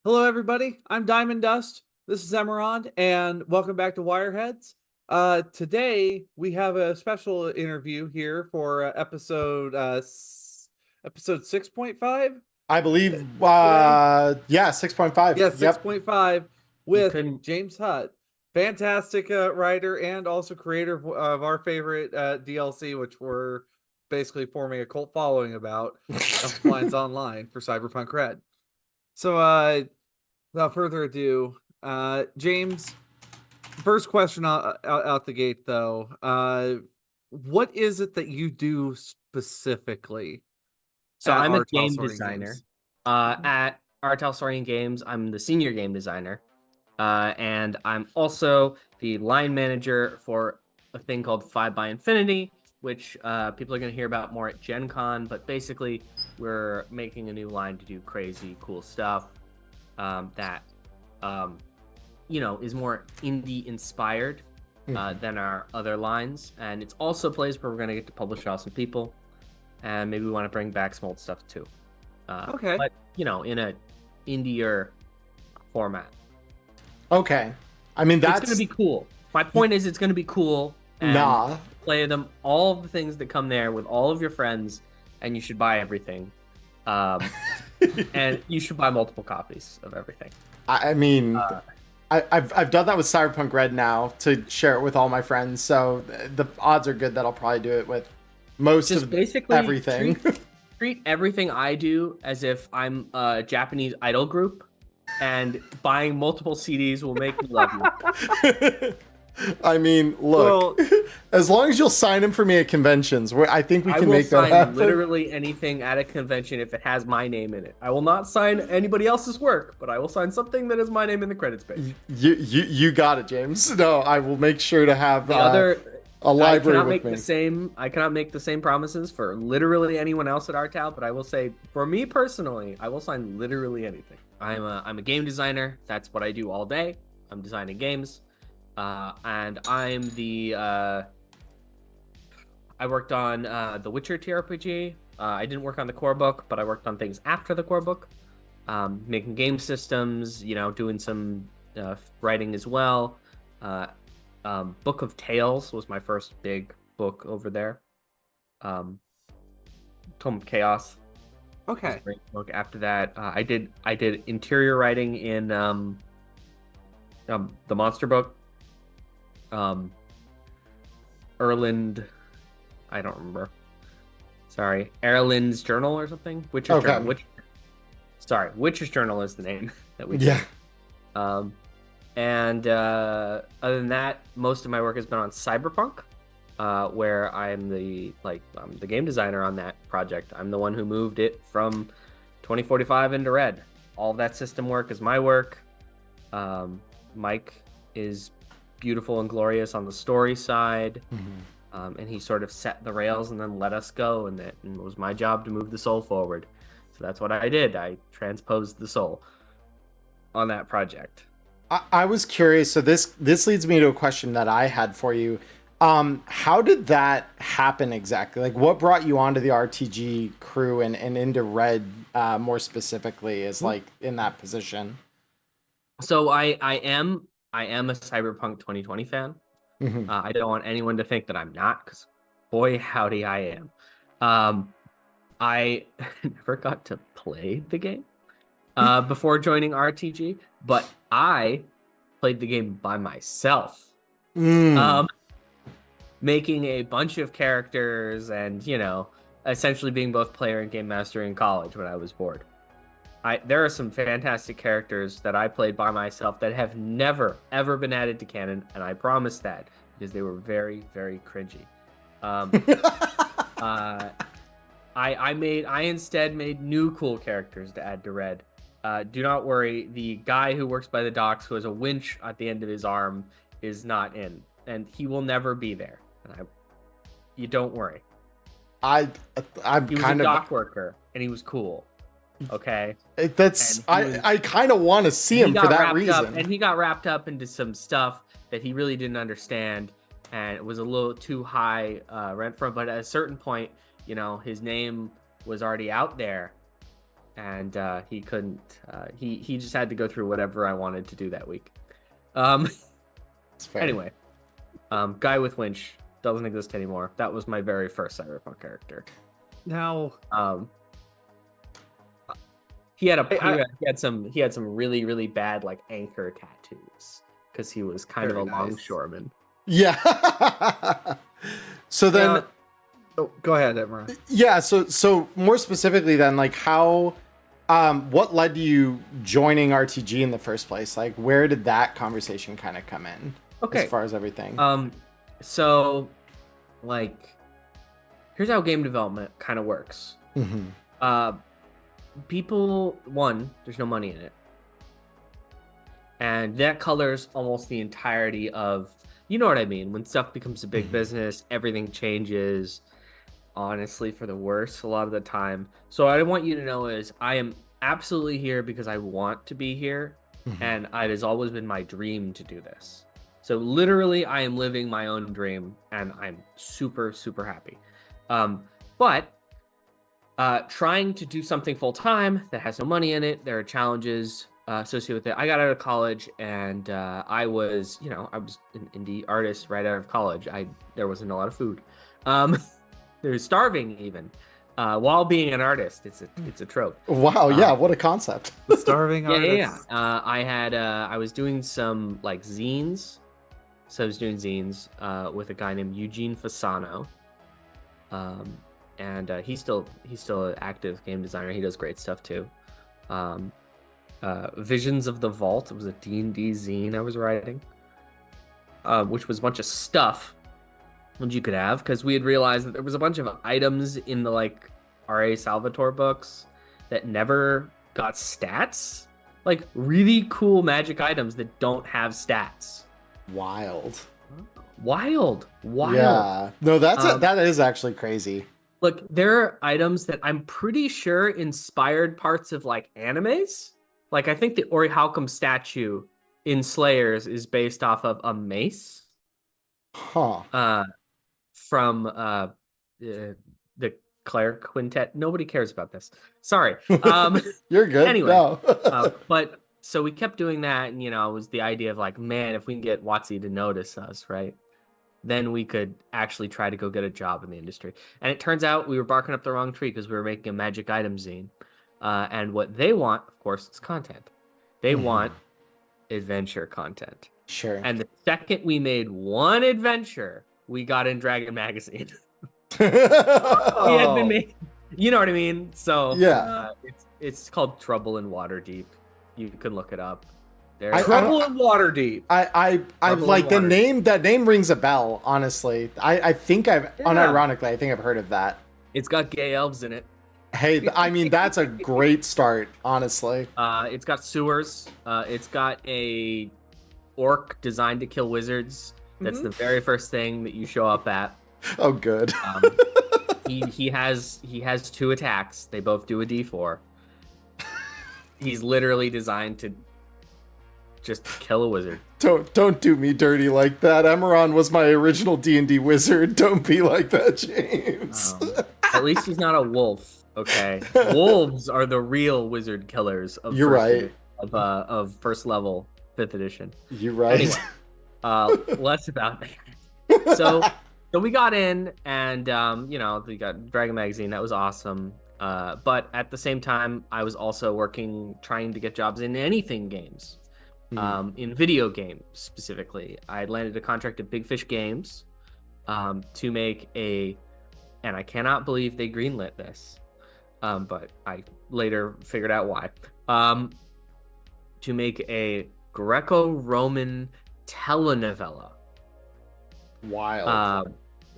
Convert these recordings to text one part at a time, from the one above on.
Hello, everybody. I'm Diamond Dust. This is Emmerron, and welcome back to Wireheads. Today we have a special interview here for episode 6.5. I Did believe, I? yeah, 6.5. Yeah, Yep. 6.5 You with couldn't. James Hutt, fantastic writer and also creator of our favorite DLC, which we're basically forming a cult following about, Elflines Online for Cyberpunk Red. So, without further ado, James, first question out the gate, though. What is it that you do specifically So at I'm a our game Talsorian designer. Games? At our Talsorian Games, I'm the senior game designer. And I'm also the line manager for a thing called Five by Infinity, which people are going to hear about more at Gen Con. But basically, we're making a new line to do crazy, cool stuff that, um, is more indie inspired than our other lines. And it's also a place where we're going to get to publish awesome people. And maybe we want to bring back some old stuff too. Okay. But in a indier format. Okay. I mean, It's gonna that's be cool. My point is, it's gonna be cool, and nah. play them all of the things that come there with all of your friends, and you should buy everything. And you should buy multiple copies of everything. I mean, Uh, I've done that with Cyberpunk Red now to share it with all my friends. So the odds are good that I'll probably do it with most just of basically everything. treat everything I do as if I'm a Japanese idol group, and buying multiple CDs will make me love you. I mean, look, Well, as long as you'll sign him for me at conventions, I think we I can will make that sign happen. literally anything at a convention if it has my name in it. I will not sign anybody else's work, but I will sign something that has my name in the credits page. You got it, James. No, I will make sure to have The other, a I library cannot with make me. the same. I cannot make the same promises for literally anyone else at Artal, but I will say, for me personally, I will sign literally anything. I'm a game designer. That's what I do all day. I'm designing games, and I'm the. I worked on the Witcher TRPG. I didn't work on the core book, but I worked on things after the core book, making game systems. Doing some writing as well. Uh, Book of Tales was my first big book over there. Um, Tome of Chaos was a okay. great book. After that, I did interior writing in the monster book. Um, Erland, I don't remember. Sorry, Erland's Journal or something. Witcher's Journal. Okay. Witcher's Journal is the name that we did. Yeah. Um, and other than that, most of my work has been on Cyberpunk, where I'm the game designer on that project. I'm the one who moved it from 2045 into Red. All of that system work is my work. Mike is beautiful and glorious on the story side, and he sort of set the rails and then let us go, and it was my job to move the soul forward. So that's what I did. I transposed the soul on that project. I was curious. So this leads me to a question that I had for you. How did that happen exactly? Like, what brought you onto the RTG crew and into Red more specifically as like in that position? So I am a Cyberpunk 2020 fan. Hmm. I don't want anyone to think that I'm not, because boy howdy I am. I never got to play the game before joining RTG, but I played the game by myself, Mm. um, making a bunch of characters and essentially being both player and game master in college when I was bored. There are some fantastic characters that I played by myself that have never ever been added to canon, and I promise that because they were very very cringy. Um, uh, I instead made new cool characters to add to Red. Do not worry, the guy who works by the docks who has a winch at the end of his arm is not in, and he will never be there. You don't worry. I I'm He was a kind of dock worker, and he was cool. Okay. that's And he was I kind of want to see him for that reason. he got wrapped up into some stuff that he really didn't understand, and it was a little too high rent for him. But at a certain point, his name was already out there, and he couldn't. He just had to go through whatever I wanted to do that week. Um, It's fair. anyway, guy with winch doesn't exist anymore. That was my very first Cyberpunk character. Now, he had some really really bad like anchor tattoos because he was kind of a Very nice. longshoreman. Yeah. So then, now- oh, go ahead, Emmerron. yeah. So more specifically, then, like, how, what led to you joining RTG in the first place? Like, where did that conversation kind of come in? Okay. As far as everything. So, like, here's how game development kind of works. Mhm. People, there's no money in it. And that colors almost the entirety of, you know what I mean? When stuff becomes a big business, everything changes, honestly, for the worse a lot of the time. So what I want you to know is I am absolutely here because I want to be here. And it has always been my dream to do this. So literally, I am living my own dream, and I'm super, super happy. But trying to do something full time that has no money in it, there are challenges associated with it. I got out of college, and I was an indie artist right out of college. There wasn't a lot of food. There was starving even. While being an artist, it's a trope. Wow. Yeah. What a concept. The starving artist. Yeah. I was doing some like zines. So I was doing zines with a guy named Eugene Fasano. And he's still an active game designer. He does great stuff too. Visions of the Vault. It was a D&D zine I was writing, which was a bunch of stuff that you could have, because we had realized that there was a bunch of items in the like R.A. Salvatore books that never got stats, like really cool magic items that don't have stats. Wild. Yeah. No, that is actually crazy. Look, there are items that I'm pretty sure inspired parts of like animes. Like I think the Orihaukum statue in Slayers is based off of a mace. Huh. From the Cleric Quintet. Nobody cares about this. Sorry. You're good. Anyway, No. but so we kept doing that, and it was the idea of like, man, if we can get WotC to notice us, right? Then we could actually try to go get a job in the industry. And it turns out we were barking up the wrong tree because we were making a magic item zine. And what they want, of course, is content. They want adventure content. Sure. And the second we made one adventure, we got in Dragon Magazine. We had been made, you know what I mean? So yeah, it's called Trouble in Waterdeep. You can look it up. Trouble in Waterdeep. I like the name. That name rings a bell. Honestly, I think unironically, I think I've heard of that. It's got gay elves in it. Hey, I mean that's a great start. Honestly, it's got sewers. It's got a orc designed to kill wizards. That's the very first thing that you show up at. Oh, good. He has 2 attacks. They both do a D4. He's literally designed to just kill a wizard. Don't do me dirty like that. Emmerron was my original D&D wizard. Don't be like that, James. At least he's not a wolf. Okay, wolves are the real wizard killers of You're right. Of first level 5th edition. You're right. Anyway, less about that. So we got in, and we got Dragon Magazine. That was awesome. But at the same time, I was also trying to get jobs in anything games, in video games specifically. I had landed a contract at Big Fish Games to make and I cannot believe they greenlit this, but I later figured out why. To make a Greco-Roman telenovela. Wild.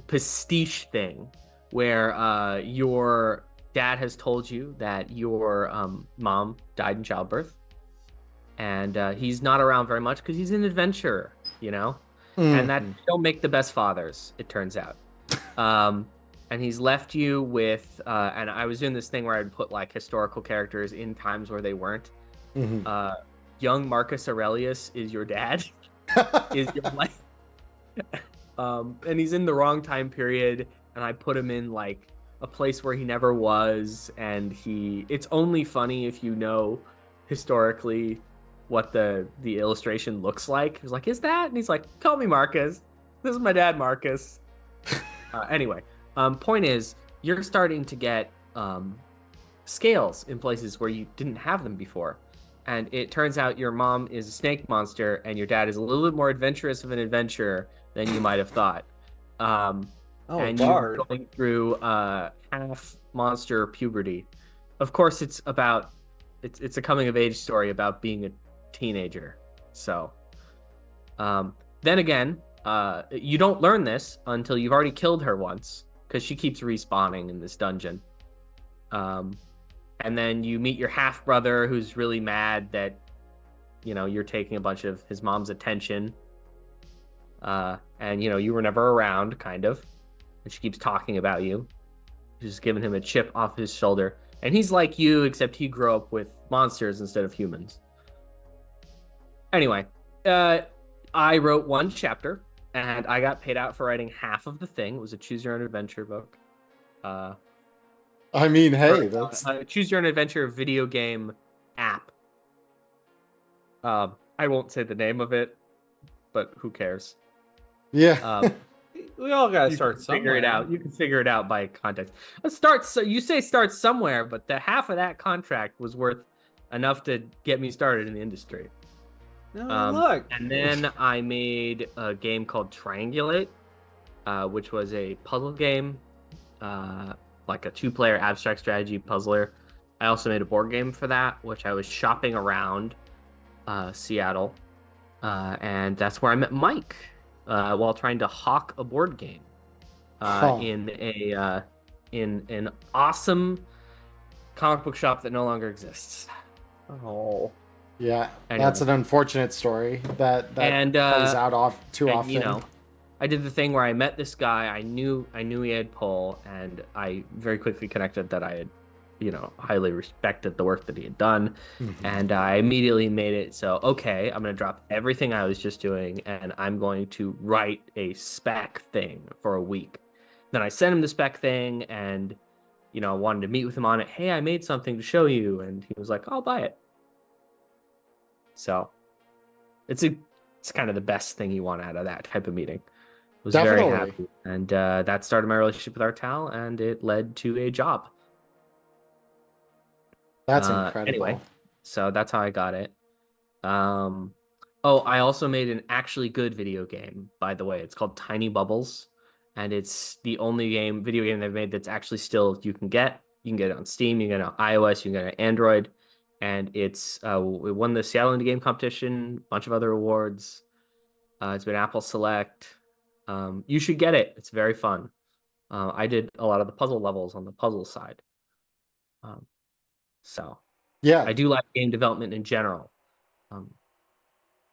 Pastiche thing where your dad has told you that your mom died in childbirth, and he's not around very much because he's an adventurer, and that don't make the best fathers, it turns out. And he's left you with and I was doing this thing where I'd put like historical characters in times where they weren't. Young Marcus Aurelius is your dad. Is your life. And he's in the wrong time period, and I put him in like a place where he never was, and it's only funny if you know historically what the illustration looks like. He's like, is that? And he's like, call me Marcus. This is my dad, Marcus. Anyway, point is, you're starting to get scales in places where you didn't have them before. And it turns out your mom is a snake monster, and your dad is a little bit more adventurous of an adventurer than you might have thought. And Bard. you're going through half monster puberty. Of course, it's a coming of age story about being a teenager. So, then again, you don't learn this until you've already killed her once, because she keeps respawning in this dungeon. And then you meet your half brother, who's really mad that you're taking a bunch of his mom's attention. And you were never around, kind of. And she keeps talking about you. She's giving him a chip off his shoulder. And he's like you, except he grew up with monsters instead of humans. Anyway, I wrote one chapter, and I got paid out for writing half of the thing. It was a choose your own adventure book. I mean, hey, that's choose your own adventure video game app. I won't say the name of it, but who cares? Yeah. We all gotta start somewhere. Figure it out. You can figure it out by context. So you say start somewhere, but the half of that contract was worth enough to get me started in the industry. Look. And then I made a game called Triangulate, which was a puzzle game, like a 2-player abstract strategy puzzler. I also made a board game for that, which I was shopping around Seattle, and that's where I met Mike while trying to hawk a board game in an awesome comic book shop that no longer exists. Oh. Yeah, Anyway. That's an unfortunate story that plays out too often. I did the thing where I met this guy. I knew he had pull, and I very quickly connected that I had, highly respected the work that he had done, and I immediately made it so, okay, I'm going to drop everything I was just doing, and I'm going to write a spec thing for a week. Then I sent him the spec thing, and wanted to meet with him on it. Hey, I made something to show you, and he was like, I'll buy it. So it's kind of the best thing you want out of that type of meeting. I was Definitely. very happy, and that started my relationship with Artal, and it led to a job. That's incredible. Anyway, so that's how I got it. I also made an actually good video game, by the way. It's called Tiny Bubbles, and it's the only video game they've made that's actually still you can get. You can get it on Steam, you can get it on iOS, you can get it on Android, and it won the Seattle Indie Game Competition, a bunch of other awards. It's been Apple Select. You should get it. It's very fun. I did a lot of the puzzle levels on the puzzle side. So yeah, I do like game development in general.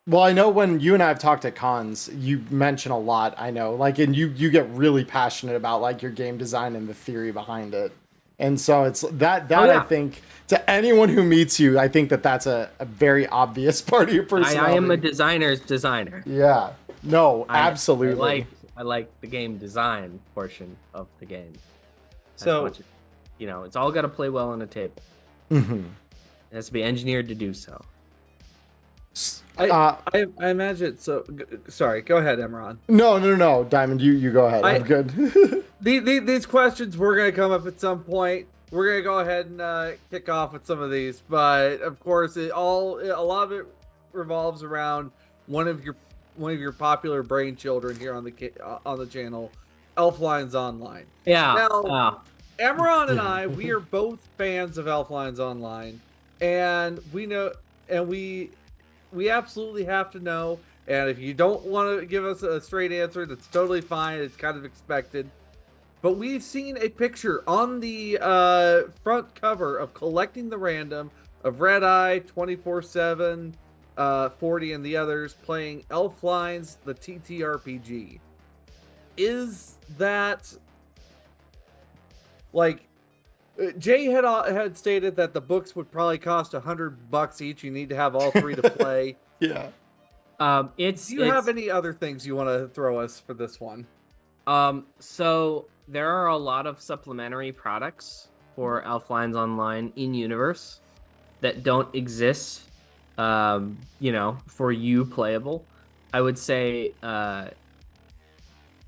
Well, I know when you and I have talked at cons, you mention a lot. I know, and you get really passionate about your game design and the theory behind it. And so it's that Oh, yeah. I think to anyone who meets you, I think that's a very obvious part of your personality. I am a designer's designer. Yeah. No, absolutely. I like the game design portion of the game. So, it's all got to play well on a table. Mm-hmm. It has to be engineered to do so. I imagine so. Sorry, go ahead, Emmerron. No, Diamond, you go ahead. I'm good. These questions were going to come up at some point. We're going to go ahead and kick off with some of these, but of course, a lot of it revolves around one of your popular brain children here on the channel, Elflines Online. Yeah. Now, Emmerron and I, we are both fans of Elflines Online, and we know, and we absolutely have to know. And if you don't want to give us a straight answer, that's totally fine. It's kind of expected. But we've seen a picture on the front cover of Collecting the Random of Red Eye, 24/7, 40, and the others playing Elflines, the TTRPG. Is that Jay had stated that the books would probably cost $100 each. You need to have all three to play. Yeah. Do you have any other things you want to throw us for this one? So there are a lot of supplementary products for Elflines Online in universe that don't exist, for you playable. I would say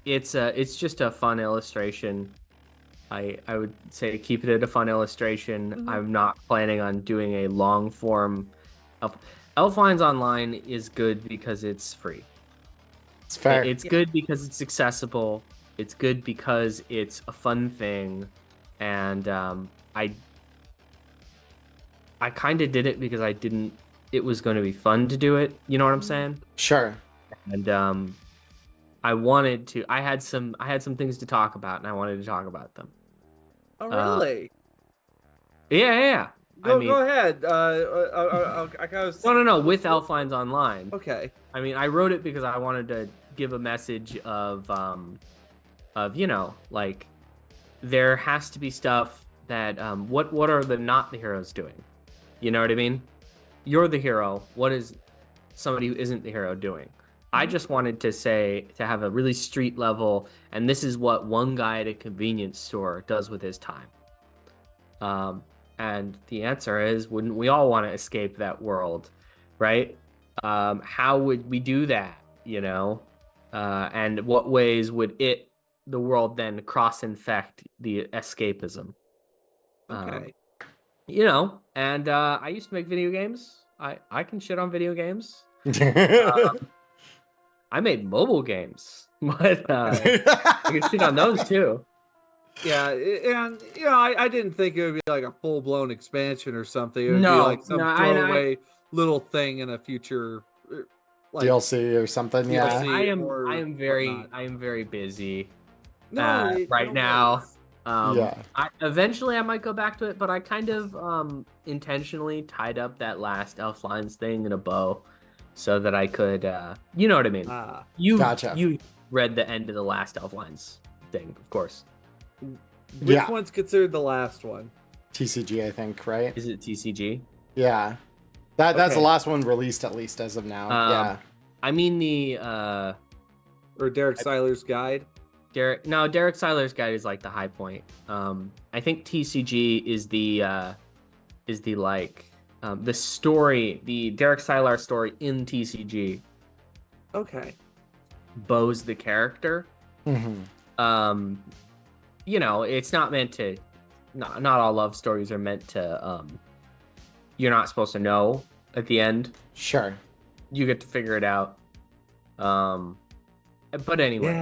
it's just a fun illustration. I would say keep it at a fun illustration. I'm not planning on doing a long form. Elflines Online is good because it's free. It's fair. It's good because it's accessible. It's good because it's a fun thing, and I kind of did it because it was going to be fun to do it. You know what I'm saying? Sure. And I had some things to talk about, and I wanted to talk about them. Oh, really? Yeah. Go ahead. I gotta... No. With Elflines Online. Okay. I mean, I wrote it because I wanted to give a message of like there has to be stuff that what are the not the heroes doing? You know what I mean? You're the hero. What is somebody who isn't the hero doing? I just wanted to have a really street level, and this is what one guy at a convenience store does with his time. And the answer is, wouldn't we all want to escape that world, right? How would we do that, and what ways would the world then cross-infect the escapism? Okay. And I used to make video games. I can shit on video games. I made mobile games, but I can shit on those too. Yeah, and I didn't think it would be like a full-blown expansion or something. It would be No, like some throwaway little thing in a future DLC or something. Yeah, I am very busy right now. Eventually I might go back to it, but I kind of intentionally tied up that last Elflines thing in a bow so that I could you know what I mean. Gotcha. You read the end of the last Elflines thing, of course. Which one's considered the last one? TCG, I think, right? Is it TCG? Yeah. That's the last one released, at least as of now. Yeah. I mean the or Derek Seiler's guide. Derek Seiler's guide is like the high point. I think TCG is the story, the Derek Seiler story in TCG. Okay. Bows the character. Mm-hmm. It's not meant to. Not all love stories are meant to. You're not supposed to know at the end. Sure. You get to figure it out. But anyway,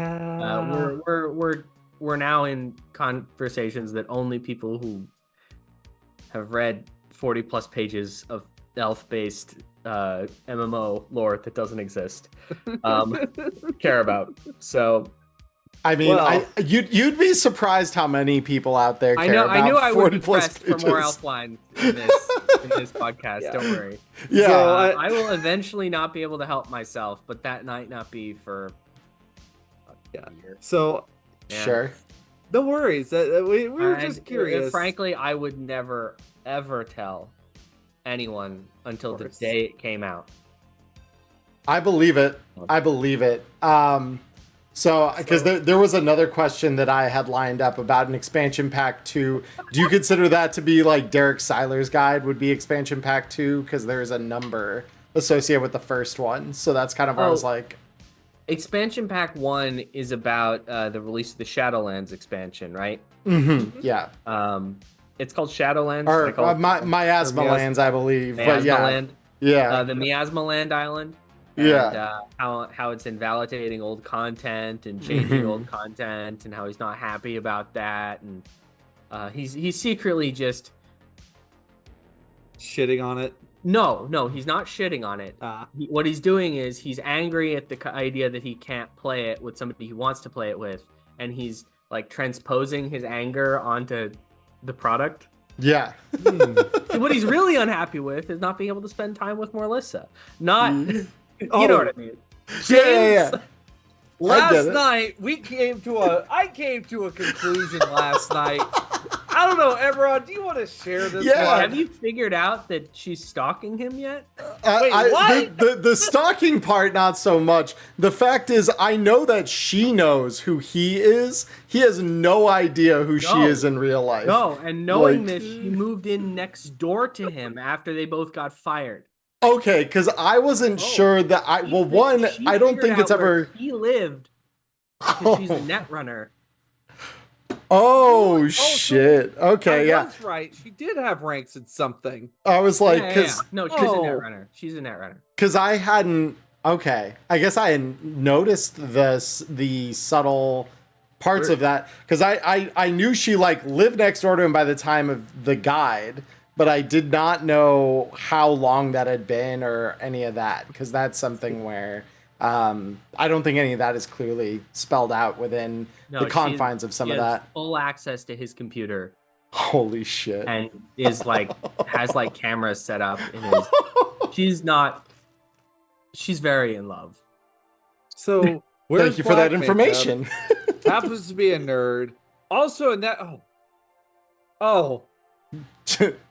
we're now in conversations that only people who have read 40 plus pages of elf-based MMO lore that doesn't exist care about. So. I mean, you'd be surprised how many people out there care about 40 I knew I would be pressed pages. for more Elfline in this podcast. Don't worry. Yeah, so, I will eventually not be able to help myself, but that might not be for a year. So, sure. No worries. We were just curious. Frankly, I would never ever tell anyone until the day it came out. I believe it. So, because there was another question that I had lined up about an expansion pack 2. Do you consider that to be like Derek Seiler's guide would be expansion pack 2? Because there's a number associated with the first one. So that's kind of where I was like. Expansion pack 1 is about the release of the Shadowlands expansion, right? Mm-hmm. Yeah. It's called Shadowlands. Or Miasma Lands, I believe. Miasma Land. Yeah. The Miasma Land Island. And, how it's invalidating old content and changing old content, and how he's not happy about that, and he's secretly just shitting on it. No, he's not shitting on it. What he's doing is he's angry at the idea that he can't play it with somebody he wants to play it with, and he's like transposing his anger onto the product. Yeah. What he's really unhappy with is not being able to spend time with Morlissa. You know what I mean? Yeah. Last night I came to a conclusion last night I don't know, Emmerron, do you want to share this Yeah. one? Have you figured out that she's stalking him yet? Wait, what? The stalking part, not so much. The fact is, I know that she knows who he is. He has no idea who she No. is in real life. No, and knowing Like- this, she moved in next door to him after they both got fired. Okay, because I wasn't sure that I. Well, one, She I don't figured think it's out where ever. he lived because she's a net runner. Oh so shit! Okay, I yeah. was right. She did have ranks in something. I was like, Yeah. because No, she's a Oh. net runner. She's a net runner. I hadn't. Okay, I guess I hadn't noticed the subtle parts of that because I knew she like lived next door to him by the time of the guide, but I did not know how long that had been or any of that because that's something where I don't think any of that is clearly spelled out within the confines of some she of has that. full access to his computer Holy shit! and is like has like cameras set up in his. She's very in love. So where's Thank you for that Black information. Makeup? Happens to be a nerd. Also in that. Oh.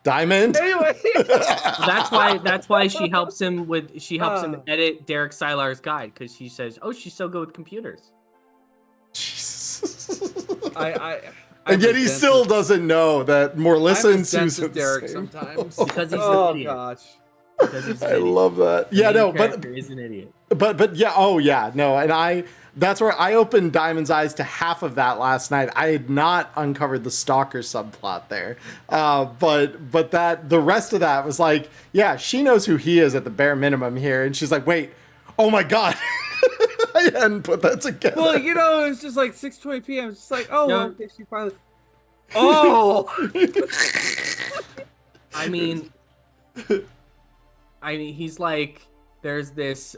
Diamond. Anyway. That's why she helps him him edit Derek Sylar's guide because she says, "Oh, she's so good with computers." Jesus. I'm And yet he as still dense doesn't know that as- Melissa I'm and as dense as Susan. Derek same. sometimes. Because he's an Oh idiot. gosh. Because he's an I idiot. love that. The Yeah, main no, character is an idiot. but yeah, oh yeah, no, and that's where I opened Diamond's eyes to half of that last night. I had not uncovered the stalker subplot there, but that the rest of that was like, yeah, she knows who he is at the bare minimum here, and she's like, wait, oh my god, I hadn't put that together. Well, you know, it's just like 6:20 p.m. It's just like, oh, No. well, okay, she finally. Oh. I mean, he's like, there's this.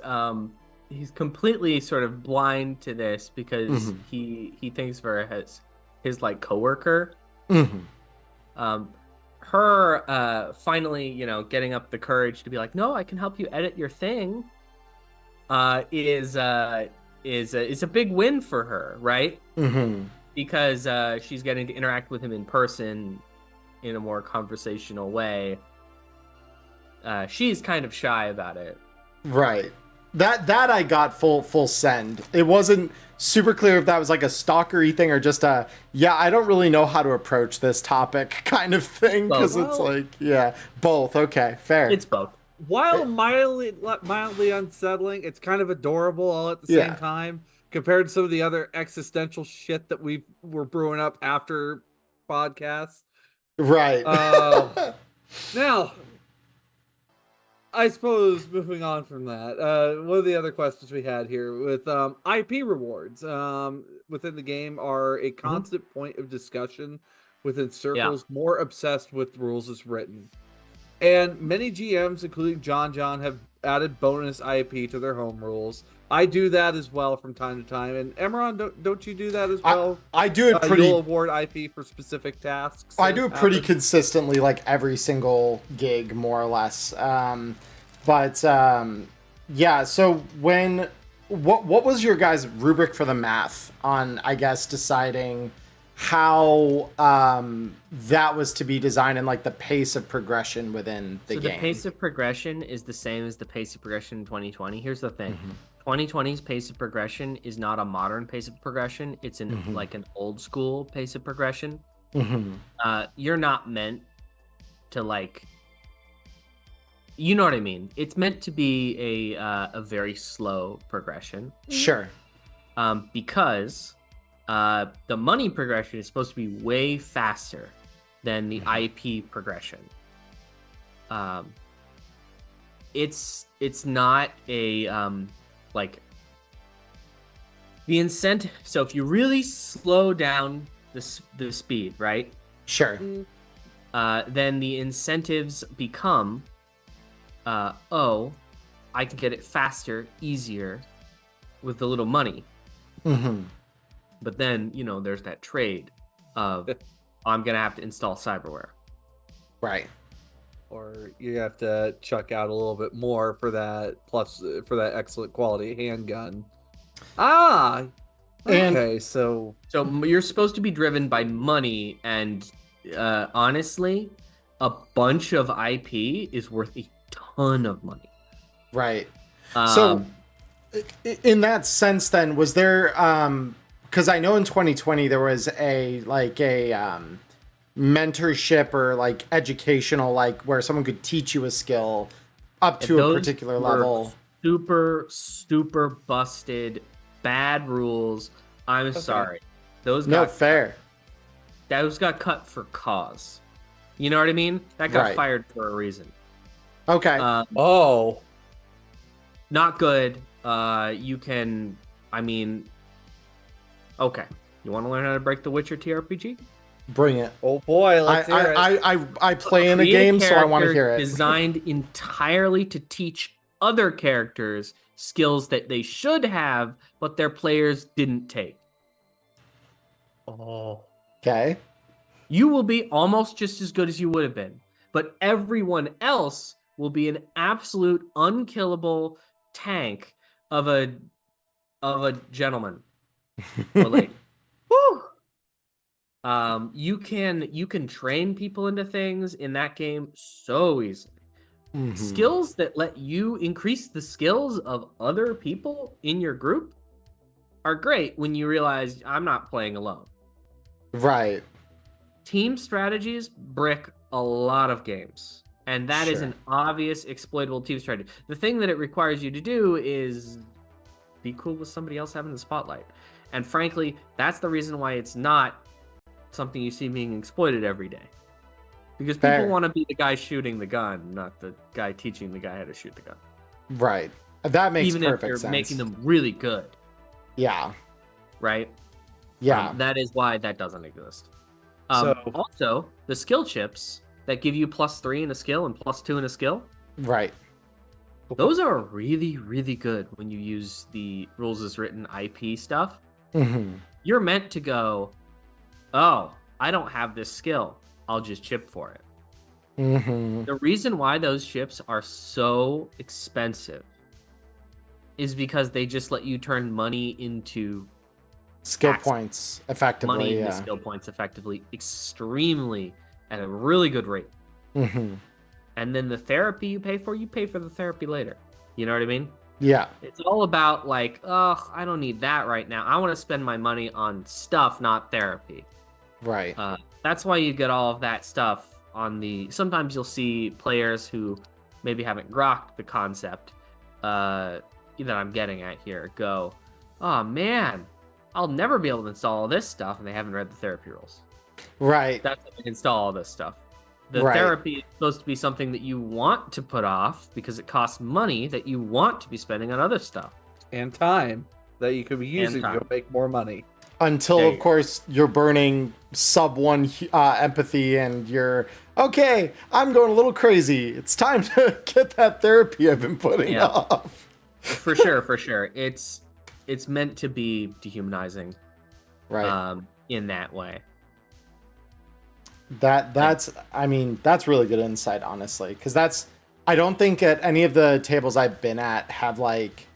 He's completely sort of blind to this because he thinks for his like coworker. Her finally, getting up the courage to be like, no, I can help you edit your thing. Is a big win for her, right? Because she's getting to interact with him in person in a more conversational way. She's kind of shy about it. Right. That I got full send. It wasn't super clear if that was like a stalkery thing or just a I don't really know how to approach this topic kind of thing because it's like both. Okay, fair. It's both. While mildly unsettling, it's kind of adorable all at the same time compared to some of the other existential shit that we're brewing up after podcasts. Right. Now, I suppose moving on from that, one of the other questions we had here with IP rewards within the game are a constant point of discussion within circles more obsessed with rules as written. And many GMs, including John, have added bonus IP to their home rules. I do that as well from time to time. And Emmerron, don't you do that as well? I do it pretty. You'll award IP for specific tasks. I do it pretty consistently, like every single gig, more or less. So what was your guys' rubric for the math on, I guess, deciding how that was to be designed and like the pace of progression within the game? The pace of progression is the same as the pace of progression in 2020. Here's the thing. 2020's pace of progression is not a modern pace of progression. It's like an old school pace of progression. You're not meant to like, you know what I mean? It's meant to be a very slow progression. Sure. Because the money progression is supposed to be way faster than the IP progression. It's not a like the incentive. So if you really slow down the speed, right? Sure. Then the incentives become, I can get it faster, easier, with a little money. But then, there's that trade of I'm going to have to install cyberware. Right. Or you have to chuck out a little bit more for that, plus for that excellent quality handgun. Okay, so you're supposed to be driven by money and honestly, a bunch of IP is worth a ton of money. Right. So Um, in that sense, then, was there, because I know in 2020 there was a mentorship or like educational, like where someone could teach you a skill up to a those particular were level. super busted, bad rules. I'm Okay. sorry. Those No, got fair. those got cut for cause. You know what I mean? That got Right. fired for a reason. Okay. Oh, Not good. You can, I mean, okay. You want to learn how to break the Witcher TRPG? Bring it. oh boy, let's hear it. I play in a Create game, so I want to character hear it. designed entirely to teach other characters skills that they should have, but their players didn't take. Oh, Okay. You will be almost just as good as you would have been, but everyone else will be an absolute unkillable tank of a gentleman or lady. Whew. You can train people into things in that game so easily. Mhm. Skills that let you increase the skills of other people in your group are great when you realize I'm not playing alone. Right. Team strategies brick a lot of games, and that is Sure. an obvious exploitable team strategy. The thing that it requires you to do is be cool with somebody else having the spotlight. And frankly, that's the reason why it's not something you see being exploited every day. Because people Fair. want to be the guy shooting the gun, not the guy teaching the guy how to shoot the gun. Right. That makes Even if perfect you're sense. making them really good, Yeah. right? Yeah. That is why that doesn't exist. So- Also, the skill chips that give you +3 in a skill and +2 in a skill, Right. those are really, really good when you use the rules as written IP stuff. Mhm. You're meant to go, oh, I don't have this skill. I'll just chip for it. Mhm. The reason why those chips are so expensive is because they just let you turn money into Skill Tax- points effectively. money into Yeah. skill points effectively, extremely at a really good rate. Mhm. And then the therapy you pay for the therapy later. You know what I mean? Yeah. It's all about like, oh, I don't need that right now. I want to spend my money on stuff, not therapy. Right. That's why you get all of that stuff on the. Sometimes you'll see players who maybe haven't grokked the concept that I'm getting at here go, oh man, I'll never be able to install all this stuff, and they haven't read the therapy rules. Right. That's how they install all this stuff. The Right. therapy is supposed to be something that you want to put off because it costs money that you want to be spending on other stuff. and time that you could be using to time. go make more money. Until, There of you go. course, you're burning sub 1 empathy and you're, okay, I'm going a little crazy. It's time to get that therapy I've been putting Yeah. off. For sure. It's meant to be dehumanizing Right. in that way. That's really good insight, honestly, because I don't think at any of the tables I've been at have like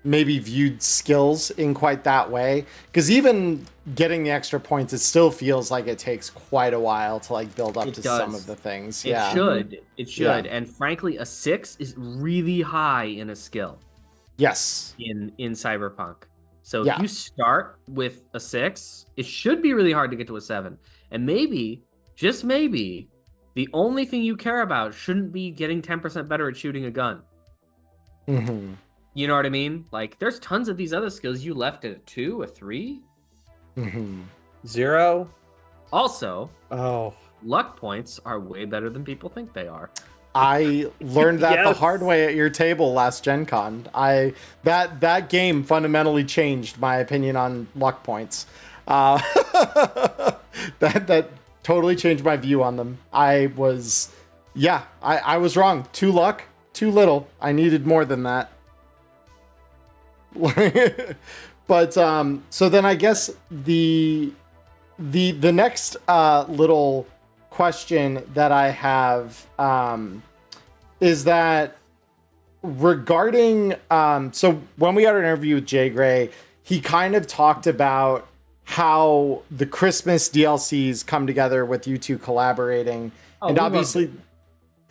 maybe viewed skills in quite that way, because even getting the extra points, it still feels like it takes quite a while to like build up It to does. some of the things. It Yeah. should. It should. Yeah. And frankly, a 6 is really high in a skill Yes. in Cyberpunk. So Yeah. if you start with a 6, it should be really hard to get to a 7. And maybe, just maybe, the only thing you care about shouldn't be getting 10% better at shooting a gun. Hmm. You know what I mean? Like, there's tons of these other skills you left at a 2, a 3. Hmm. 0. Also, Oh, luck points are way better than people think they are. I learned that the Yes. hard way at your table last Gen Con. That game fundamentally changed my opinion on luck points. That totally changed my view on them. I was wrong. 2 luck, too little. I needed more than that. But so then I guess the next little question that I have is that regarding so when we had an interview with Jay Gray, he kind of talked about how the Christmas DLCs come together with you two collaborating, Oh, and we loved obviously,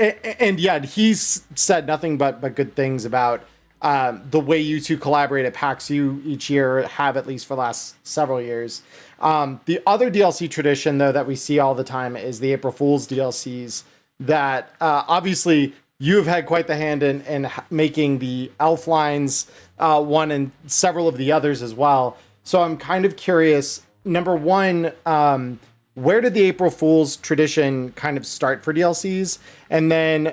and yeah, he's said nothing but good things about the way you two collaborate at PAX U each year, have at least for the last several years. The other DLC tradition, though, that we see all the time is the April Fool's DLCs that obviously you've had quite the hand in making the Elflines one and several of the others as well. So I'm kind of curious, number one, where did the April Fool's tradition kind of start for DLCs? And then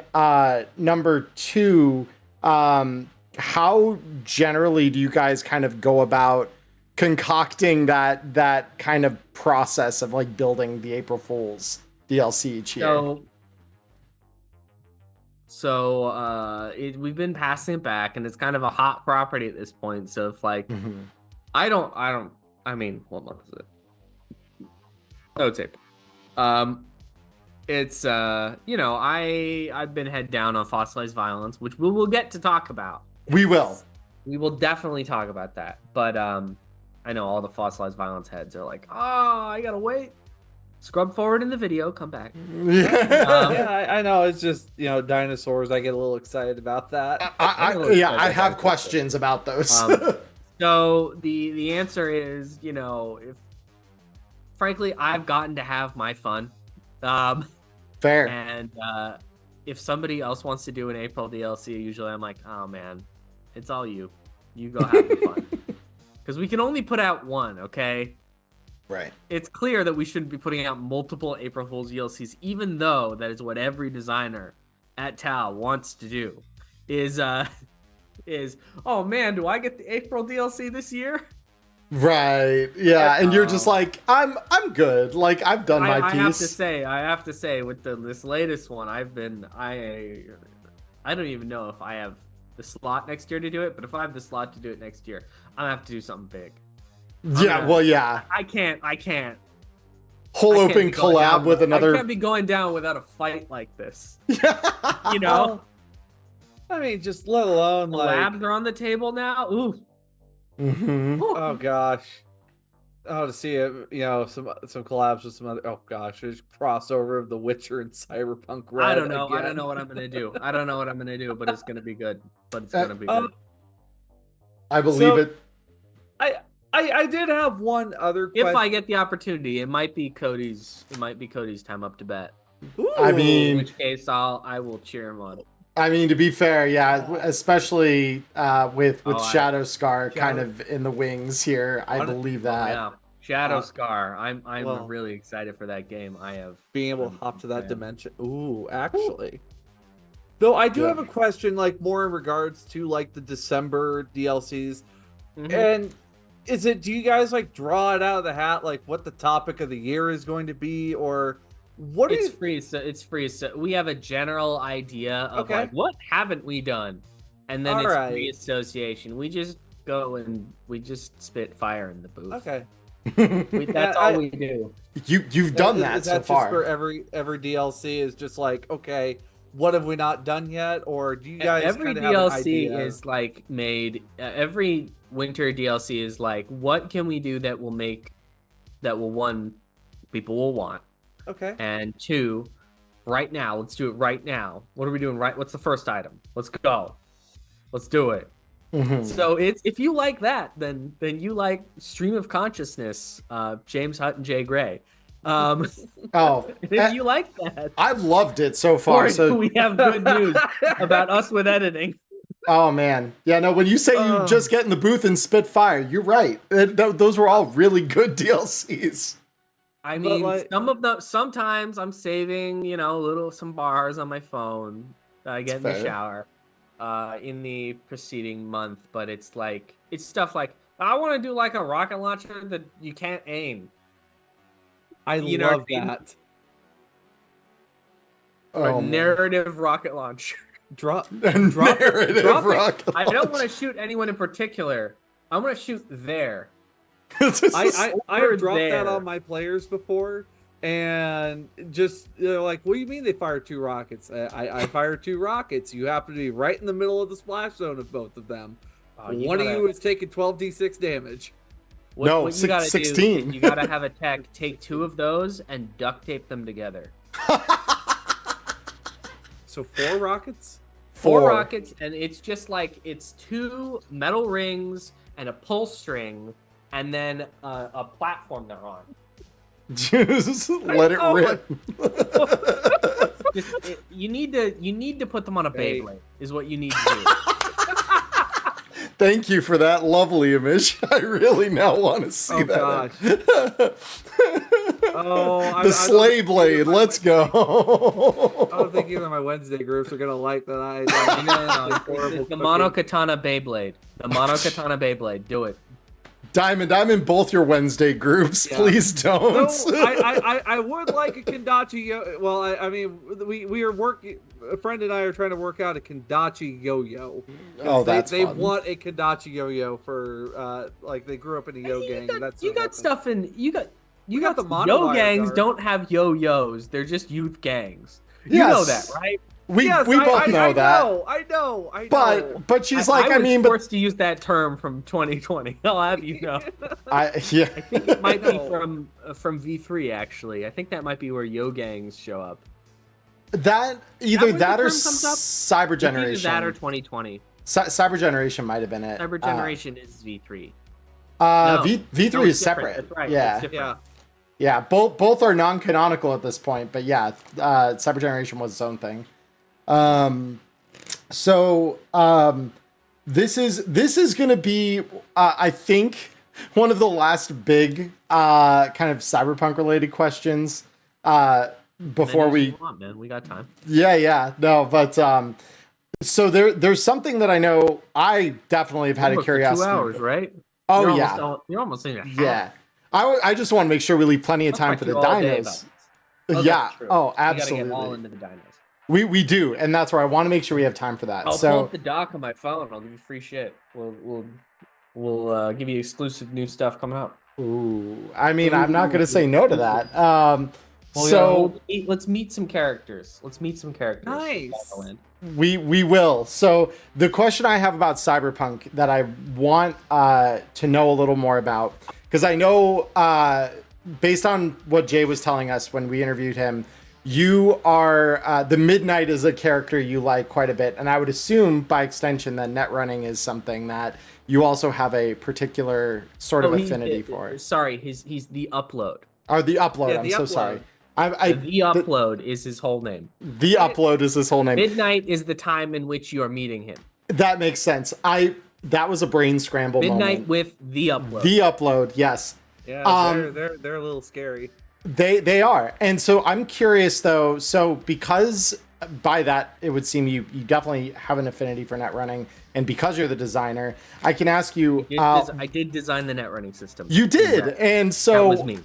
number two, how generally do you guys kind of go about concocting that kind of process of like building the April Fool's DLC each year? We've been passing it back, and it's kind of a hot property at this point. So if like, I mean, what month is it? Oh, it's April. It's I've been head down on fossilized violence, which we will get to talk about. We will definitely talk about that. But I know all the fossilized violence heads are like, oh, I gotta wait. Scrub forward in the video, come back. Yeah, I know. It's just, dinosaurs. I get a little excited about that. I have questions about those. So the answer is, if frankly, I've gotten to have my fun. Fair. And if somebody else wants to do an April DLC, usually I'm like, oh man, it's all you. You go have the fun. Because we can only put out one, okay? Right. It's clear that we shouldn't be putting out multiple April Fool's DLCs, even though that is what every designer at Tal wants to do. Is oh man, do I get the April DLC this year? Right. Yeah, and you're just like, I'm good. Like I've done my piece. I have to say, with this latest one, I don't even know if I have the slot next year to do it, but if I have the slot to do it next year, I'm gonna have to do something big. Yeah. I can't. Whole open collab with another. I can't be going down without a fight like this. I mean, just let alone collabs are on the table now. Ooh. Mm-hmm. Oh gosh. Oh, to see it, some collabs with some other. Oh gosh, there's crossover of The Witcher and Cyberpunk Red. I don't know. Again. I don't know what I'm gonna do. But it's gonna be good. Good. I believe it. I did have one other question. If I get the opportunity, it might be Cody's time up to bat. Ooh. I mean, in which case I will cheer him on. I mean, to be fair, yeah, especially with Shadow Scar kind of in the wings here, I believe that. Yeah, Shadow Scar. I'm really excited for that game. I have being able to hop to that dimension. Ooh, actually. Though I do have a question, like more in regards to like the December DLCs, and do you guys like draw it out of the hat, like what the topic of the year is going to be, or what? It's free. So we have a general idea of like what haven't we done, and then it's free association. We just go and we just spit fire in the booth. Okay, that's all we do. You've done that so far. Just for every DLC is just like, okay, what have we not done yet, or do you guys? Every DLC is like made. Every winter DLC is like, what can we do that will one, people will want. Okay. And two, right now, let's do it right now. What are we doing right? What's the first item? Let's go. Let's do it. So if you like that, then you like Stream of Consciousness, James Hutt and Jay Gray. If you like that, I've loved it so far. So we have good news about us with editing. Oh man, yeah. No, when you say you just get in the booth and spit fire, you're right. Those were all really good DLCs. I mean, sometimes I'm saving, some bars on my phone that I get in the shower in the preceding month, but it's stuff like, I want to do like a rocket launcher that you can't aim. I love that. A narrative rocket launch. Drop narrative rocket launch. I don't want to shoot anyone in particular. I want to shoot there. I have dropped that on my players before, and just like, what do you mean they fire two rockets? I fire two rockets. You happen to be right in the middle of the splash zone of both of them. One of you is taking 12d6 damage. No, what you gotta 16. do is you gotta have a tech take 2 of those and duct tape them together. So 4 rockets? 4 rockets, and it's just like it's 2 metal rings and a pull string, and then a platform they're on. Just let it rip. You need to put them on a Hey. Beyblade. Is what you need to do. Thank you for that lovely image. I really now want to see that. Gosh. Oh, The sleigh blade. Let's go. I don't think either of my Wednesday groups are gonna like that. No, the Monokatana Beyblade. The Monokatana Beyblade. Do it. Diamond, I'm in both your Wednesday groups. Yeah. Please don't. No, I would like a Kendachi. Well, I mean, we are working. A friend and I are trying to work out a Kendachi yo-yo. Oh, that's they fun. want a Kendachi yo-yo for like they grew up in a yo gang. And that's You got stuff in you got got the yo Monowire gangs guard. don't have yo-yos. They're just youth gangs. You Yes. know that, right? We Yes, both know that. I know. But she's like, I was mean, but forced to use that term from 2020. I'll have you know. yeah. I think it might be No. from V3 actually. I think that might be where yo gangs show up. That either when the that or term comes up? Cyber Either Generation. that or 2020. Cyber Generation might have been it. Cyber Generation is V3. Uh, No. V3 No, is it's different. separate. That's right. Yeah. It's different. Yeah. Yeah, both are non-canonical at this point, but yeah, Cyber Generation was its own thing. This is gonna be, I think, one of the last big kind of cyberpunk related questions. Before Many as we, you want, man, we got time. yeah, no, but so there's something that I know I definitely have had a Over for curiosity. 2 hours, right? Oh You're yeah, almost, you're almost in a half. yeah. I just want to make sure we leave plenty of I'll time talk for to the you all day dinos. about this. Oh, Yeah. that's true. Oh, We gotta absolutely. get all into the dinos. We do, and that's where I want to make sure we have time for that. I'll pull So up the doc on my phone. I'll give you free shit. We'll give you exclusive new stuff coming up. ooh, I mean, I'm not going to say no to that. Well, So let's meet some characters. Nice. we will. So the question I have about Cyberpunk that I want to know a little more about, because I know based on what Jay was telling us when we interviewed him, you are the Midnight is a character you like quite a bit, and I would assume by extension that net running is something that you also have a particular sort of affinity for. Sorry, he's the upload. Or the upload. Yeah, I'm the so upload. sorry. The upload is his whole name. The upload is his whole name. Midnight is the time in which you are meeting him. That makes sense. That was a brain scramble Midnight moment. with the upload. The upload, yes. Yeah, they're a little scary. They are. And so I'm curious though, so because by that it would seem you definitely have an affinity for net running, and because you're the designer, I can ask you I did design the net running system. you did. And so That was me.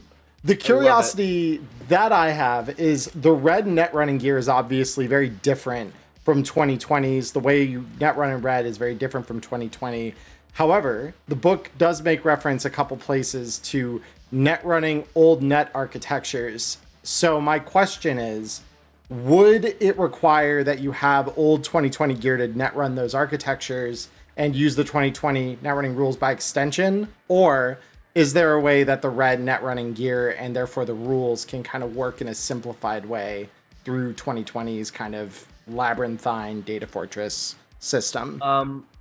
the curiosity that I have is the Red net running gear is obviously very different from 2020's. The way you net run in Red is very different from 2020. However, the book does make reference a couple places to net running old net architectures. So my question is, would it require that you have old 2020 gear to net run those architectures and use the 2020 net running rules by extension? Or is there a way that the Red net running gear and therefore the rules can kind of work in a simplified way through 2020's kind of labyrinthine data fortress system?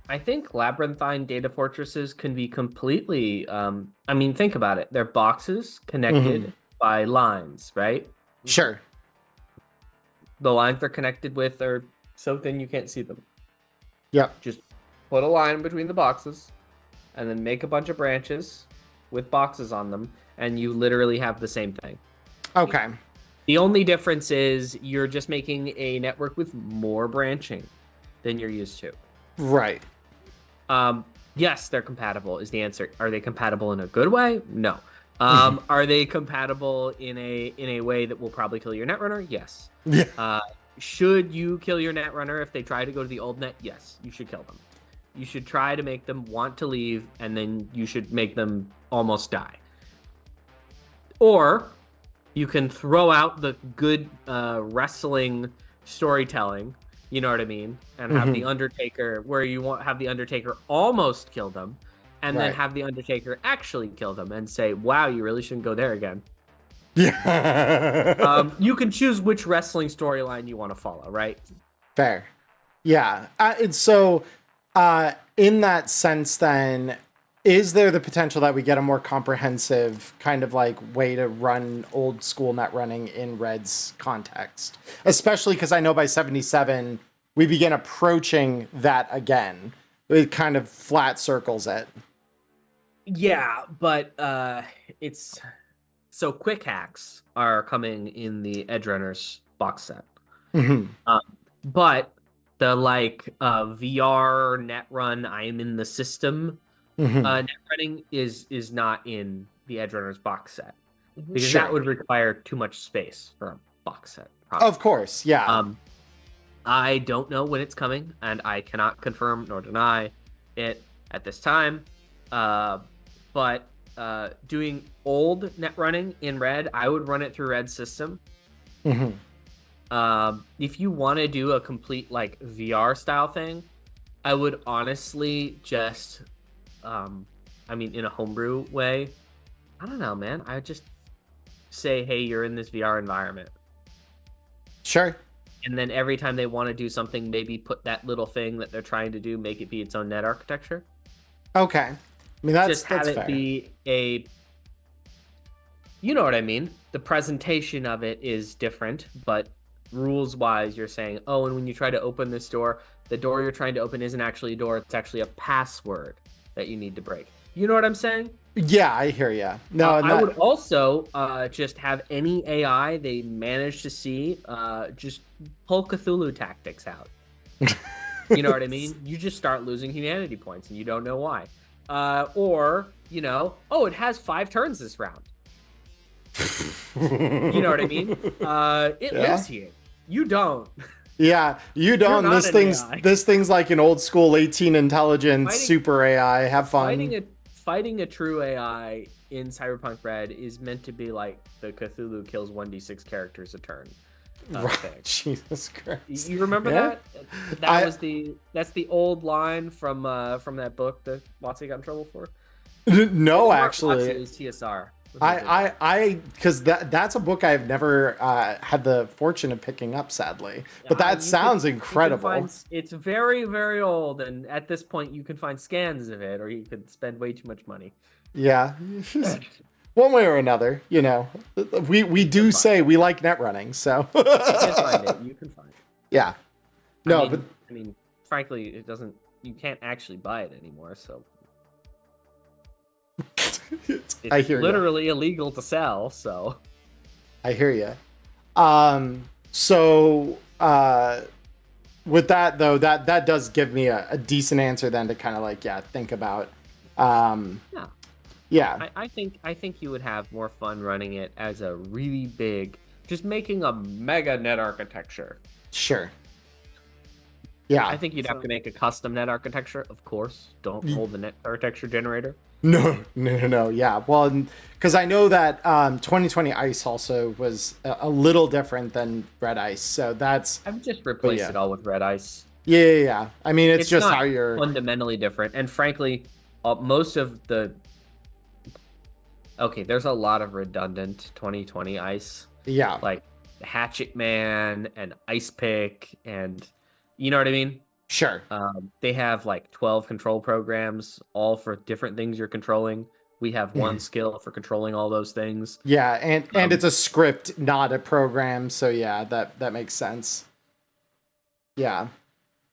I think labyrinthine data fortresses can be completely I mean, think about it. They're boxes connected by lines, right? Sure. The lines they're connected with are so thin you can't see them. Yep. Just put a line between the boxes and then make a bunch of branches with boxes on them, and you literally have the same thing. Okay. The only difference is you're just making a network with more branching than you're used to. Right. Yes, they're compatible is the answer. Are they compatible in a good way? No. Are they compatible in a way that will probably kill your netrunner? Yes. Yeah. Should you kill your netrunner if they try to go to the old net? Yes, you should kill them. You should try to make them want to leave, and then you should make them almost die. Or you can throw out the good wrestling storytelling, you know what I mean, and have the Undertaker, where you want have the Undertaker almost kill them, and then Right. have the Undertaker actually kill them and say, "Wow, you really shouldn't go there again." Yeah. You can choose which wrestling storyline you want to follow, right? Fair. Yeah. And so, in that sense, then, is there the potential that we get a more comprehensive kind of like way to run old school net running in Red's context? Especially because I know by 77, we begin approaching that again. It kind of flat circles it. Yeah, but it's so quick hacks are coming in the Edgerunners box set. Mhm. But the VR net run, I am in the system Mhm. net running is not in the Edgerunners box set because Sure. that would require too much space for a box set. Probably. Of course. Yeah. I don't know when it's coming, and I cannot confirm nor deny it at this time. But doing old net running in Red, I would run it through Red's system. Mhm. If you want to do a complete like VR style thing, I would honestly just, I mean, in a homebrew way, I don't know, man. I would just say, hey, you're in this VR environment. Sure. And then every time they want to do something, maybe put that little thing that they're trying to do, make it be its own net architecture. Okay. I mean, that's Just have it fair. be a, you know what I mean? The presentation of it is different, but rules wise, you're saying, oh, and when you try to open this door, the door you're trying to open isn't actually a door, it's actually a password that you need to break. You know what I'm saying? Yeah, I hear you. No, I would also just have any AI they manage to see just pull Cthulhu tactics out. You know what I mean? You just start losing humanity points and you don't know why. Or, you know, oh, it has 5 turns this round. You know what I mean? It lives here. You don't. Yeah, you don't. not This thing's like an old school 18 intelligence super AI. Have fun. Fighting a true AI in Cyberpunk Red is meant to be like the Cthulhu kills 1d6 characters a turn. Right. Jesus Christ. You remember Yeah. that? That's the old line from that book that Watsy got in trouble for. No, Not actually. Watsy, it was TSR. Because that's a book I've never had the fortune of picking up, sadly. But that sounds incredible. It's very, very old, and at this point, you can find scans of it, or you could spend way too much money. Yeah, one way or another, you know. We do say we like net running, so you can find it. You can find it. Yeah. No, but I mean, frankly, it doesn't. You can't actually buy it anymore, so. It's I hear literally illegal to sell, so. I hear you. So with that though, that does give me a decent answer then to kind of like think about. Yeah. I think you would have more fun running it as a really big, just making a mega net architecture. Sure. Yeah. I think you'd have to make a custom net architecture, of course. Don't hold the net architecture generator. No. Yeah. Well, because I know that 2020 Ice also was a little different than Red Ice. So that's... I've just replaced it all with Red Ice. Yeah. I mean, it's just not how you're... fundamentally different. And frankly, most of the... Okay, there's a lot of redundant 2020 Ice. Yeah. Like Hatchet Man and Ice Pick and... You know what I mean? Sure. They have like 12 control programs, all for different things you're controlling. We have one skill for controlling all those things. Yeah, and it's a script, not a program. So yeah, that makes sense. Yeah.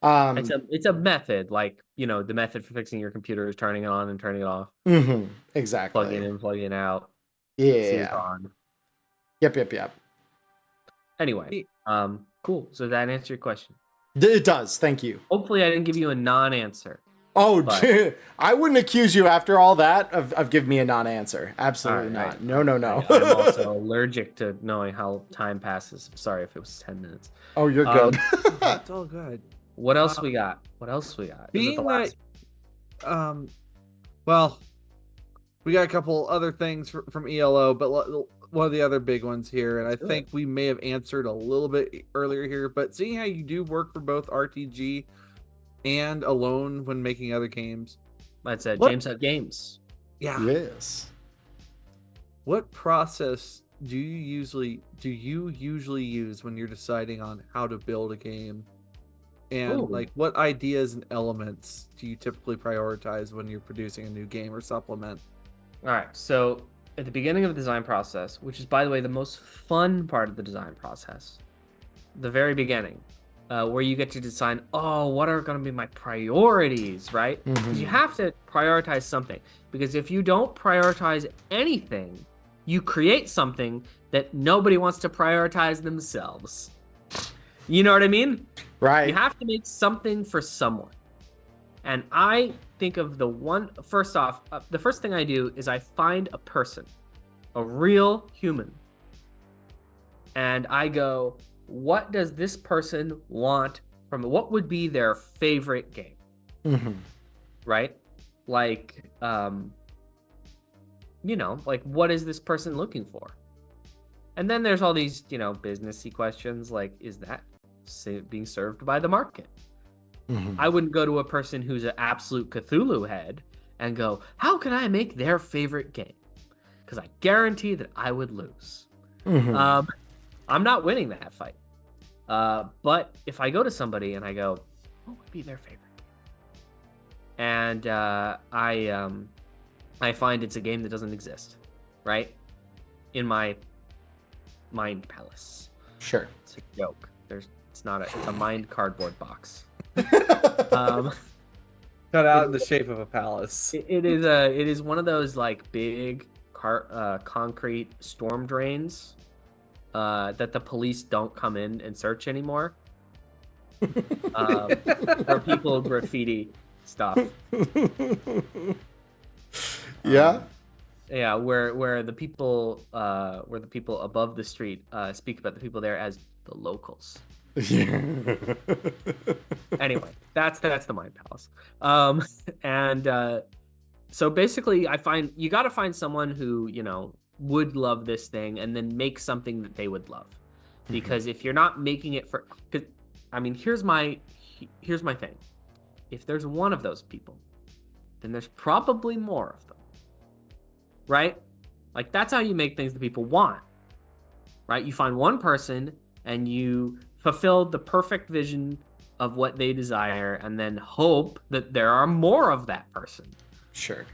It's a method, like, you know, the method for fixing your computer is turning it on and turning it off. Exactly. Plugging in, plugging out. Yeah. On. Yep. Anyway, cool. So that answer your question. It does. Thank you. Hopefully I didn't give you a non-answer. Oh, I wouldn't accuse you after all that of giving me a non-answer. Absolutely not. Right. No. I'm also allergic to knowing how time passes. I'm sorry if it was 10 minutes. Oh, you're good. It's all good. What else we got? Being that, well, we got a couple other things from ELO, but one of the other big ones here, and I think we may have answered a little bit earlier here, but seeing how you do work for both RTG and alone when making other games, That's What? James Hutt Games. Yeah. Yes. What process do you usually use when you're deciding on how to build a game? And Ooh. like, what ideas and elements do you typically prioritize when you're producing a new game or supplement? All right. So at the beginning of the design process, which is, by the way, the most fun part of the design process, the very beginning, where you get to decide, oh, what are going to be my priorities, right? Because you have to prioritize something. Because if you don't prioritize anything, you create something that nobody wants to prioritize themselves. You know what I mean? Right. You have to make something for someone. And I think of first off, the first thing I do is I find a person, a real human. And I go, what does this person want from it? What would be their favorite game? Right? Like, like, what is this person looking for? And then there's all these, businessy questions like, is that being served by the market? I wouldn't go to a person who's an absolute Cthulhu head and go, how can I make their favorite game? Because I guarantee that I would lose. I'm not winning that fight. But if I go to somebody and I go, what would be their favorite game? And I find it's a game that doesn't exist, right? In my mind palace. Sure. It's a joke. It's not it's a mind cardboard box. Cut out in the shape of a palace. It is one of those like big concrete storm drains that the police don't come in and search anymore. Where people graffiti stuff. Yeah. Yeah, where the people above the street speak about the people there as the locals. Anyway, that's the mind palace. So basically, I find you got to find someone who would love this thing, and then make something that they would love. Because if you're not making it for, here's my thing. If there's one of those people, then there's probably more of them, right? Like, that's how you make things that people want, right? You find one person and you fulfill the perfect vision of what they desire, and then hope that there are more of that person. Sure.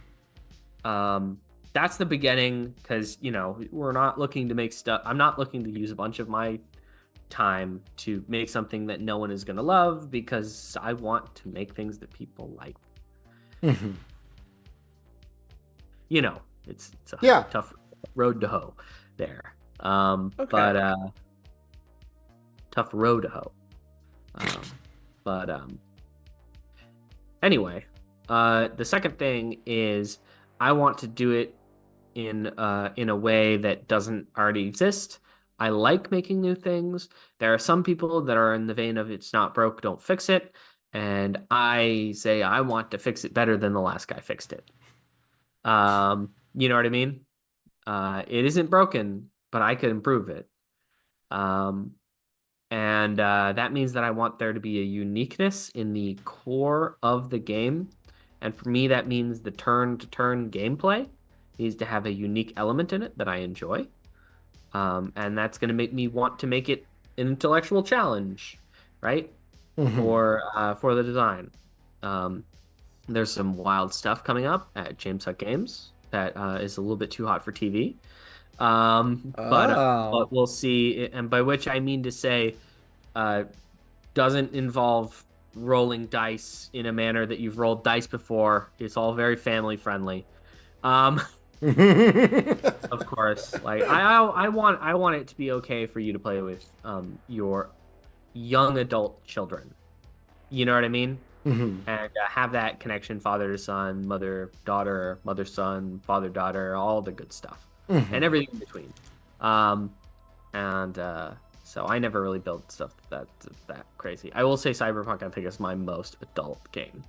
That's the beginning, because we're not looking to make stuff. I'm not looking to use a bunch of my time to make something that no one is going to love, because I want to make things that people like. It's a tough road to hoe there. But tough road to hoe. Anyway, the second thing is I want to do it in a way that doesn't already exist. I like making new things. There are some people that are in the vein of it's not broke, don't fix it. And I say I want to fix it better than the last guy fixed it. You know what I mean? It isn't broken, but I could improve it. And that means that I want there to be a uniqueness in the core of the game. And for me, that means the turn-to-turn gameplay needs to have a unique element in it that I enjoy. And that's going to make me want to make it an intellectual challenge, right? For the design. There's some wild stuff coming up at James Hutt Games that is a little bit too hot for TV. But we'll see. And by which I mean to say, doesn't involve rolling dice in a manner that you've rolled dice before. It's all very family friendly. Of course, like I want it to be okay for you to play with your young adult children. You know what I mean? And have that connection, father to son, mother daughter, mother son, father daughter, all the good stuff, and everything in between. So I never really built stuff that crazy. I will say Cyberpunk, I think, is my most adult game,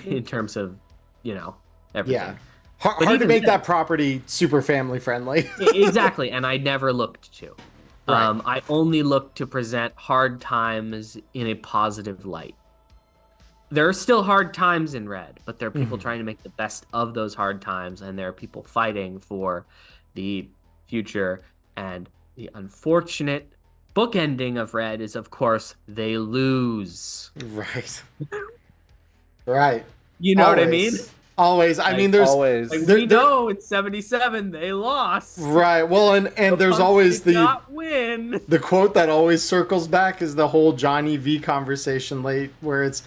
in terms of everything. Yeah. Hard to make that property super family friendly. Exactly, and I never looked to. Right. I only looked to present hard times in a positive light. there are still hard times in Red, but there are people trying to make the best of those hard times, and there are people fighting for the future. And the unfortunate bookending of Red is, of course, they lose. Right. Right. You know what I mean? Always. I mean, there's always. Like, we know in 77 they lost. Right. Well, and there's Punks always did not win. the quote that always circles back is the whole Johnny V conversation late, where it's,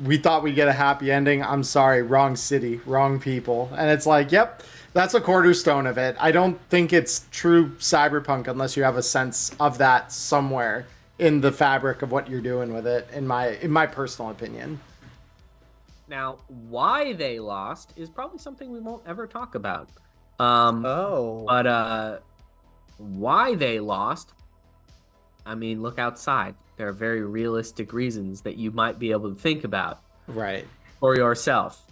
we thought we'd get a happy ending. I'm sorry, wrong city, wrong people. And it's like, yep, that's a cornerstone of it. I don't think it's true cyberpunk unless you have a sense of that somewhere in the fabric of what you're doing with it, in my personal opinion. Now, why they lost is probably something we won't ever talk about. But why they lost, I mean, look outside. There are very realistic reasons that you might be able to think about, right, for yourself,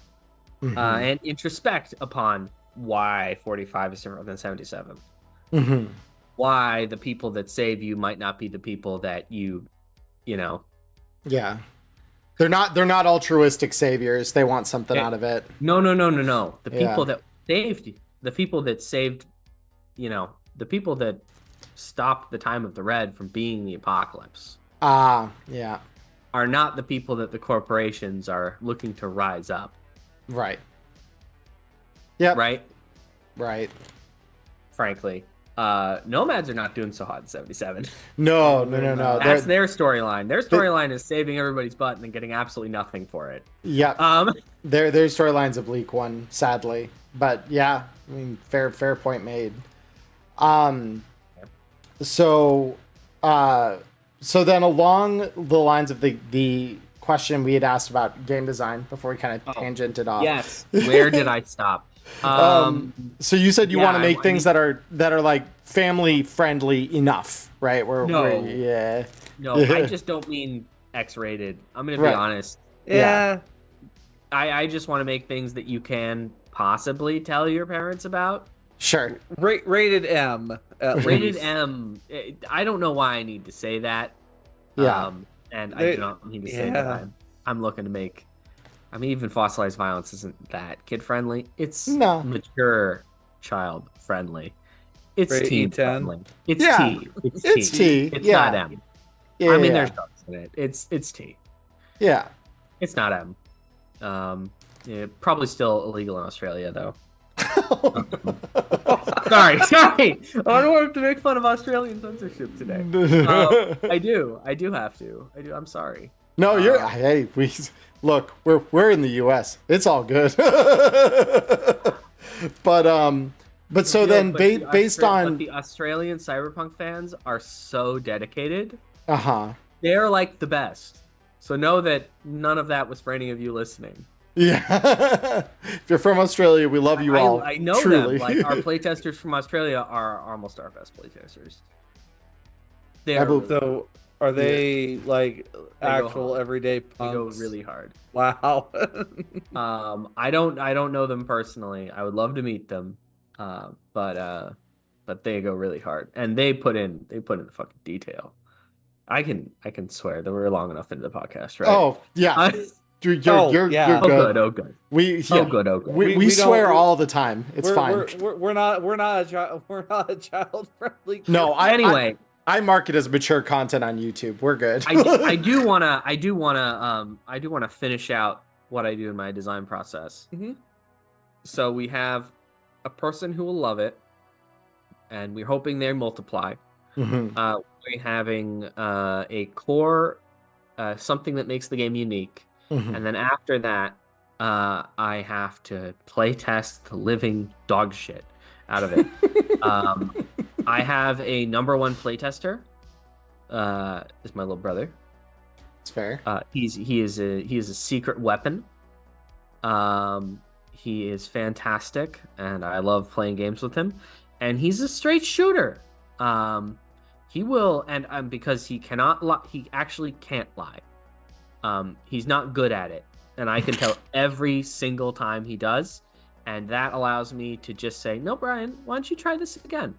and introspect upon why 45 is different than 77. Why the people that save you might not be the people that you know. Yeah. They're not altruistic saviors. They want something out of it. No. The people that saved you, the people that saved, the people that stopped the time of the Red from being the apocalypse. Yeah. Are not the people that the corporations are looking to rise up. Right. Yep. Right. Frankly. Nomads are not doing so hot in 77. No. That's their storyline. Their storyline is saving everybody's butt and then getting absolutely nothing for it. Yeah. Their storyline's a bleak one, sadly. But yeah, I mean, fair point made. So then along the lines of the question we had asked about game design before we kind of tangented off. Yes. Where did I stop? So you said you want to make things that are like family friendly enough, right? No, yeah. I just don't mean X-rated. I'm gonna be honest. Yeah. I just want to make things that you can possibly tell your parents about. Sure. Rated M. Rated M. I don't know why I need to say that. Yeah. And I do not need to say that I'm looking to make. I mean, even fossilized violence isn't that kid friendly. It's mature child friendly. It's teen friendly. It's T. It's T. It's not M. Yeah, I mean, there's drugs in it. It's T. Yeah. It's not M. Probably still illegal in Australia though. Sorry. I don't want to make fun of Australian censorship today. I do have to. I'm sorry. No, hey, we're in the US. It's all good. But so then based on the Australian cyberpunk fans are so dedicated. Uh-huh. They're like the best. So know that none of that was for any of you listening. Yeah. If you're from Australia, we love you all. I know truly. them. Like our playtesters from Australia are almost our best playtesters. So are they like actual everyday punks? They go really hard. Wow. I don't know them personally. I would love to meet them. But they go really hard. And they put in the fucking detail. I can swear that we're long enough into the podcast, right? Oh, yeah. You're good. Oh good. We swear all the time. It's fine. We're not a child friendly. No, anyway. I mark it as mature content on YouTube. We're good. I do wanna finish out what I do in my design process. Mm-hmm. So we have a person who will love it, and we're hoping they multiply. Mm-hmm. We're having a core, something that makes the game unique, and then after that, I have to play test the living dog shit out of it. I have a number one playtester. Is my little brother. It's fair. He is a secret weapon. He is fantastic, and I love playing games with him. And he's a straight shooter. He will, and because he cannot lie, he actually can't lie. He's not good at it, and I can tell every single time he does. And that allows me to just say, "No, Brian, why don't you try this again?"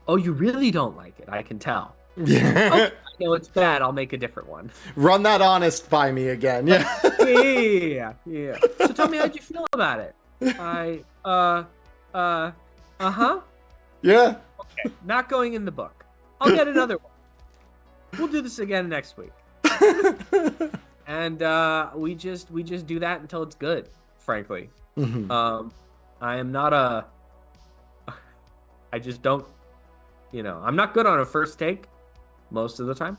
Oh, you really don't like it? I can tell. Yeah. I know it's bad. I'll make a different one. Run that honest by me again. Yeah. Yeah. So tell me, how'd you feel about it? I, uh-huh. Yeah. Not going in the book. I'll get another one. We'll do this again next week. And we just do that until it's good, frankly. Mhm. I am not a I just don't, I'm not good on a first take most of the time.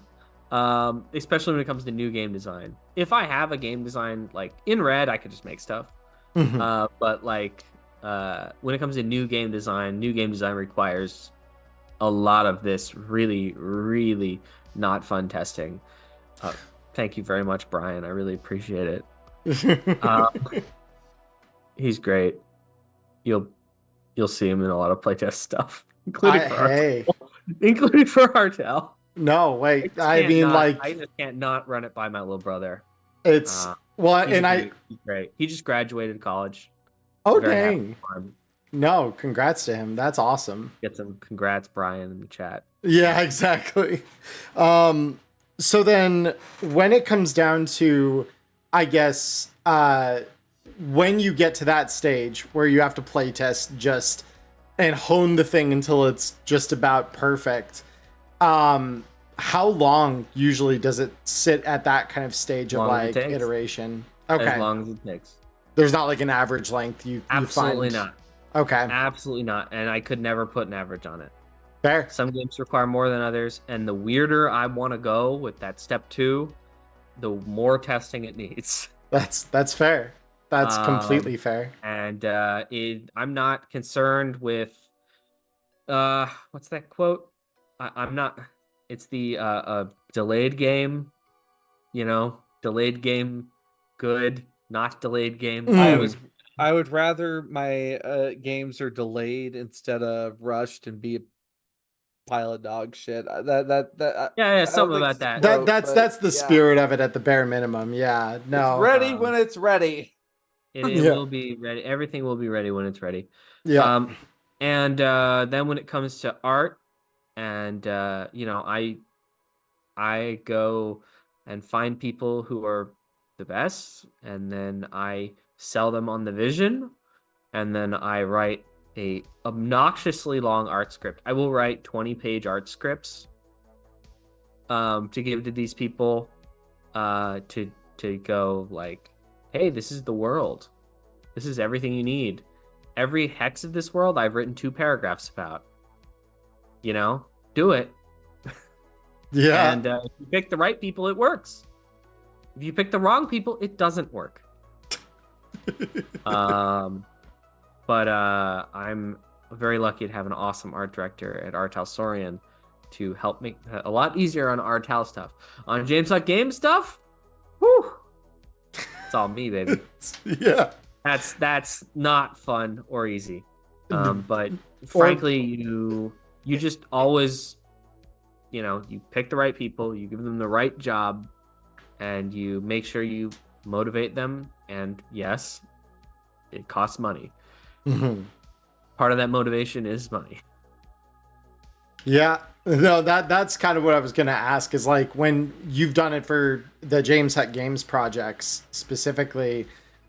Especially when it comes to new game design. If I have a game design like in Red, I could just make stuff. Mhm. But when it comes to new game design requires a lot of this really, really not fun testing. Thank you very much, Brian. I really appreciate it. He's great. You'll see him in a lot of playtest stuff, including for Hey. including for Artel. No, wait. I mean, like, I just can't not run it by my little brother. it's well, He's and he's great. He just graduated college. oh Very happy dang. for him. No, congrats to him. That's awesome. Get some congrats, Brian, in the chat. Yeah, exactly. So then when it comes down to, I guess, when you get to that stage where you have to play test just and hone the thing until it's just about perfect, how long usually does it sit at that kind of stage of Long as it like takes. iteration? As Okay. long as it takes. There's not like an average length you Absolutely find. not. Okay. Absolutely not. And I could never put an average on it. Fair. Some games require more than others, and the weirder I want to go with that step 2, the more testing it needs. That's fair. That's completely fair. And I'm not concerned with what's that quote? I'm not. It's the delayed game, delayed game good, not delayed game. I would rather my games are delayed instead of rushed and be a pile of dog shit. That Yeah, I don't something think about it's that. quote, That's but the yeah. spirit of it at the bare minimum. Yeah. It's No. ready when it's ready. It Yeah. will be ready. Everything will be ready when it's ready. Yeah. And then when it comes to art, and I go and find people who are the best, and then I sell them on the vision, and then I write a obnoxiously long art script. I will write 20-page art scripts to give to these people to go like, hey, this is the world. This is everything you need. Every hex of this world I've written 2 paragraphs about. Do it. Yeah. And if you pick the right people, it works. If you pick the wrong people, it doesn't work. But I'm very lucky to have an awesome art director at Talsorian to help make it a lot easier on Tal stuff. On James Hutt Game stuff, whew, it's all me, baby. Yeah. That's not fun or easy. But frankly, you just always, you pick the right people, you give them the right job, and you make sure you motivate them. And yes, it costs money. Mm-hmm. Part of that motivation is money. Yeah. No, that's kind of what I was gonna ask. Is like when you've done it for the James Hutt Games projects specifically,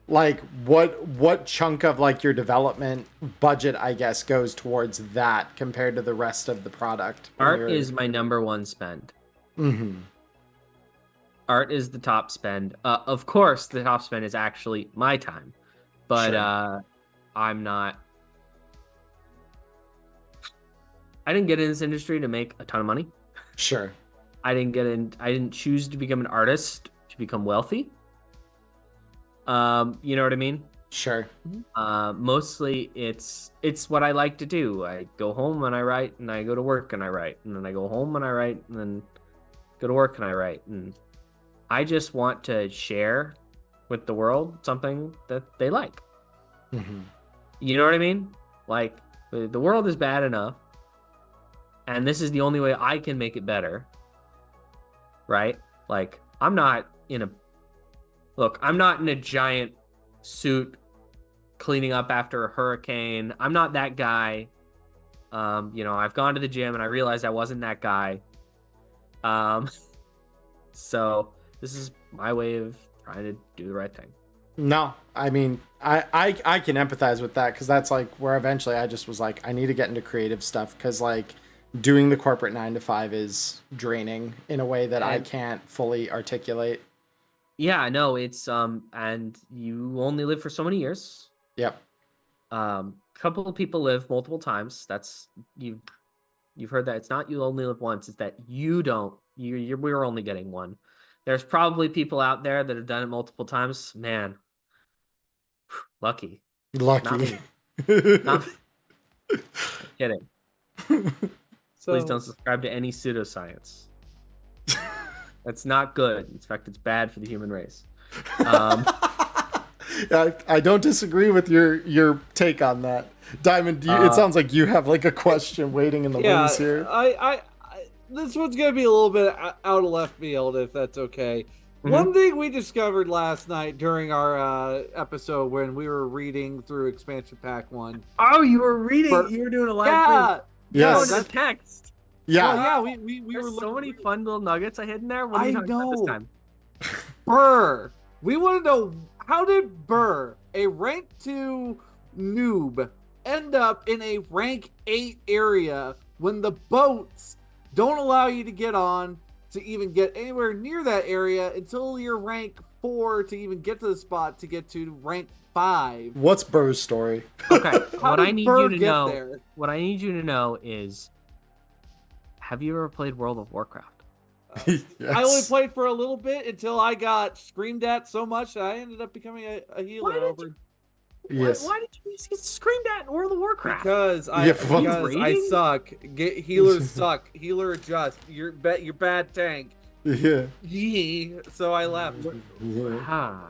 like what chunk of like your development budget, I guess, goes towards that compared to the rest of the product? Art is my number 1 spend. Mm-hmm. Art is the top spend. Of course, the top spend is actually my time, but Sure. I'm not. I didn't get in this industry to make a ton of money. Sure. I didn't choose to become an artist to become wealthy. You know what I mean? Sure. Mostly it's what I like to do. I go home and I write, and I go to work and I write, and then I go home and I write, and then go to work and I write. And I just want to share with the world something that they like. Mm-hmm. You know what I mean? Like, the world is bad enough, and this is the only way I can make it better. Right? Like, I'm not in a giant suit cleaning up after a hurricane. I'm not that guy. I've gone to the gym and I realized I wasn't that guy. Um, so this is my way of trying to do the right thing. No, I mean, I can empathize with that because that's like where eventually I just was like, I need to get into creative stuff because like doing the corporate 9 to 5 is draining in a way that I And- can't fully articulate. Yeah, no, it's and you only live for so many years. Yep. Couple of people live multiple times. That's you've heard that. It's not you only live once, it's that you don't. We're only getting one. There's probably people out there that have done it multiple times. Man, lucky. Not Lucky. me. Not kidding. So Please don't subscribe to any pseudoscience. That's not good. In fact, it's bad for the human race. I don't disagree with your take on that. Diamond, it sounds like you have like a question waiting in the wings here. I this one's gonna be a little bit out of left field, if that's okay. Mhm. One thing we discovered last night during our episode when we were reading through expansion pack 1. Oh, you were reading. For- You were doing a live Yeah, Yes. stream. Oh, the text. Yeah. yeah. We There's were so many looking- fun little nuggets I hid in there. What are I you talking about this know. time? Burr. We want to know, how did Burr, a rank 2 noob, end up in a rank 8 area when the boats don't allow you to get on to even get anywhere near that area until you're rank 4 to even get to the spot to get to rank 5? What's Burr's story? Okay, How what did I need Burr you to get know. there? What I need you to know is, have you ever played World of Warcraft? Yes. I only played for a little bit until I got screamed at so much that I ended up becoming a healer. Why did over Yes. Why did you get screamed at in World of Warcraft? Because Yeah, fuck. because I Rating? suck. Healers suck. Healer adjust. You're bad tank. Yeah. Yee. So I left. Yeah. Ah.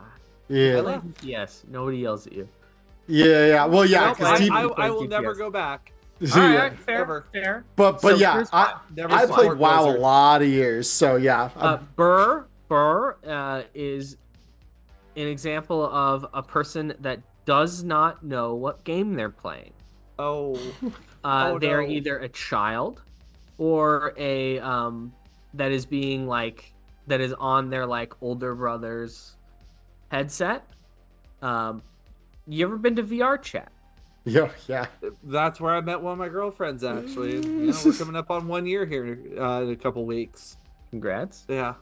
Yeah. left. Yes, nobody yells at you. Yeah. Well, yeah. Nope, Because I will DPS. never go back. Alright, fair, Never. fair. But So yeah, here's Never I support played WoW Blizzard. a lot of years, so yeah. Burr is an example of a person that does not know what game they're playing. Oh. Oh, They're no. either a child or a that is being like that is on their like older brother's headset. You ever been to VR chat? Yeah. That's where I met one of my girlfriends, actually. You know, we're coming up on 1 year here in a couple weeks. Congrats. Yeah.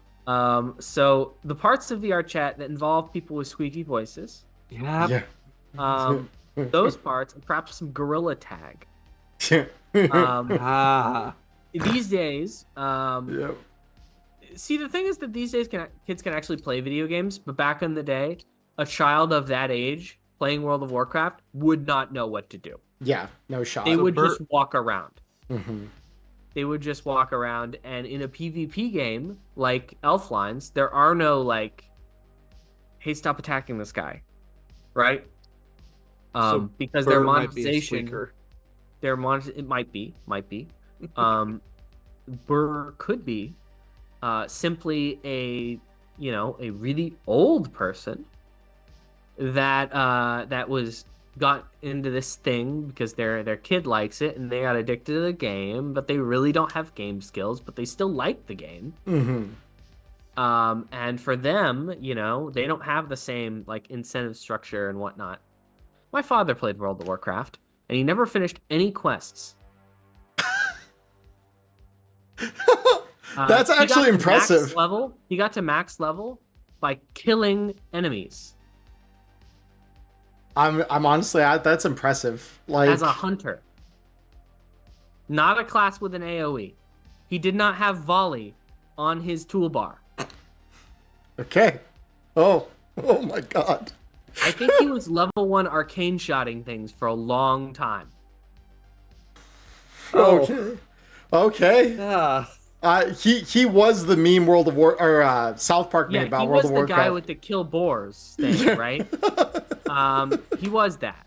So the parts of VR chat that involve people with squeaky voices, Yeah. those parts, and perhaps some gorilla tag. Yeah. Ah. These days, Yeah. see, the thing is that these days kids can actually play video games, but back in the day, a child of that age playing World of Warcraft would not know what to do. Yeah, no shot. They would Bert- just walk around. Mhm. They would just walk around, and in a PvP game like Elflines, there are no like, "Hey, stop attacking this guy," right? So Because their Burr might be a monetization, squeaker. it might be. Burr could be simply a really old person that got into this thing because their kid likes it and they got addicted to the game, but they really don't have game skills, but they still like the game. Mhm. And for them, they don't have the same like incentive structure and whatnot. My father played World of Warcraft and he never finished any quests. That's He got actually to impressive. max level. He got to max level by killing enemies I'm honestly, that's impressive. Like, as a hunter. Not a class with an AoE. He did not have volley on his toolbar. okay. Oh my god. I think he was level 1 arcane shotting things for a long time. Oh. Okay. Ah. He was the meme World of War or South Park meme Yeah, about he World was of the guy Warcraft. with the kill boars thing, Yeah. right? He was that.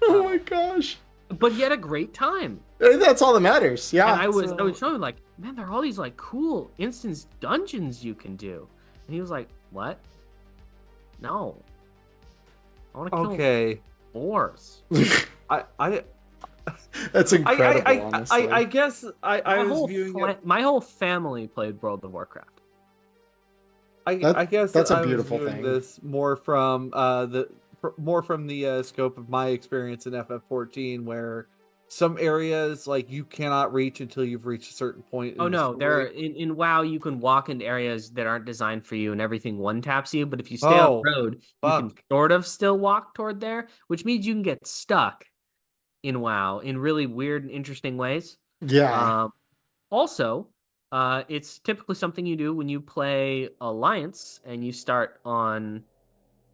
Oh my gosh. But he had a great time. That's all that matters. Yeah. And I was so- showing him, like, man, there are all these like cool instance dungeons you can do. And he was like, what? No. I want to kill Okay. boars. I That's incredible, honestly. I guess I was viewing it. My whole family played World of Warcraft. I guess that's a I was beautiful viewing thing. this more from the scope of my experience in FF14, where some areas like you cannot reach until you've reached a certain point in Oh the no, there are, story. in WoW you can walk into areas that aren't designed for you and everything one taps you, but if you stay on Oh, the road, you can fuck. sort of still walk toward there, which means you can get stuck in WoW in really weird and interesting ways. Yeah. Also, it's typically something you do when you play Alliance and you start on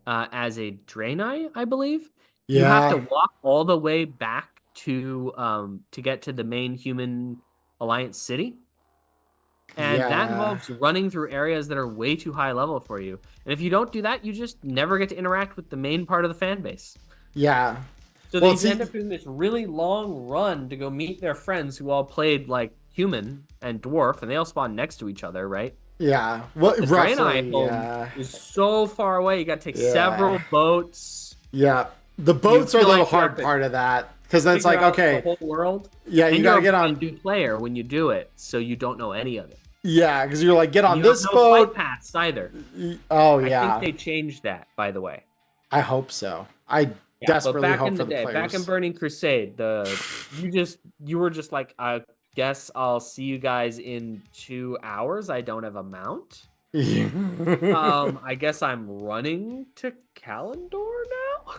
as a Draenei, I believe. You have to Yeah. walk all the way back to get to the main human Alliance city. And that Yeah. involves running through areas that are way too high level for you. And if you don't do that, you just never get to interact with the main part of the fan base. Yeah. So Well, they end up doing this really long run to go meet their friends who all played like human and dwarf, and they all spawn next to each other, right? yeah. Well, The roughly, Draenei home yeah. is so far away. You got to take Yeah. several boats. Yeah. The boats are feel the like you hard have to part of that, because then it's like, figure out okay, the whole world. yeah, And you you're gotta a get brand on. new player when you do it, so you don't know any of it. Yeah, because you're like, get on You this have no flight boat. paths either. Oh I yeah, think they changed that, by the way. I hope so. I Yeah, but desperately back hope in for the the day, players. back in Burning Crusade, you were just like, I guess I'll see you guys in 2 hours. I don't have a mount. I guess I'm running to Kalimdor now.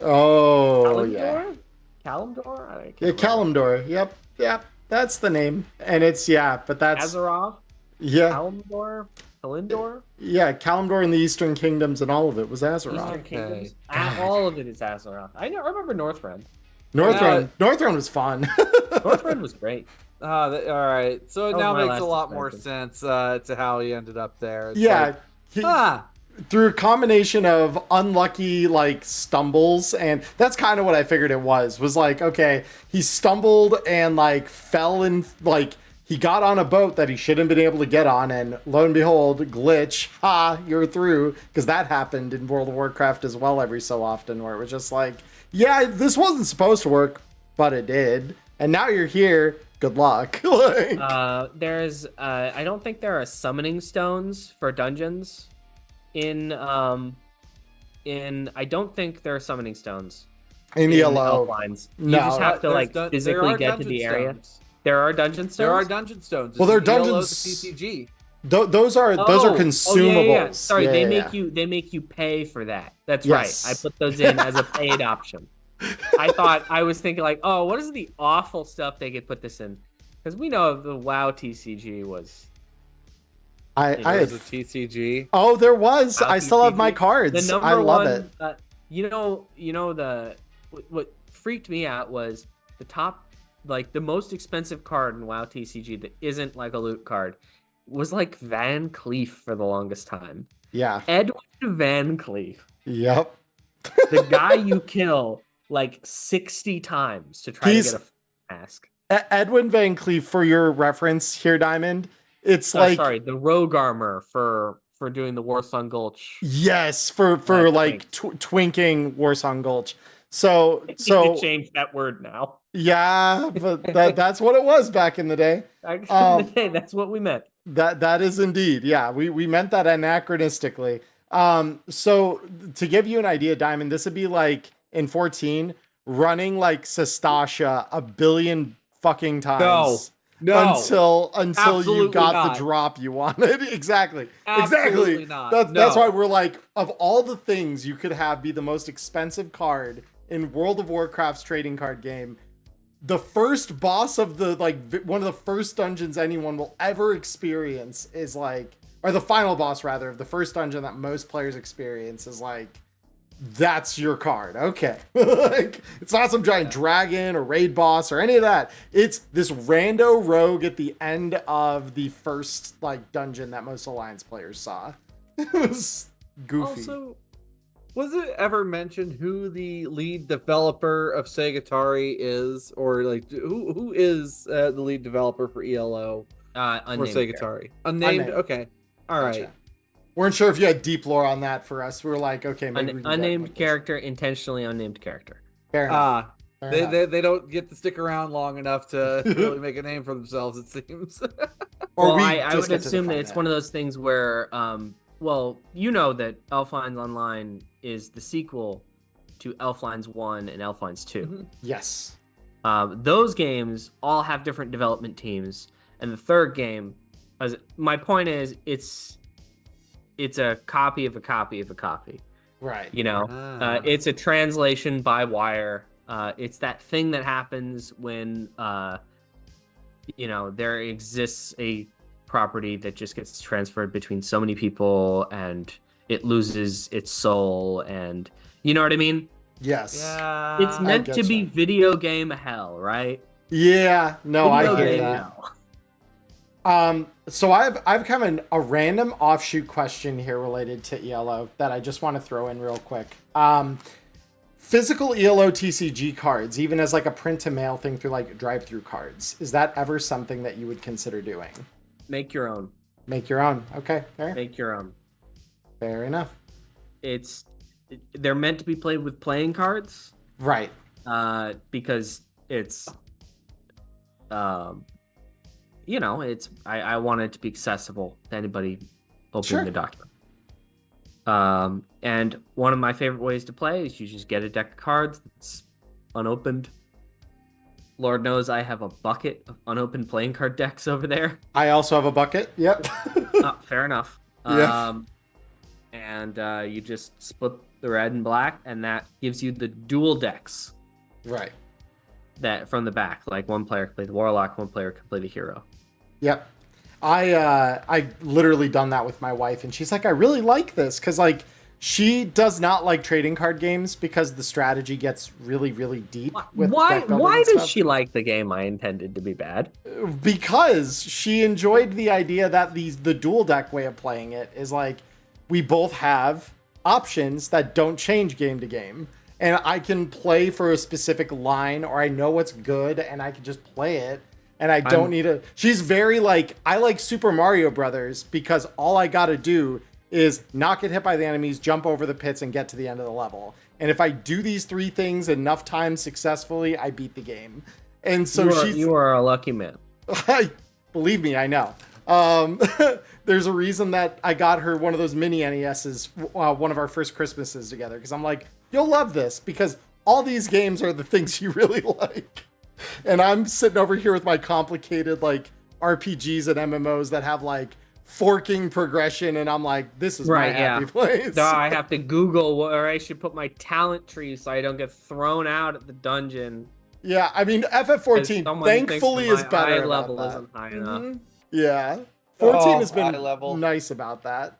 Oh yeah, Kalimdor. I can't yeah, remember. Kalimdor. Yep, that's the name, and it's but that's Azeroth, yeah, Kalindor, yeah, Kalimdor in the Eastern Kingdoms, and all of it was Azeroth. Eastern Okay. Kingdoms. God. All of it is Azeroth. I remember Northrend. Northrend was fun. Northrend was great. All right. So it That was now my makes last a lot more expansion. sense to how he ended up there. It's Yeah, like, through a combination of unlucky like stumbles, and that's kind of what I figured it was like, okay, he stumbled and like fell in, like he got on a boat that he shouldn't have been able to get on, and lo and behold, glitch, you're through, because that happened in World of Warcraft as well every so often, where it was just like, yeah, this wasn't supposed to work, but it did, and now you're here, good luck. Like, I don't think there are summoning stones for dungeons I don't think there are summoning stones in in ELO. Elflines. No. You just have to like there physically are get to dungeon the area. stones. There are dungeon stones. There are dungeon stones. Well, they're It's in ELO, dungeons- the TCG. Those are consumables. Yeah. Sorry, Yeah, they yeah. make you pay for that. That's Yes. right. I put those in as a paid option. I was thinking like, oh, what is the awful stuff they could put this in? Because we know the WoW TCG was. I There's had a TCG. Oh, there was. WoW I still have my TCG. cards. The number I love one, it. What freaked me out was the top, like the most expensive card in WoW TCG that isn't like a loot card was like Van Cleef for the longest time. Yeah. Edwin Van Cleef, Yep. the guy you kill like 60 times to try He's- to get a mask. Edwin Van Cleef, for your reference here, Diamond. It's like The Rogue Armor for doing the Warsong Gulch. yes, for like twinking Warsong Gulch. So You can change that word now. yeah, but that's what it was back in the day. Back in the day, that's what we meant. That is indeed. Yeah, we meant that anachronistically. So to give you an idea, Diamond, this would be like in 14 running like Sestasha a billion fucking times. No. Until you Absolutely got not. the drop you wanted. Exactly. Absolutely Exactly. not. That's No. why we're like, of all the things you could have be the most expensive card in World of Warcraft's trading card game, the first boss of the one of the first dungeons anyone will ever experience is like, or the final boss rather of the first dungeon that most players experience is like, that's your card. Okay. Like, it's not some giant dragon or raid boss or any of that. It's this rando rogue at the end of the first like dungeon that most Alliance players saw. It was goofy. Also, was it ever mentioned who the lead developer of Segatari is, or like who is the lead developer for ELO or Unnamed Segatari? Unnamed. Okay. All right. Gotcha. Weren't sure if you had deep lore on that for us. We were like, okay, maybe we can get unnamed like this. character, intentionally unnamed character. Fair enough. Fair They, enough. they don't get to stick around long enough to really make a name for themselves, it seems. Or Well, we I just would get to assume that define it's it. one of those things where, well, you know that Elflines Online is the sequel to Elflines 1 and Elflines 2. Mhm. Yes. Those games all have different development teams, and the third game, my point is, it's a copy of a copy of a copy. Right. You know, Ah. it's a translation by wire. It's that thing that happens when there exists a property that just gets transferred between so many people and it loses its soul, and you know what I mean? Yes. Yeah. It's I meant to be getcha. video game hell, right? Yeah. No, I Video hear game that. hell. So I've kind of a random offshoot question here related to ELO that I just want to throw in real quick. Physical ELO TCG cards, even as like a print to mail thing through like drive-through cards, is that ever something that you would consider doing? Make your own. Make your own. Okay, Make your own. fair enough. They're meant to be played with playing cards, Right. because it's I want it to be accessible to anybody opening Sure. the document. And one of my favorite ways to play is you just get a deck of cards that's unopened. Lord knows I have a bucket of unopened playing card decks over there. I also have a bucket. Yep. Fair enough. Yeah. And you just split the red and black, and that gives you the dual decks Right. that from the back. Like one player can play the warlock, one player can play the hero. Yep. I literally done that with my wife, and she's like, I really like this because like she does not like trading card games because the strategy gets really, really deep. With deck building Why and does stuff. she like the game I intended to be bad? Because she enjoyed the idea that the dual deck way of playing it is like we both have options that don't change game to game, and I can play for a specific line, or I know what's good and I can just play it, and I don't need a. She's very like, I like Super Mario Brothers because all I gotta do is not get hit by the enemies, jump over the pits, and get to the end of the level. And if I do these three things enough times successfully, I beat the game. And so you are a lucky man. Believe me, I know. There's a reason that I got her one of those mini NESs, one of our first Christmases together, because I'm like, you'll love this because all these games are the things you really like. And I'm sitting over here with my complicated like RPGs and MMOs that have like forking progression, and I'm like, this is my happy place. No, I have to Google where I should put my talent tree so I don't get thrown out at the dungeon. Yeah, I mean, FF14 thankfully is better eye about level that. isn't high enough. Mhm. Yeah, 14 has eye been level. nice about that.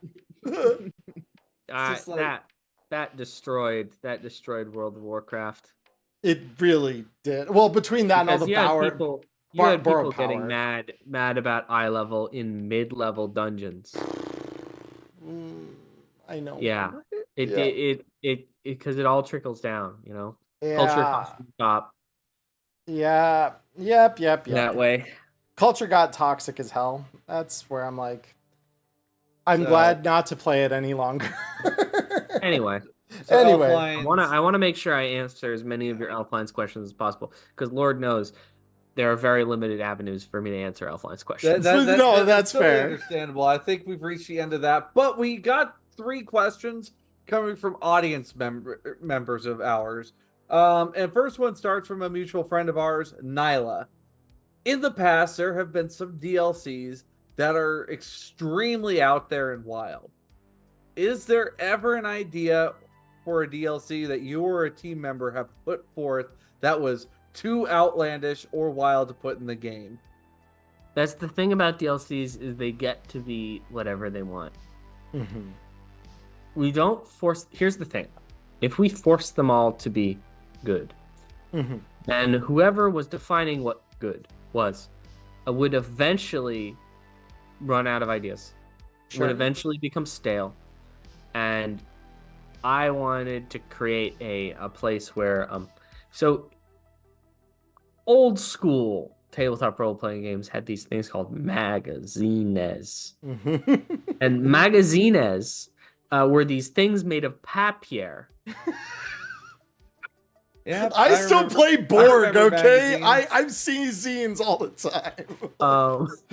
just like- That destroyed World of Warcraft. It really did. Well, between that and all Because the you had power, people, borrow getting power. mad about eye level in mid-level dungeons. I know. Yeah. Yeah. It because it all trickles down, you know. Yeah. Culture comes from the top Yeah. Yep. that way. Culture got toxic as hell. That's where I'm like, I'm So- glad not to play it any longer. Anyway, So Anyway. Elflines- I want to make sure I answer as many of your Elflines questions as possible, because Lord knows there are very limited avenues for me to answer Elflines questions. No, that's totally fair. understandable. I think we've reached the end of that, but we got 3 questions coming from audience members of ours. And first one starts from a mutual friend of ours, Nyla. In the past, there have been some DLCs that are extremely out there and wild. Is there ever an idea for a DLC that you or a team member have put forth that was too outlandish or wild to put in the game? That's the thing about DLCs, is they get to be whatever they want. Mhm. We don't force. Here's the thing: if we force them all to be good, Mhm. then whoever was defining what good was would eventually run out of ideas. Sure. Would eventually become stale. And I wanted to create a place where so old school tabletop role-playing games had these things called magazines. Mhm. And magazines were these things made of papier Yeah, I still remember- play Borg, remember okay? magazines. I've seen zines all the time.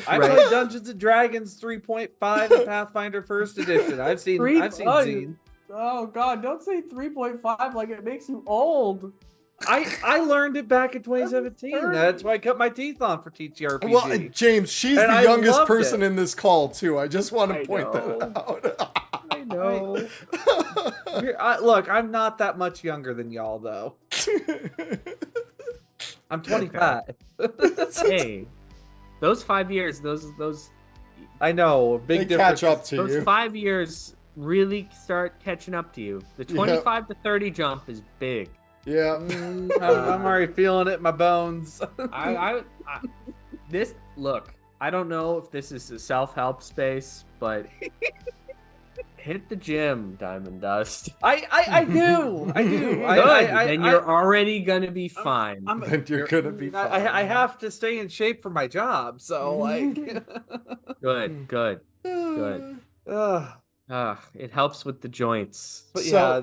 I right. played Dungeons and Dragons 3.5 and Pathfinder First Edition. I've seen Zine. Oh God! Don't say 3.5 like it makes you old. I learned it back in 2017. That's That's why I cut my teeth on for TTRPG. Well, James, she's And the I youngest loved person it. in this call too. I just want to I point know. that out. I know. Look, I'm not that much younger than y'all, though. I'm 25. Hey, those 5 years, those I know, They big difference. catch up to those you. 5 years really start catching up to you. The 25 to 30 jump is big. Yeah. I'm already feeling it in my bones. I this look. I don't know if this is a self-help space, but hit the gym, Diamond Dust. I do. Good. I Then you're already gonna be fine. Then you're gonna be fine. I have to stay in shape for my job, so like. Good, good, good. It helps with the joints. But So- yeah,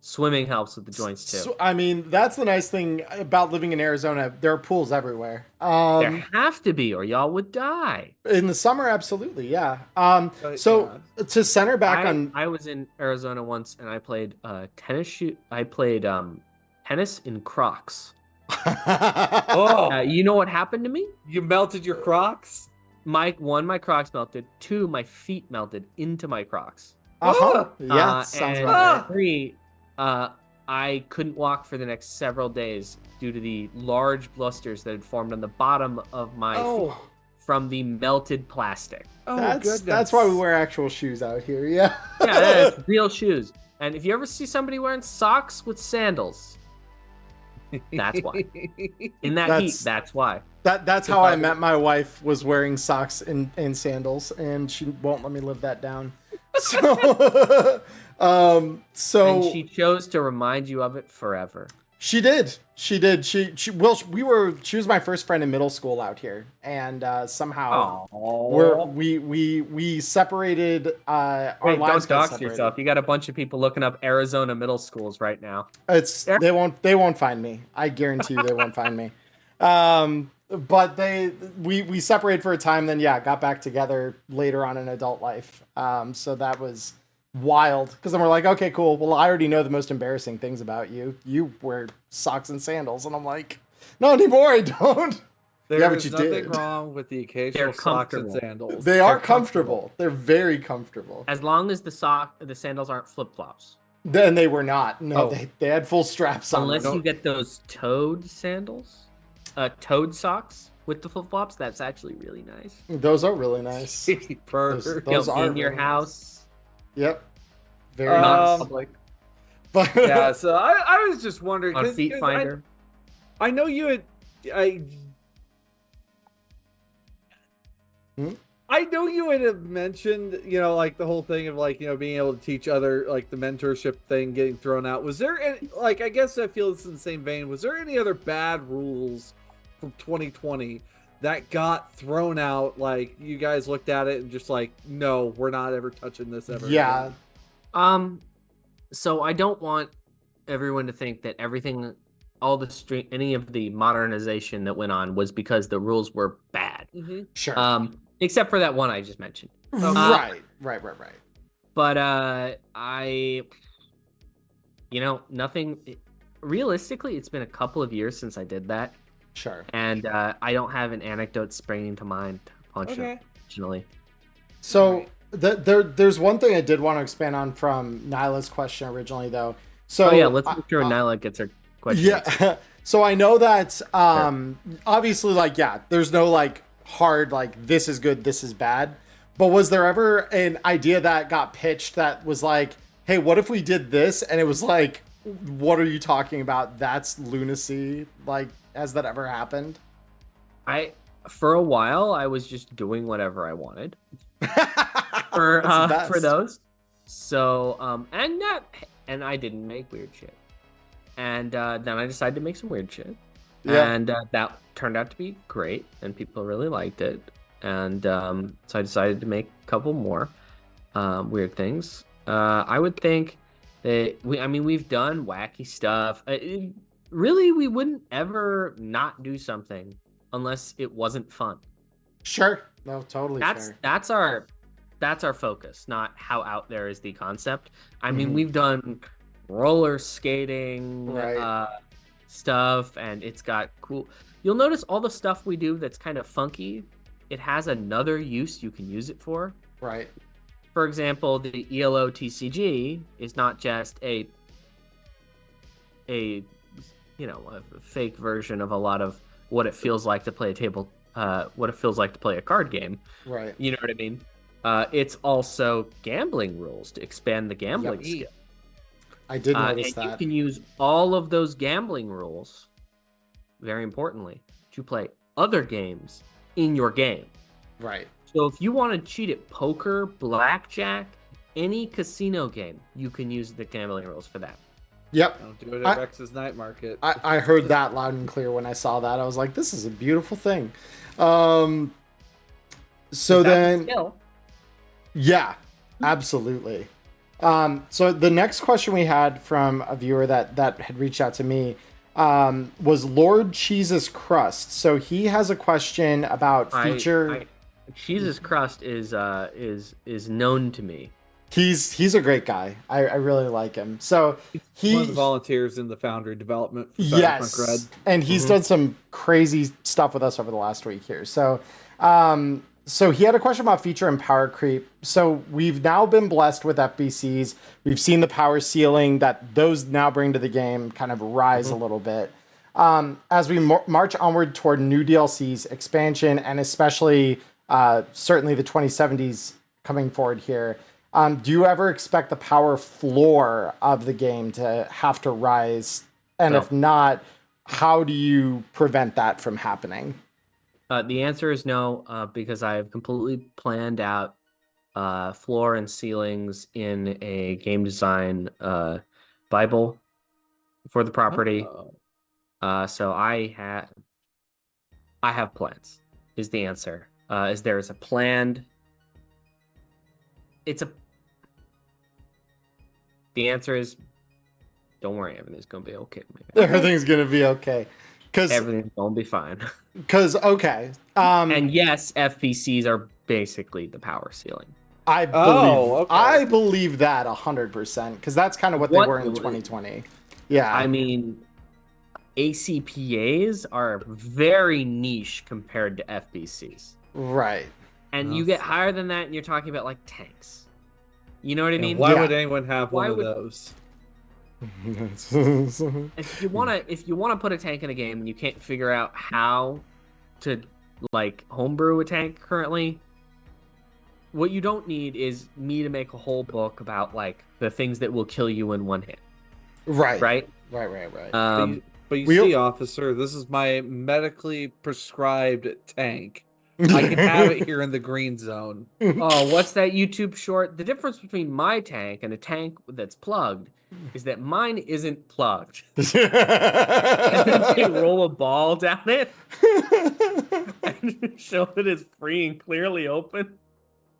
Swimming helps with the joints too. So, I mean, that's the nice thing about living in Arizona. There are pools everywhere. There have to be, or y'all would die. In the summer, absolutely, yeah. But, So to center back on, I was in Arizona once, and I played I played tennis in Crocs. oh, You know what happened to me? you melted your Crocs? My Crocs melted. 2, my feet melted into my Crocs. yeah, sounds and about right. 3, I couldn't walk for the next several days due to the large blisters that had formed on the bottom of my feet Oh, from the melted plastic. oh, That's why we wear actual shoes out here. Yeah. Yeah, that's real shoes. And if you ever see somebody wearing socks with sandals, that's why. In that heat, that's why. That's how I met my wife, was wearing socks and sandals, and she won't let me live that down. So, And so she chose to remind you of it forever. she did. She was my first friend in middle school out here, and somehow we separated. Our Wait, lives don't got dox separated. yourself. You got a bunch of people looking up Arizona middle schools right now. They won't find me. I guarantee you they won't find me. But we separated for a time, then got back together later on in adult life. So that was wild, because then we're like, okay, cool. Well, I already know the most embarrassing things about you. You wear socks and sandals, and I'm like, no, anymore, I don't. There's you nothing did. wrong with the occasional socks and comfortable. sandals. They are They're comfortable. They're very comfortable. As long as the sandals aren't flip flops. Then they were not. No, Oh. they had full straps on. Unless them. you get those toad sandals, toad socks with the flip flops. That's actually really nice. Those are really nice. Pervert. Those are in your really house. Yep. Very Not nice. in public. But Yeah, so I was just wondering. On 'cause- Feet 'cause Finder. I know you had. I know you had mentioned, like the whole thing of like, being able to teach other, like the mentorship thing getting thrown out. Was there any, like, I guess I feel it's in the same vein. Was there any other bad rules from 2020 that got thrown out? Like you guys looked at it and just like, no, we're not ever touching this ever. yeah, again. So I don't want everyone to think that any of the modernization that went on was because the rules were bad. Mhm. sure. Except for that one I just mentioned. Right. But nothing. Realistically, it's been a couple of years since I did that, Sure. and I don't have an anecdote springing to mind. Okay. Unfortunately. So there's one thing I did want to expand on from Nyla's question originally, though. So Let's make sure Nyla gets her question. yeah. So I know that obviously, like, there's no like hard like this is good, this is bad. But was there ever an idea that got pitched that was like, hey, what if we did this? And it was like, what are you talking about? That's lunacy. Like, has that ever happened? For a while, I was just doing whatever I wanted for That's the best. those. So and I didn't make weird shit. And then I decided to make some weird shit. Yeah. And that turned out to be great, and people really liked it. And so I decided to make a couple more weird things. I would think We've done wacky stuff. Really, we wouldn't ever not do something unless it wasn't fun. Sure. No, totally That's fair. that's our focus, not how out there is the concept. I mean, Mhm. we've done roller skating Right. stuff, and it's got cool. You'll notice all the stuff we do that's kind of funky. It has another use you can use it for. Right. For example, the ELO TCG is not just a fake version of a lot of what it feels like to play what it feels like to play a card game. Right. You know what I mean? It's also gambling rules to expand the gambling Yep. skill. I did And notice you that. can use all of those gambling rules, very importantly, to play other games in your game. Right. So if you want to cheat at poker, blackjack, any casino game, you can use the gambling rules for that. Yep. Don't do it at Rex's Night Market. I heard that loud and clear when I saw that. I was like, this is a beautiful thing. So then, yeah, absolutely. So the next question we had from a viewer that had reached out to me was Lord Cheese's Crust. So he has a question about feature. Cheese's Crust is known to me. He's a great guy. I really like him. So He's one of the volunteers in the Foundry development for yes, Cyberpunk Red. and he's done some crazy stuff with us over the last week here. So so he had a question about feature and power creep. So we've now been blessed with FBCs. We've seen the power ceiling that those now bring to the game kind of rise a little bit. As we march onward toward new DLCs, expansion, and especially certainly the 2070s coming forward here, do you ever expect the power floor of the game to have to rise? And No. if not, how do you prevent that from happening? The answer is no, because I have completely planned out floor and ceilings in a game design Bible for the property. So I have plans. Is the answer? Is there is a planned? The answer is, don't worry, everything's gonna be okay. Everything's gonna be okay. Everything's gonna be fine. Okay. And yes, FPCs are basically the power ceiling. I believe that 100% because that's kind of what they were in 2020. Yeah. I mean, ACPAs are very niche compared to FPCs. Right. And you get higher than that and you're talking about like tanks. You know what I mean? Why would anyone have one of those? If you wanna put a tank in a game and you can't figure out how to like homebrew a tank currently, what you don't need is me to make a whole book about like the things that will kill you in one hit. Right. Right. We- But you see, officer, this is my medically prescribed tank. I can have it here in the green zone. Oh, what's that YouTube short? The difference between my tank and a tank that's plugged is that mine isn't plugged. And then they roll a ball down it and show that it's free and clearly open.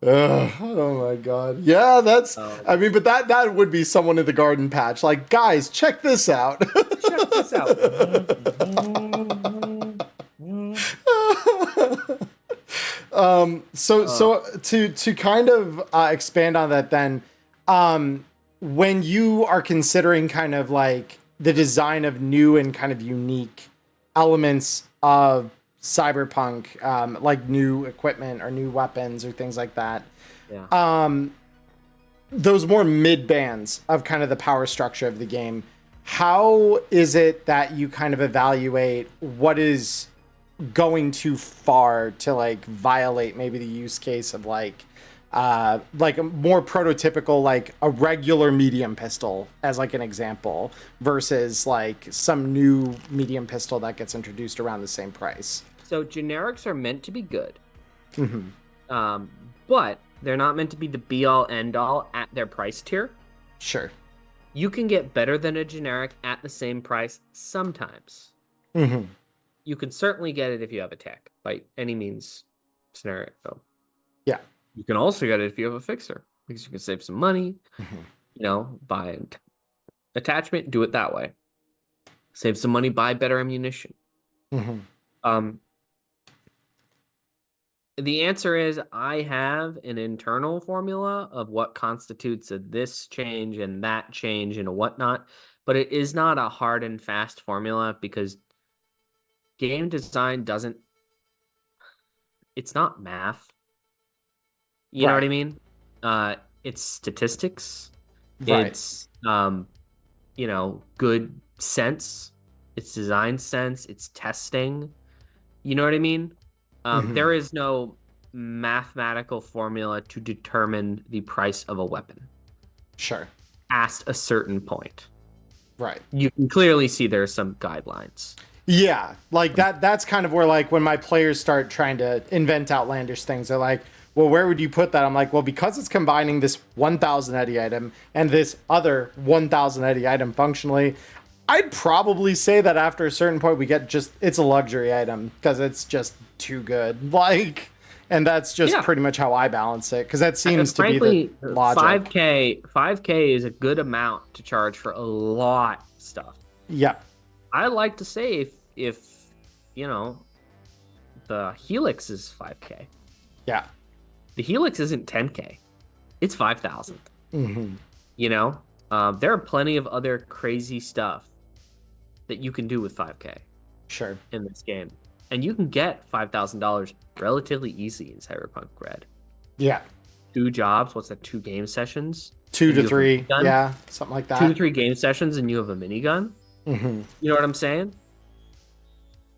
Oh my god. Yeah, that's I mean, but that would be someone in the garden patch. Like, guys, check this out. Check this out. So to kind of expand on that then, when you are considering kind of like the design of new and kind of unique elements of Cyberpunk, like new equipment or new weapons or things like that, those more mid bands of kind of the power structure of the game, how is it that you kind of evaluate what is going too far to like violate maybe the use case of like a more prototypical, like a regular medium pistol as like an example versus like some new medium pistol that gets introduced around the same price? So generics are meant to be good, but they're not meant to be the be all end all at their price tier. Sure. You can get better than a generic at the same price sometimes. You can certainly get it if you have a tech, by any means scenario. Yeah. You can also get it if you have a fixer, because you can save some money, buy attachment, do it that way. Save some money, buy better ammunition. Mhm. The answer is I have an internal formula of what constitutes a this change and that change and a whatnot, but it is not a hard and fast formula because game design doesn't, it's not math. You know what I Right. mean? It's statistics. Right. It's good sense. It's design sense. It's testing. You know what I mean? Mhm. There is no mathematical formula to determine the price of a weapon Sure. past a certain point. Right. You can clearly see there's some guidelines. Yeah, like that's kind of where, like, when my players start trying to invent outlandish things, they're like, well, where would you put that? I'm like, well, because it's combining this 1000 Eddie item and this other 1000 Eddie item functionally, I'd probably say that after a certain point we get just, it's a luxury item because it's just too good. Like, and that's just Yeah. pretty much how I balance it, because that seems to be Frankly, the logic. 5K is a good amount to charge for a lot of stuff. Yeah. I like to say if the Helix is 5K. Yeah. The Helix isn't 10K. It's 5,000. Hmm. There are plenty of other crazy stuff that you can do with 5K Sure. in this game. And you can get $5,000 relatively easy in Cyberpunk Red. Yeah. 2 jobs, what's that, 2 game sessions? 2 and to you have a 3. minigun? Yeah. Something like that. 2 to 3 game sessions and you have a minigun? Hmm. You know what I'm saying?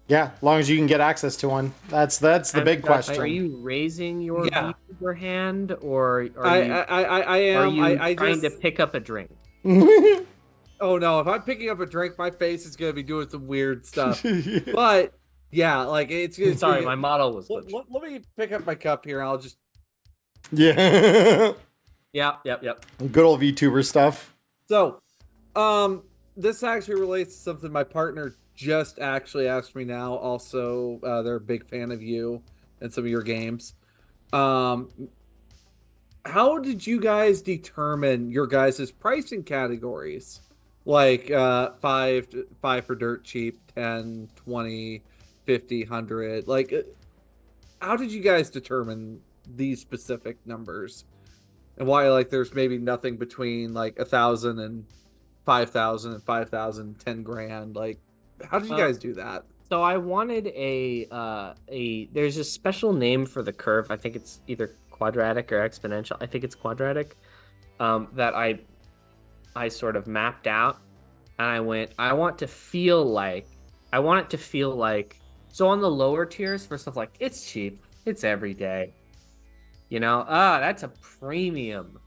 Yeah, as long as you can get access to one. That's the big question. Are you raising your Yeah. VTuber hand, or are I you am. are you I trying just. to pick up a drink? Oh no! If I'm picking up a drink, my face is gonna be doing some weird stuff. But yeah, like it's Sorry, my model was Let, glitched. let me pick up my cup here. And I'll just. Yeah. Yep. Good old VTuber stuff. So, this actually relates to something my partner just actually asked me now. Also, they're a big fan of you and some of your games. How did you guys determine your guys' pricing categories? Like five for dirt cheap, 10, 20, 50, 100. Like, how did you guys determine these specific numbers? And why, like, there's maybe nothing between like 1,000 and 5,000 and 5,000, 10 grand. Like, how did you guys do that? So I wanted there's a special name for the curve. I think it's either quadratic or exponential. I think it's quadratic. That I sort of mapped out, and I want it to feel like, so on the lower tiers for stuff like it's cheap, it's everyday. That's a premium.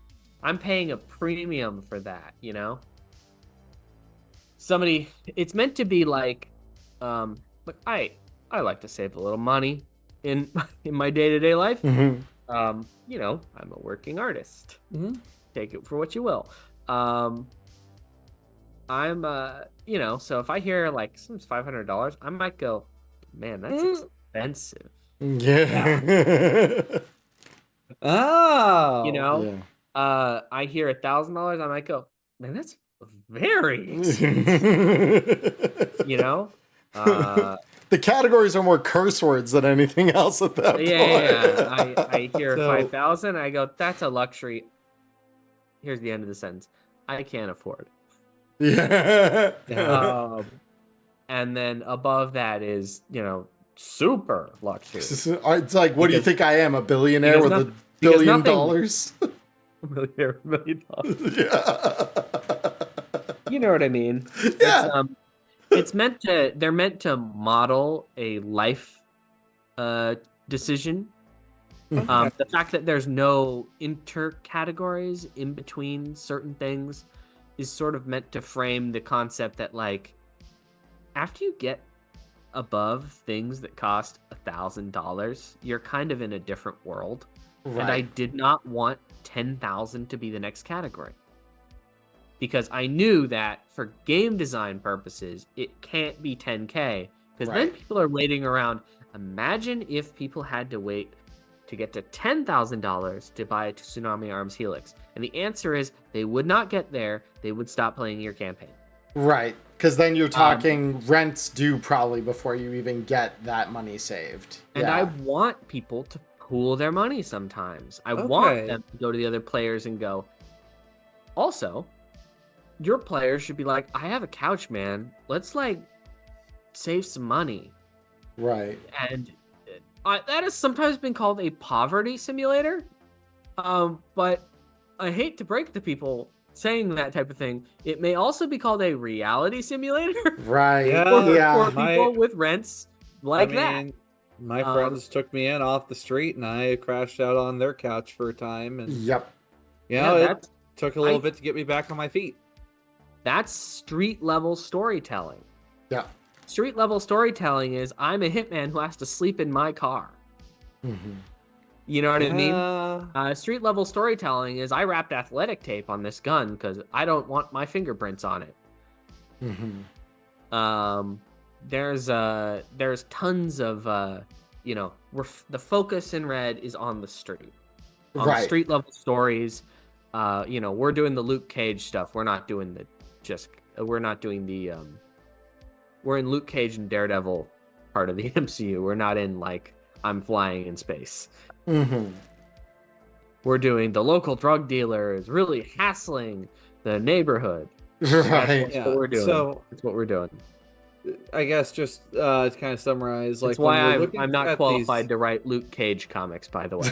I'm paying a premium for that, It's meant to be like, look, I like to save a little money in my day-to-day life. Mm-hmm. I'm a working artist. Mm-hmm. Take it for what you will. So if I hear like something's $500, I might go, man, that's expensive. Yeah. Oh. Yeah. I hear $1,000, I might go, man, that's very expensive. The categories are more curse words than anything else at that point. Yeah. I hear So- 5,000, I go, that's a luxury. Here's the end of the sentence. I can't afford. Yeah. And then above that is, super luxury. It's like, what do you think I am, a billionaire with because $1 billion nothing- dollars? $1 million. Yeah. You know what I mean? Yeah. They're meant to model a life decision. The fact that there's no intercategories in between certain things is sort of meant to frame the concept that, like, after you get above things that cost $1,000, you're kind of in a different world. Right. And I did not want 10,000 to be the next category, because I knew that for game design purposes, it can't be 10K, because then Right. people are waiting around. Imagine if people had to wait to get to $10,000 to buy a Tsunami Arms Helix? And the answer is they would not get there. They would stop playing your campaign. Right. Because then you're talking rents due probably before you even get that money saved. And I want people to pool their money sometimes. I want them to go to the other players and go, also, your players should be like, I have a couch, man. Let's like save some money. Right. And that has sometimes been called a poverty simulator. But I hate to break to people saying that type of thing. It may also be called a reality simulator. Right. For people with rents like that. My friends took me in off the street and I crashed out on their couch for a time. And it took a little bit to get me back on my feet. That's street level storytelling. Yeah. Street level storytelling is I'm a hitman who has to sleep in my car. Mm-hmm. You know what I mean? Street level storytelling is I wrapped athletic tape on this gun because I don't want my fingerprints on it. Mm-hmm. There's tons of the focus in Red is on the street, on street level stories. We're doing the Luke Cage stuff. We're not doing we're in Luke Cage and Daredevil part of the MCU. We're not in like I'm flying in space. Mm-hmm. We're doing the local drug dealer is really hassling the neighborhood. Right. That's what we're doing. So that's what we're doing. I guess just to kind of summarize, that's why I'm not qualified to write Luke Cage comics, by the way.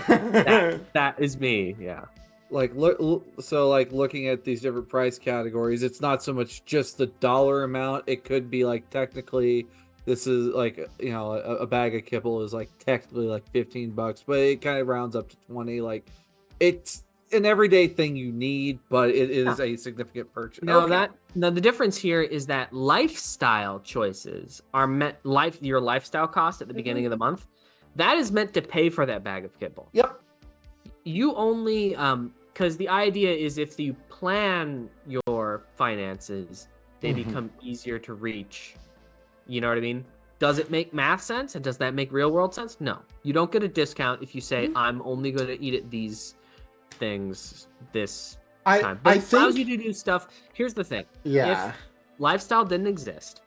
that is me, yeah. Looking at these different price categories, it's not so much just the dollar amount. It could be like technically this is like a bag of kibble is like technically like $15, but it kind of rounds up to 20. Like it's an everyday thing you need, but it is a significant purchase. Now the difference here is that lifestyle choices are your lifestyle cost at the beginning of the month. That is meant to pay for that bag of kibble. Yep. You only because the idea is if you plan your finances, they become easier to reach. You know what I mean? Does it make math sense? And does that make real world sense? No. You don't get a discount if you say, I'm only going to eat at these things this time. But it allows you to do stuff. Here's the thing. Yeah. If lifestyle didn't exist,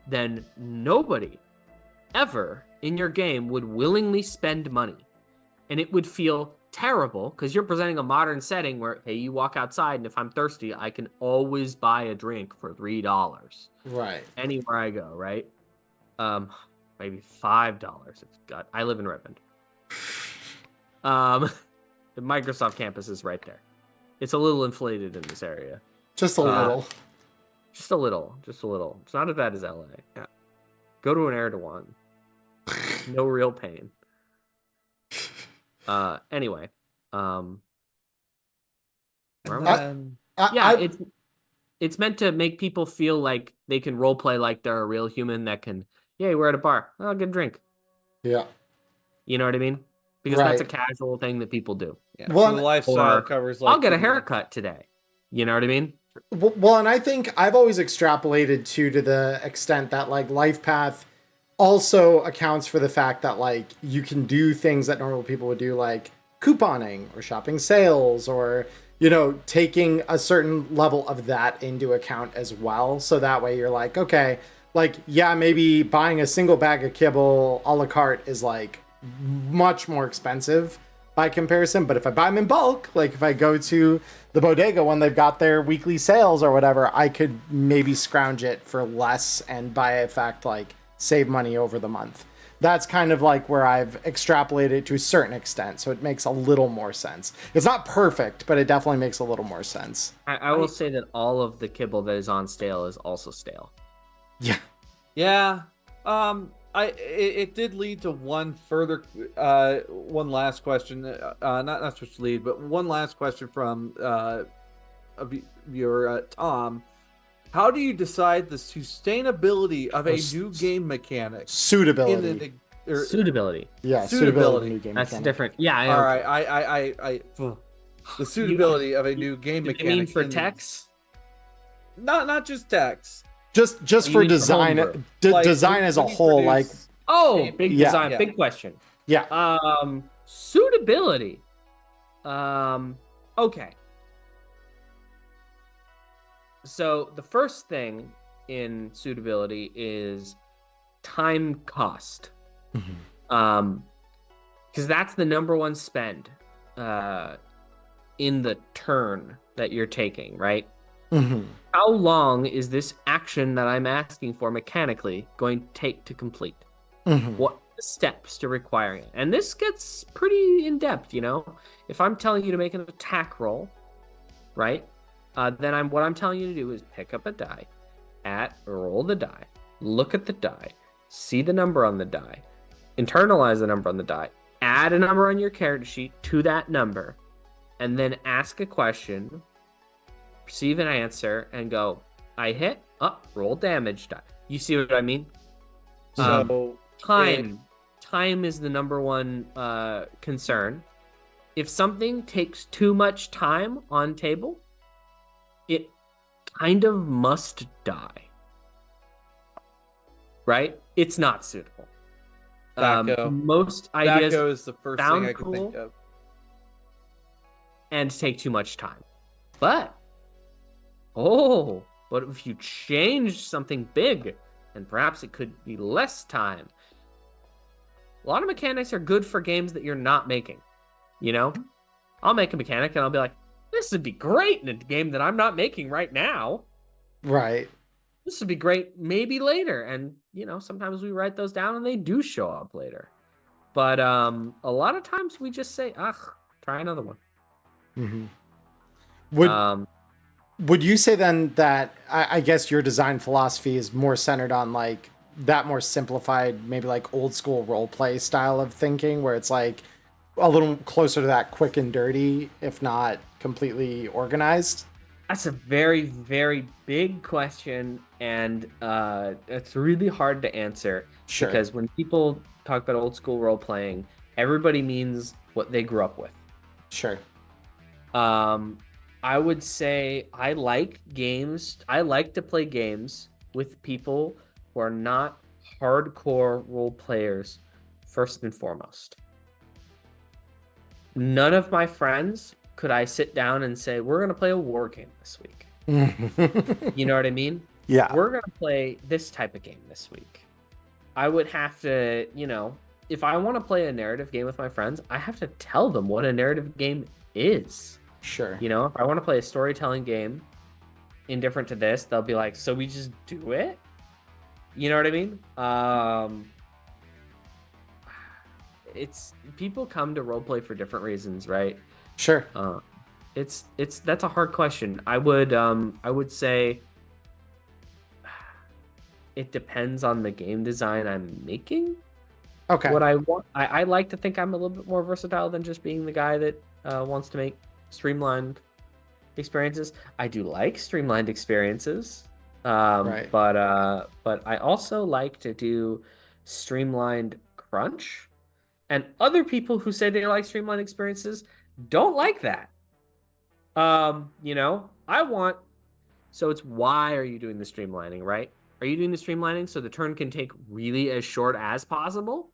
then nobody ever in your game would willingly spend money. And it would feel terrible because you're presenting a modern setting where, hey, you walk outside and if I'm thirsty, I can always buy a drink for $3. Right. Anywhere I go, right? Maybe $5. I live in Redmond. The Microsoft campus is right there. It's a little inflated in this area. Just a little. Just a little. It's not as bad as LA. Yeah. Go to an Erdogan. No real pain. Anyway. It's meant to make people feel like they can role play like they're a real human that can, we're at a bar. I'll get a drink. Yeah. You know what I mean? Because that's a casual thing that people do. Yeah. Well, the lifestyle covers like I'll get a haircut today. You know what I mean? Well, and I think I've always extrapolated to the extent that like Life Path also accounts for the fact that like you can do things that normal people would do, like couponing or shopping sales or taking a certain level of that into account as well. So that way you're like, okay, like, maybe buying a single bag of kibble a la carte is like much more expensive by comparison. But if I buy them in bulk, like if I go to the bodega when they've got their weekly sales or whatever, I could maybe scrounge it for less and by fact, like save money over the month. That's kind of like where I've extrapolated to a certain extent. So it makes a little more sense. It's not perfect, but it definitely makes a little more sense. I will say that all of the kibble that is on stale is also stale. Yeah. Yeah. It did lead to one last question. Not switch lead, but one last question from a viewer, Tom. How do you decide the sustainability of a new game mechanic? Suitability. Suitability. Yeah, suitability. New game That's mechanic. Different. Yeah. All right. The suitability of a new game mechanic. You mean for text? Not just text. Just for design, design as a whole, like big design, big question. Yeah. Suitability. Okay. So the first thing in suitability is time cost. Because that's the number one spend in the turn that you're taking, right? How long is this action that I'm asking for mechanically going to take to complete? What are the steps to requiring it? And this gets pretty in depth, you know? If I'm telling you to make an attack roll, right? Then what I'm telling you to do is pick up a die, roll the die, look at the die, see the number on the die, internalize the number on the die, add a number on your character sheet to that number, and then ask a question, receive an answer, and go, I hit, roll damage die. You see what I mean? So Time is the number one concern. If something takes too much time on table, it kind of must die. Right? It's not suitable. Most ideas Tobacco is the first thing I can think of. And take too much time. But if you change something big, then perhaps it could be less time. A lot of mechanics are good for games that you're not making. You know? I'll make a mechanic and I'll be like, this would be great in a game that I'm not making right now. Right. This would be great maybe later. And, you know, sometimes we write those down and they do show up later. But a lot of times we just say, try another one. Would you say then that I guess your design philosophy is more centered on like that more simplified, maybe like old school role play style of thinking, where it's like a little closer to that quick and dirty, if not completely organized? That's a very, very big question, and it's really hard to answer. Sure. Because when people talk about old school role playing, everybody means what they grew up with. Sure. I would say I like games. I like to play games with people who are not hardcore role players, first and foremost. None of my friends could I sit down and say, we're going to play a war game this week. You know what I mean? Yeah. We're going to play this type of game this week. I would have to, you know, if I want to play a narrative game with my friends, I have to tell them what a narrative game is. Sure. You know, if I want to play a storytelling game indifferent to this, they'll be like, so we just do it? You know what I mean? It's people come to roleplay for different reasons, right? Sure. It's that's a hard question. I would say it depends on the game design I'm making. Okay. What I want, I like to think I'm a little bit more versatile than just being the guy that wants to make streamlined experiences. I do like streamlined experiences, Right. but I also like to do streamlined crunch. And other people who say they like streamlined experiences don't like that. You know, so it's why are you doing the streamlining, right? Are you doing the streamlining so the turn can take really as short as possible?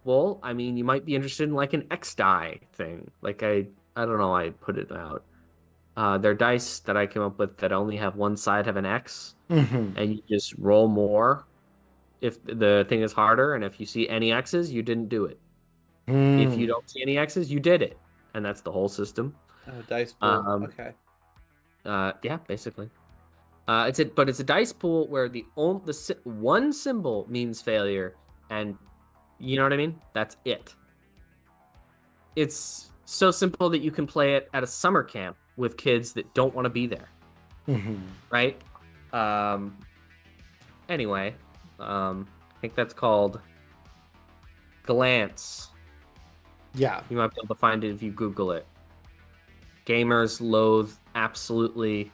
Well, I mean, you might be interested in like an X die thing. Like I don't know, I put it out. They're dice that I came up with that only have one side have an X, and you just roll more if the thing is harder, and if you see any X's, you didn't do it. If you don't see any X's, you did it, and that's the whole system. Dice pool. Okay. Yeah, basically. It's a dice pool where the one symbol means failure, and you know what I mean? That's it. It's so simple that you can play it at a summer camp with kids that don't want to be there. Right? Anyway, I think that's called Glance. Yeah. You might be able to find it if you Google it. Gamers loathe absolutely.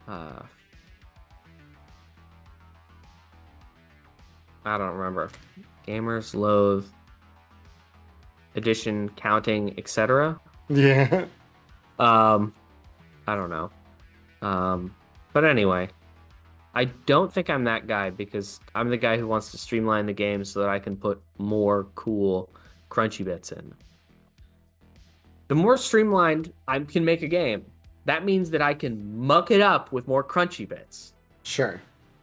I don't remember. Gamers loathe addition, counting, etc. Yeah. I don't know. But anyway, I don't think I'm that guy because I'm the guy who wants to streamline the game so that I can put more cool crunchy bits in. The more streamlined I can make a game, that means that I can muck it up with more crunchy bits. Sure.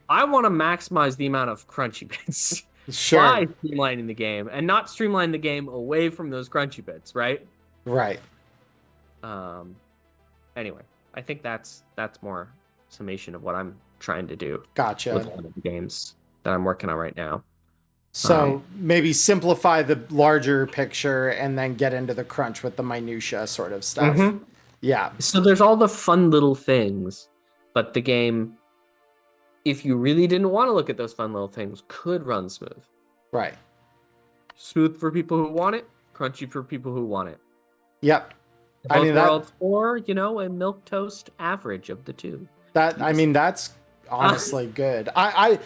I want to maximize the amount of crunchy bits Sure. by streamlining the game and not streamline the game away from those crunchy bits, right? Right. Anyway, I think that's more summation of what I'm trying to do Gotcha. with one of the games that I'm working on right now. So maybe simplify the larger picture and then get into the crunch with the minutia sort of stuff. Yeah. So there's all the fun little things, but the game, if you really didn't want to look at those fun little things, could run smooth. Right. Smooth for people who want it, crunchy for people who want it. Yep. Both worlds, or, you know, a milquetoast average of the two. That's honestly good. I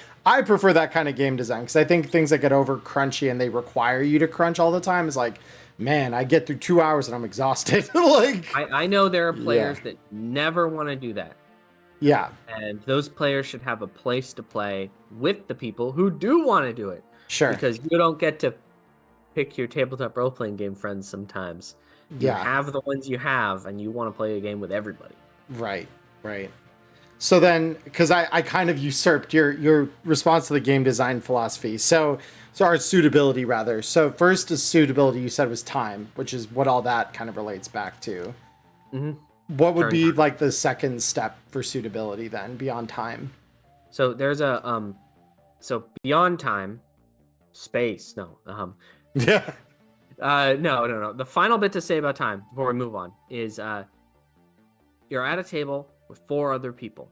prefer that kind of game design because I think things that get over crunchy and they require you to crunch all the time is like, man, I get through 2 hours and I'm exhausted. Like, I know there are players that never want to do that. Yeah. And those players should have a place to play with the people who do want to do it. Sure. Because you don't get to pick your tabletop role-playing game friends sometimes. You have the ones you have, and you want to play a game with everybody. Right. So then, because I kind of usurped your response to the game design philosophy. So our suitability, rather. So first is suitability, you said was time, which is what all that kind of relates back to. What would be like the second step for suitability then, beyond time? So there's a, so beyond time, space, no. Yeah. No. The final bit to say about time before we move on is you're at a table with 4 other people.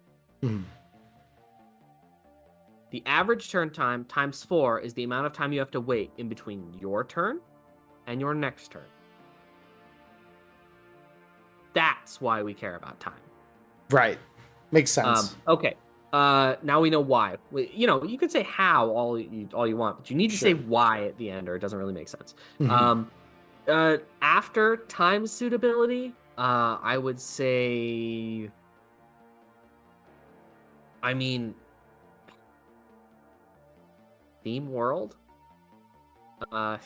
The average turn time times 4 is the amount of time you have to wait in between your turn and your next turn. That's why we care about time. Right. Makes sense. Okay. Now we know why. You know, you could say how all you want, but you need to say why at the end, or it doesn't really make sense. After time suitability, I would say, I mean, theme world,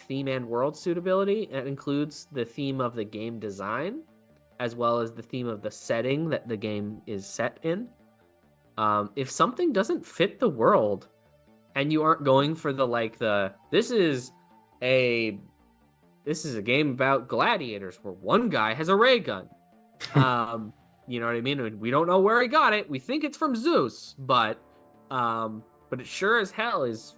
theme and world suitability. It includes the theme of the game design, as well as the theme of the setting that the game is set in. If something doesn't fit the world and you aren't going for this is a game about gladiators where one guy has a ray gun. You know what I mean? We don't know where he got it. We think it's from Zeus, but it sure as hell is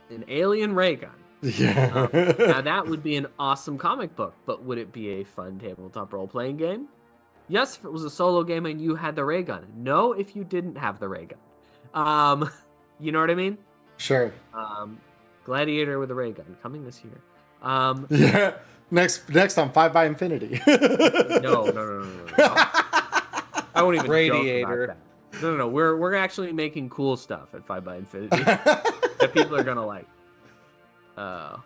an alien ray gun. Yeah. Now that would be an awesome comic book, but would it be a fun tabletop role-playing game? Yes, if it was a solo game and you had the ray gun. No, if you didn't have the ray gun. You know what I mean? Sure. Gladiator with a ray gun coming this year. Yeah. Next on 5 by Infinity. No. I won't even Radiator. joke about that. No. We're actually making cool stuff at 5 by Infinity that people are gonna like. I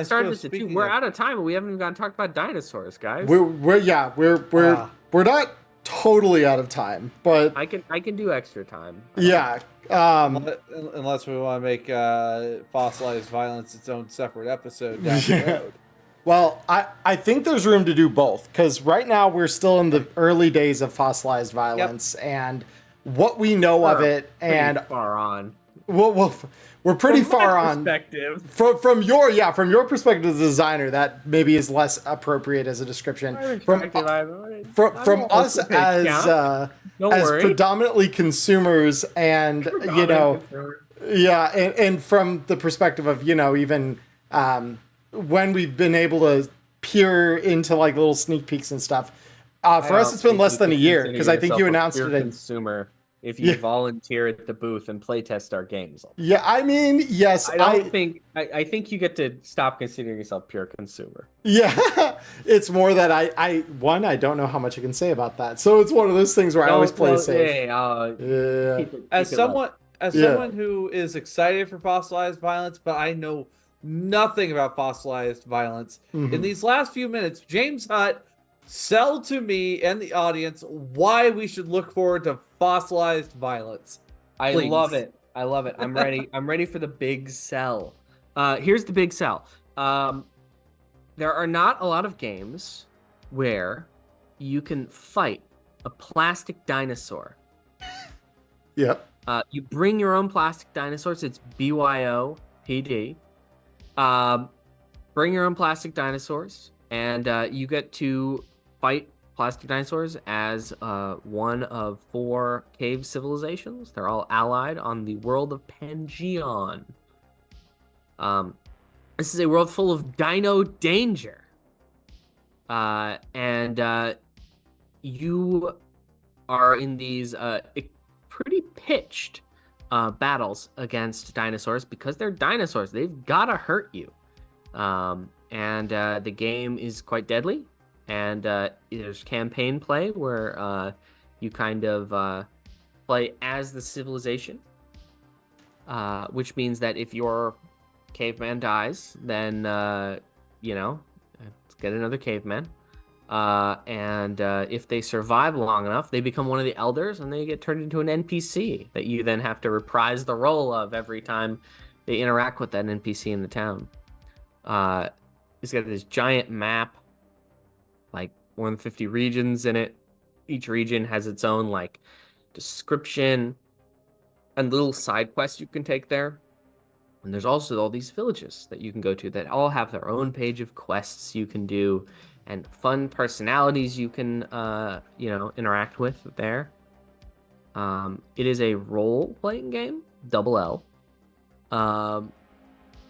started suppose this too. We're out of time, and we haven't even gotten to talk about dinosaurs, guys. We're not totally out of time, but I can do extra time. Yeah. Unless we want to make fossilized violence its own separate episode down the road. Well, I think there's room to do both, because right now we're still in the early days of fossilized violence, and what we know of it, and far on. We're pretty far on. Perspective. From your perspective as a designer, that maybe is less appropriate as a description. From us as predominantly consumers, and and from the perspective of even when we've been able to peer into like little sneak peeks and stuff. For us, it's been less than a year, because I think you announced it in consumer. If you volunteer at the booth and play test our games. Yeah, I mean, yes. I think you get to stop considering yourself pure consumer. Yeah, it's more that I don't know how much I can say about that. So it's one of those things where I always play safe. As someone who is excited for fossilized violence, but I know nothing about fossilized violence. In these last few minutes, James Hutt, sell to me and the audience why we should look forward to fossilized violence. Please. I love it. I'm ready. I'm ready for the big sell. Here's the big sell. There are not a lot of games where you can fight a plastic dinosaur. Yep. You bring your own plastic dinosaurs. It's BYOPD. Bring your own plastic dinosaurs, and you get to fight plastic dinosaurs as one of 4 cave civilizations. They're all allied on the world of Pangeon. This is a world full of dino danger. And you are in these pretty pitched battles against dinosaurs because they're dinosaurs. They've got to hurt you. And the game is quite deadly. And there's campaign play where you kind of play as the civilization, which means that if your caveman dies, then, let's get another caveman. And if they survive long enough, they become one of the elders and they get turned into an NPC that you then have to reprise the role of every time they interact with that NPC in the town. It's got this giant map, like more than 50 regions in it. Each region has its own like description and little side quests you can take there. And there's also all these villages that you can go to that all have their own page of quests you can do and fun personalities you can, interact with there. It is a role-playing game, double L.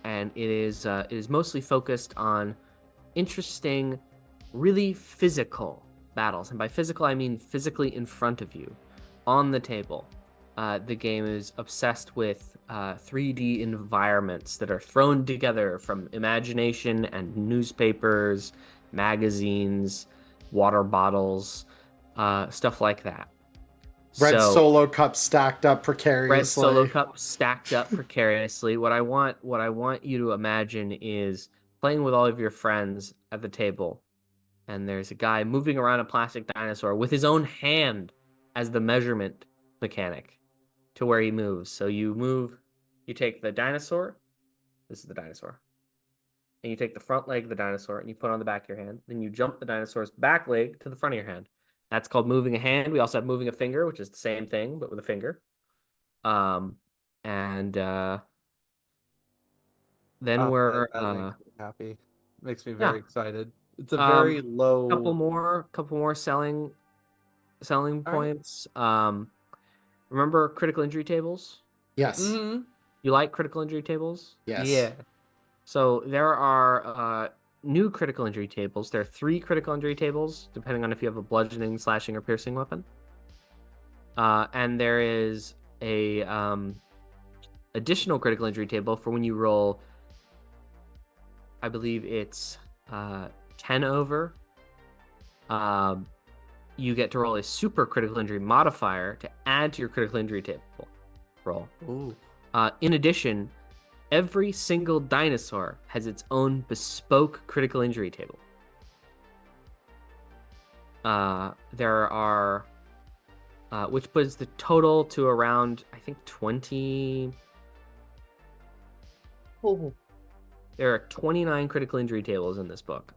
And it is mostly focused on interesting, really physical battles. And by physical, I mean physically in front of you, on the table. The game is obsessed with 3D environments that are thrown together from imagination and newspapers, magazines, water bottles, stuff like that. Red Solo Cup stacked up precariously. Red Solo Cup stacked up precariously. What I want you to imagine is playing with all of your friends at the table, and there's a guy moving around a plastic dinosaur with his own hand as the measurement mechanic to where he moves. So you take the dinosaur. This is the dinosaur. And you take the front leg of the dinosaur and you put it on the back of your hand. Then you jump the dinosaur's back leg to the front of your hand. That's called moving a hand. We also have moving a finger, which is the same thing, but with a finger. Then we're that makes me happy. Makes me yeah. very excited. It's a very low. Couple more selling points. Remember critical injury tables? Yes. Mm-hmm. You like critical injury tables? Yes. Yeah. So there are new critical injury tables. There are 3 critical injury tables, depending on if you have a bludgeoning, slashing, or piercing weapon. And there is a additional critical injury table for when you roll, I believe it's 10 over. You get to roll a super critical injury modifier to add to your critical injury table roll. Ooh. In addition, every single dinosaur has its own bespoke critical injury table. There are, which puts the total to around, I think, 20. Oh. There are 29 critical injury tables in this book.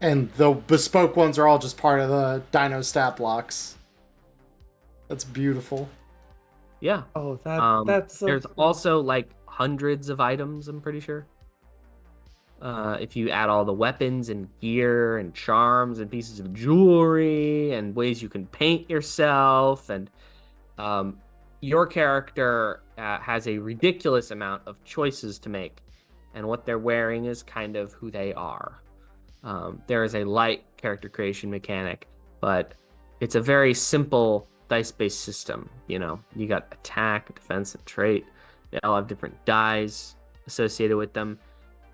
And the bespoke ones are all just part of the dino stat blocks. That's beautiful. Yeah. Oh, that's so there's cool. also like hundreds of items, I'm pretty sure. If you add all the weapons and gear and charms and pieces of jewelry and ways you can paint yourself, and your character has a ridiculous amount of choices to make, and what they're wearing is kind of who they are. There is a light character creation mechanic, but it's a very simple dice-based system. You got attack, defense, and trait. They all have different dies associated with them.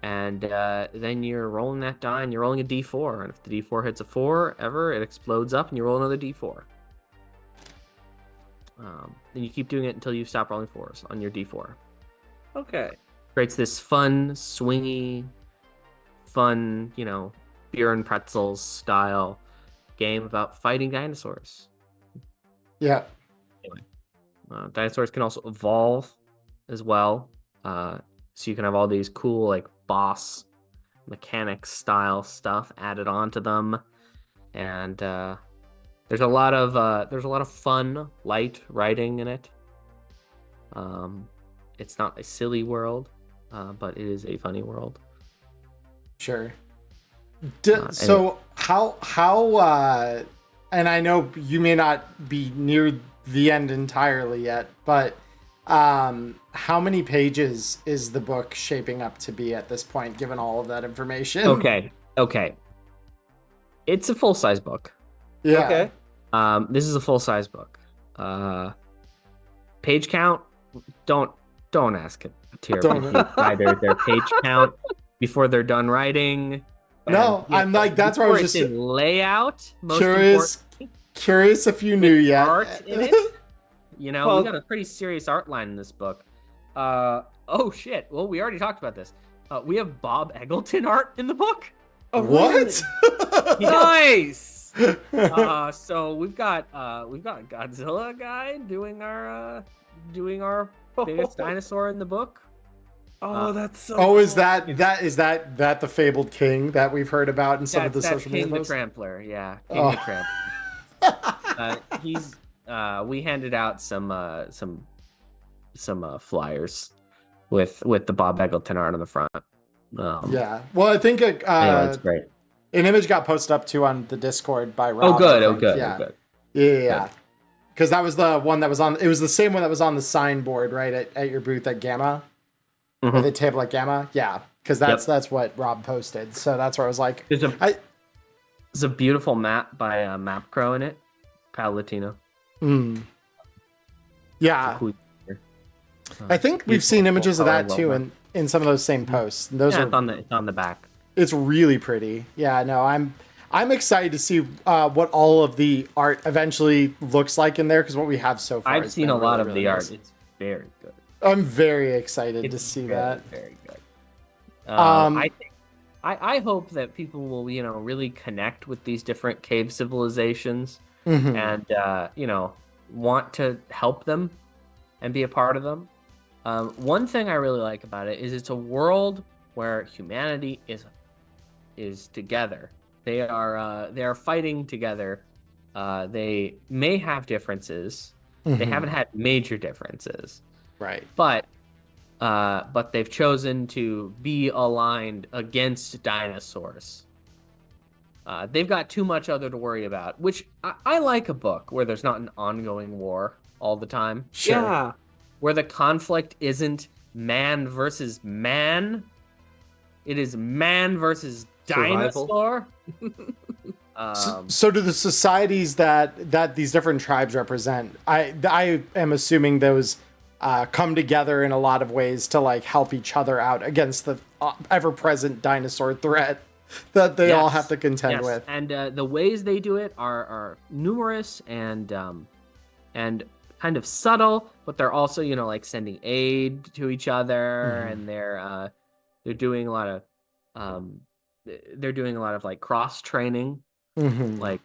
And then you're rolling that die, and you're rolling a d4. And if the d4 hits a 4 ever, it explodes up, and you roll another d4. Then you keep doing it until you stop rolling 4s on your d4. Okay. Creates this fun, swingy, beer and pretzels style game about fighting dinosaurs. Yeah. Anyway, dinosaurs can also evolve as well. So you can have all these cool like boss mechanics style stuff added onto them, and there's a lot of fun, light writing in it. It's not a silly world, but it is a funny world. Sure. Anyway. So how and I know you may not be near the end entirely yet, but how many pages is the book shaping up to be at this point, given all of that information? Okay. It's a full-size book. Yeah. Okay. This is a full-size book. Page count, don't ask a TRPG either their page count before they're done writing. No, I'm like, that's where I was just in layout. Most curious if you knew yet. Art in it. We got a pretty serious art line in this book. Oh shit. Well, we already talked about this. We have Bob Eggleton art in the book. Oh, What? Nice. So we've got Godzilla guy doing our biggest dinosaur in the book. Oh, that's so. Oh, is cool. that the fabled king that we've heard about in some of the That's social media King the posts? Trampler, yeah. King the Trampler. We handed out some flyers with the Bob Eggleton art on the front. Yeah. Well, I think anyway, it's great. an image got posted up too on the Discord by Rob. Oh, good. I Oh, think. good. Yeah. Oh, good. Yeah. Because that was the one that was on. It was the same one that was on the signboard, right, at your booth at Gamma, or the table at Gamma. Yeah. Because that's what Rob posted. So that's where I was like, There's a beautiful map by Map Crow in it. Palatino. Yeah. Cool. I think we've seen images of that color too logo. in some of those same posts. And those Yeah, are it's on the back. It's really pretty. Yeah, no, I'm excited to see what all of the art eventually looks like in there, because what we have so far. I've seen a lot of the art. It's very good. I'm very excited to It's see very, that. very good. I hope that people will really connect with these different cave civilizations and want to help them and be a part of them. One thing I really like about it is it's a world where humanity is together. They are fighting together. They may have differences. They haven't had major differences, Right. but they've chosen to be aligned against dinosaurs. They've got too much other to worry about, which I like a book where there's not an ongoing war all the time. Sure. Yeah. Where the conflict isn't man versus man. It is man versus dinosaur. So do the societies that these different tribes represent, I am assuming those come together in a lot of ways to like help each other out against the ever-present dinosaur threat that they all have to contend with. And the ways they do it are numerous and kind of subtle, but they're also like sending aid to each other, and they're doing a lot of like cross training. Like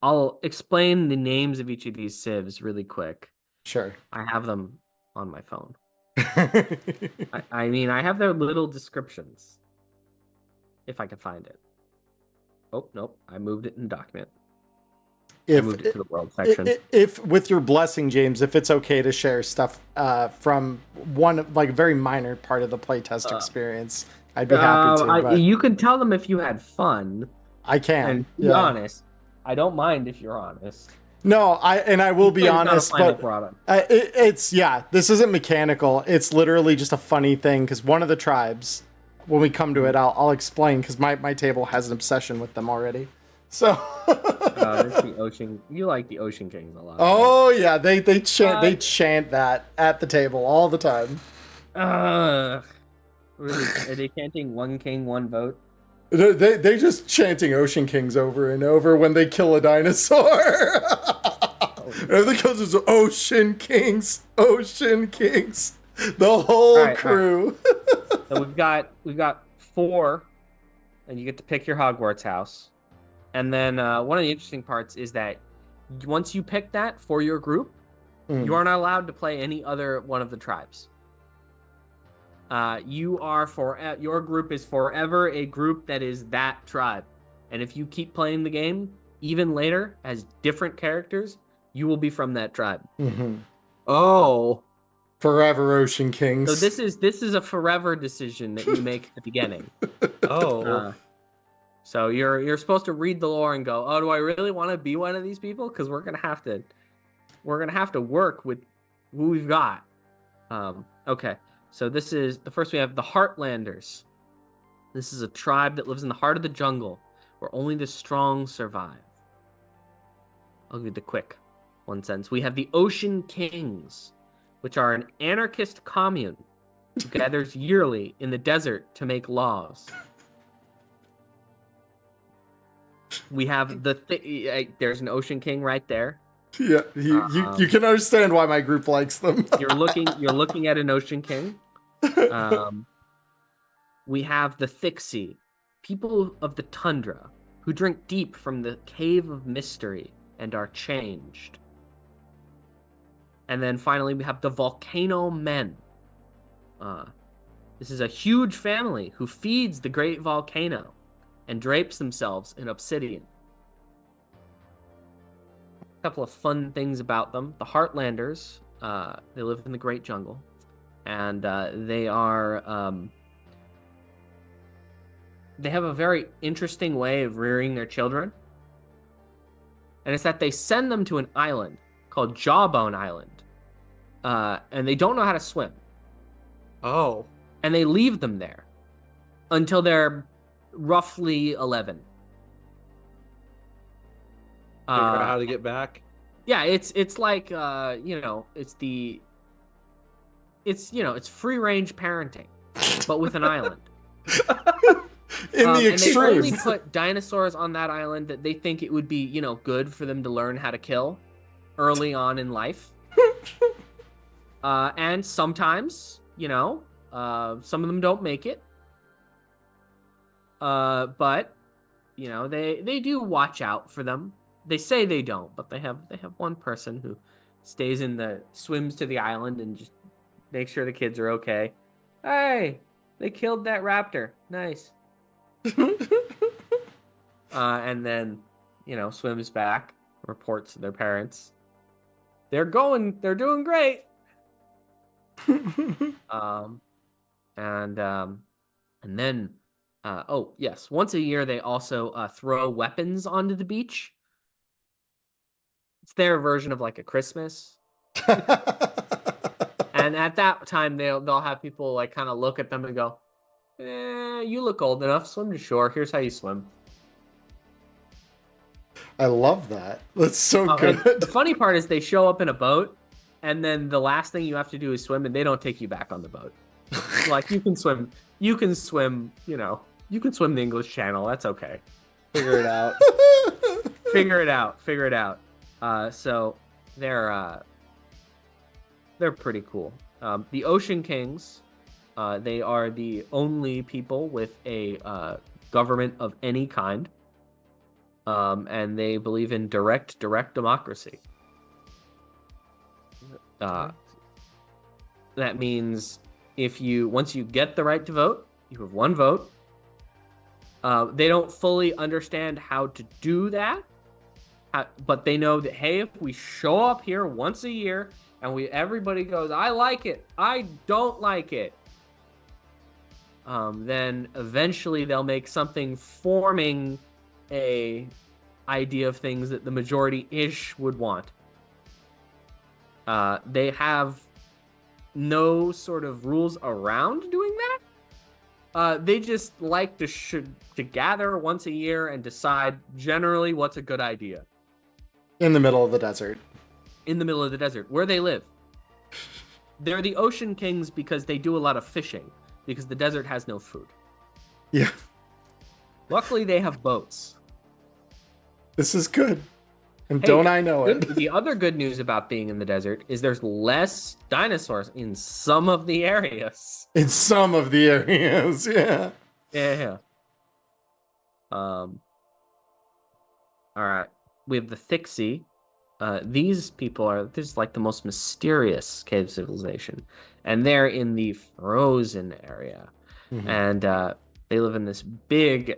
I'll explain the names of each of these civs really quick. Sure. I have them on my phone. I mean, I have their little descriptions. If I can find it. Oh, nope. I moved it in document. I moved it to the world section. If with your blessing, James, if it's okay to share stuff from one like very minor part of the playtest experience, I'd be happy to. You can tell them if you had fun. I can. And be honest. I don't mind if you're honest. No, I will be honest, but it's this isn't mechanical. It's literally just a funny thing because one of the tribes, when we come to it, I'll explain because my table has an obsession with them already. So this the ocean. You like the Ocean Kings a lot. Oh right? Yeah, they chant that at the table all the time. Really? Are they chanting "One King, One Vote"? They just chanting Ocean Kings over and over when they kill a dinosaur. Everything comes as Ocean Kings, Ocean Kings, the whole crew. Right. So we've got 4, and you get to pick your Hogwarts house. And then one of the interesting parts is that once you pick that for your group, you are not allowed to play any other one of the tribes. your group is forever a group that is that tribe. And if you keep playing the game, even later as different characters, you will be from that tribe. Mm-hmm. Oh, Forever Ocean Kings. So this is a forever decision that you make at the beginning. oh. So you're supposed to read the lore and go, oh, do I really want to be one of these people? Because we're gonna have to work with who we've got. Okay. So this is the first. We have the Heartlanders. This is a tribe that lives in the heart of the jungle, where only the strong survive. I'll give you the quick one sentence. We have the Ocean Kings, which are an anarchist commune who gathers yearly in the desert to make laws. We have there's an Ocean King right there. Yeah, you can understand why my group likes them. you're looking at an Ocean King. We have the Thick Sea, people of the tundra who drink deep from the cave of mystery and are changed. And then finally we have the Volcano Men. This is a huge family who feeds the great volcano and drapes themselves in obsidian. A couple of fun things about them. The Heartlanders, they live in the Great Jungle, and they have a very interesting way of rearing their children. And it's that they send them to an island called Jawbone Island, and they don't know how to swim. Oh. And they leave them there until they're roughly 11. Figure out how to get back. Yeah, it's like it's free range parenting, but with an island. In the and they only extremes. put dinosaurs on that island that they think it would be good for them to learn how to kill early on in life. And sometimes some of them don't make it. But they do watch out for them. They say they don't, but they have one person who swims to the island and just makes sure the kids are okay. Hey, they killed that raptor. Nice. And then swims back, reports to their parents. They're doing great. And then once a year they also throw weapons onto the beach. It's their version of like a Christmas. And at that time they'll have people like kind of look at them and go, you look old enough, swim to shore. Here's how you swim. I love that. That's so good. The funny part is they show up in a boat, and then the last thing you have to do is swim, and they don't take you back on the boat. Like you can swim, you can swim the English Channel. That's okay. Figure it out. Figure it out. So they're pretty cool. The Ocean Kings, they are the only people with a government of any kind. And they believe in direct democracy. That means once you get the right to vote, you have one vote. They don't fully understand how to do that, but they know that, hey, if we show up here once a year and everybody goes, I like it, I don't like it, then eventually they'll make something forming a idea of things that the majority-ish would want. They have no sort of rules around doing that. They just like to gather once a year and decide generally what's a good idea. In the middle of the desert. In the middle of the desert, where they live. They're the Ocean Kings because they do a lot of fishing, because the desert has no food. Yeah. Luckily, they have boats. This is good. And don't I know it? The other good news about being in the desert is there's less dinosaurs in some of the areas. In some of the areas, yeah. Yeah. All right. We have the Thick Sea. these people are this is like the most mysterious cave civilization, and they're in the frozen area, and they live in this big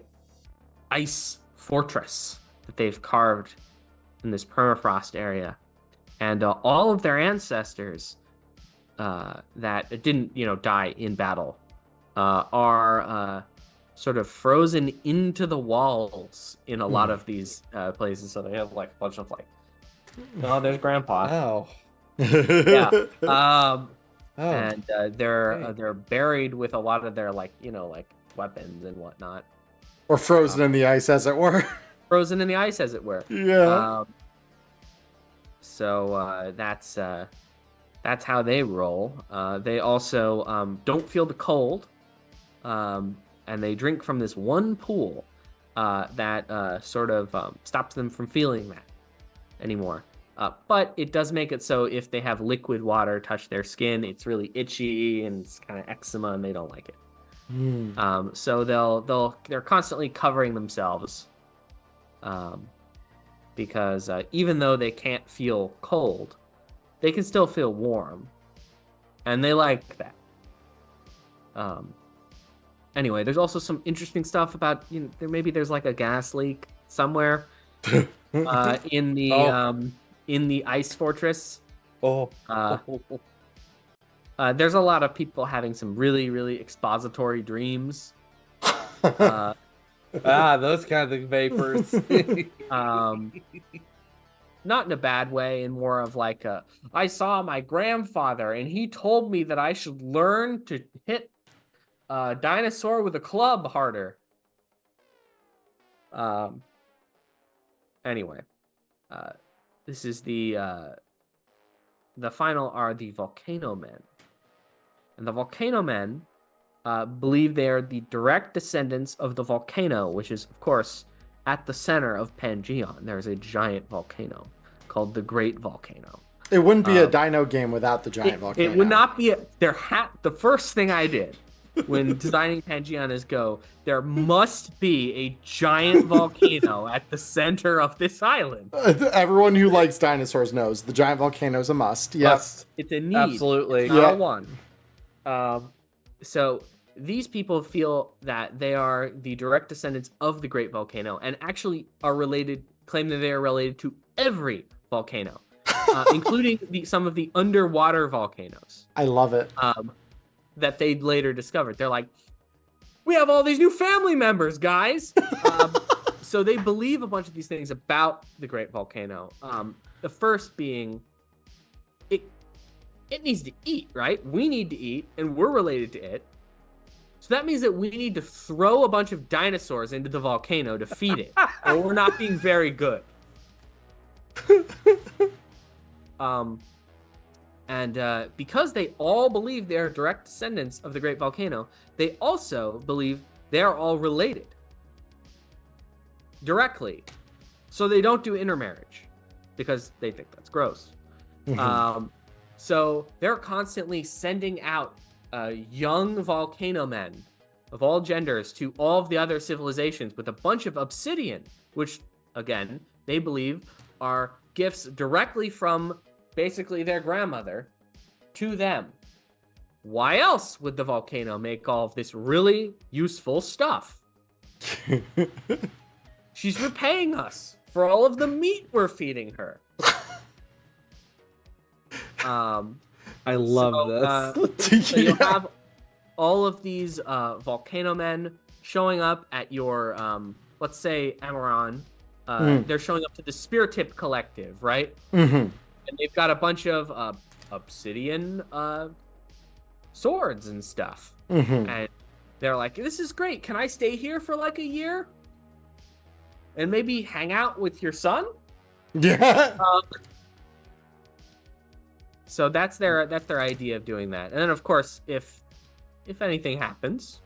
ice fortress that they've carved in this permafrost area, and all of their ancestors that didn't, die in battle are sort of frozen into the walls in a lot of these places. So they have like a bunch of like, oh, there's Grandpa. Wow. Yeah. Oh. And they're buried with a lot of their like weapons and whatnot. Or frozen in the ice, as it were. Frozen in the ice, as it were. Yeah. So that's how they roll. They also don't feel the cold, and they drink from this one pool that sort of stops them from feeling that anymore. But it does make it so if they have liquid water touch their skin, it's really itchy and it's kind of eczema, and they don't like it. So they're constantly covering themselves, because even though they can't feel cold, they can still feel warm, and they like that. Anyway, there's also some interesting stuff about there's like a gas leak somewhere in the ice fortress. There's a lot of people having some really, really expository dreams. Those kind of vapors. Not in a bad way, and more of like I saw my grandfather and he told me that I should learn to hit a dinosaur with a club harder. Anyway, this is the final are the Volcano Men. And the Volcano Men believe they are the direct descendants of the volcano, which is, of course, at the center of Pangeon. There's a giant volcano called the Great Volcano. It wouldn't be a dino game without the giant volcano. It would not be. The first thing I did when designing Pangeon is there must be a giant volcano at the center of this island. Everyone who likes dinosaurs knows the giant volcano is a must. Yes. It's a need. Absolutely. It's not a one. So these people feel that they are the direct descendants of the Great Volcano, and actually claim that they are related to every volcano, including some of the underwater volcanoes. I love it. That they later discovered. They're like, we have all these new family members, guys. So they believe a bunch of these things about the Great Volcano. The first being, it needs to eat, right? We need to eat, and we're related to it. So that means that we need to throw a bunch of dinosaurs into the volcano to feed it, or we're not being very good. And because they all believe they are direct descendants of the Great Volcano, they also believe they are all related directly. So they don't do intermarriage because they think that's gross. So they're constantly sending out young volcano men of all genders to all of the other civilizations with a bunch of obsidian, which, again, they believe are gifts directly from basically their grandmother to them. Why else would the volcano make all of this really useful stuff? She's repaying us for all of the meat we're feeding her. I love this. So you have all of these volcano men showing up at your, let's say, Emmerron. They're showing up to the Spear Tip Collective, right? And they've got a bunch of obsidian swords and stuff. And they're like, this is great. Can I stay here for like a year? And maybe hang out with your son? Yeah. So that's their idea of doing that. And then, of course, if anything happens,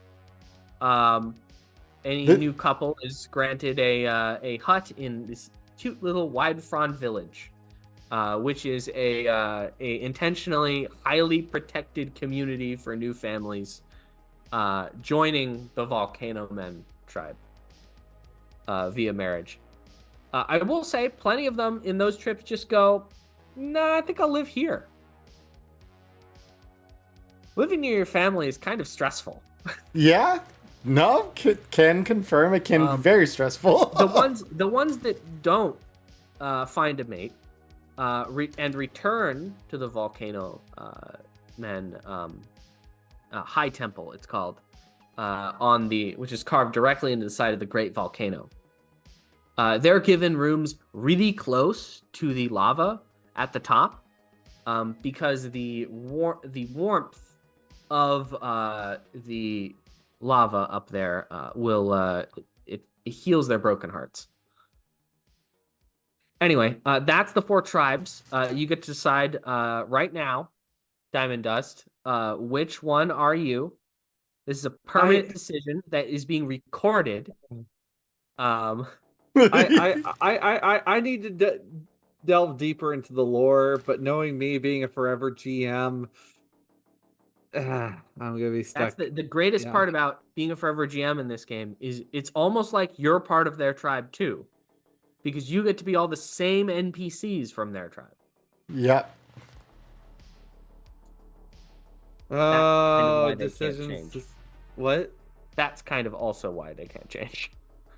any new couple is granted a hut in this cute little wide front village. Which is a intentionally highly protected community for new families joining the Volcano Men tribe via marriage. I will say plenty of them in those trips just go, nah, I think I'll live here. Living near your family is kind of stressful. Yeah. No, can confirm it can be very stressful. the ones that don't find a mate and return to the volcano high temple, it's called, which is carved directly into the side of the great volcano. They're given rooms really close to the lava at the top, because the warmth of the lava up there will it heals their broken hearts. Anyway, that's the 4 tribes. You get to decide right now, Diamond Dust, which one are you? This is a permanent decision that is being recorded. I need to delve deeper into the lore, but knowing me being a forever GM, I'm gonna be stuck. That's the greatest part about being a forever GM in this game is it's almost like you're part of their tribe too, because you get to be all the same NPCs from their tribe. Yep. Decisions. What? That's kind of also why they can't change.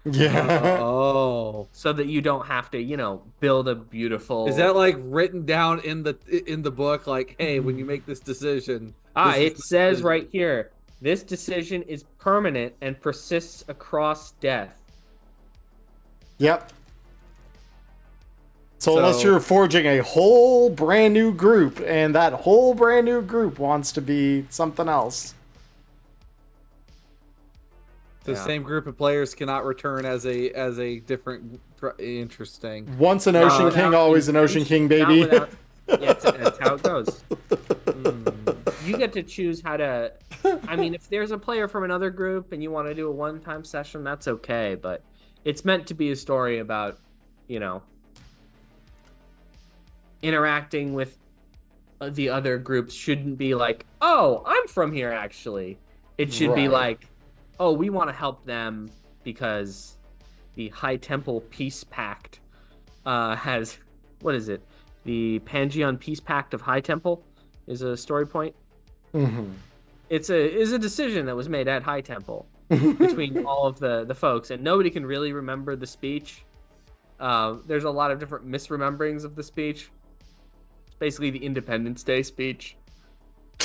Yeah. So that you don't have to, build a beautiful. Is that like written down in the book? Like, hey, when you make this decision. It says right here, this decision is permanent and persists across death. Yep. So unless you're forging a whole brand new group, and that whole brand new group wants to be something else. The same group of players cannot return as a different. Interesting. Once an Ocean King, always an Ocean King, baby. That's how it goes. You get to choose how to. I mean, if there's a player from another group and you want to do a one-time session, that's okay. But it's meant to be a story about, interacting with the other groups. Shouldn't be like, oh, I'm from here actually. It should be like, oh, we want to help them because the High Temple Peace Pact has, what is it? The Pangeon Peace Pact of High Temple is a story point. Mm-hmm. It's a decision that was made at High Temple between all of the folks, and nobody can really remember the speech. There's a lot of different misrememberings of the speech. It's basically the Independence Day speech.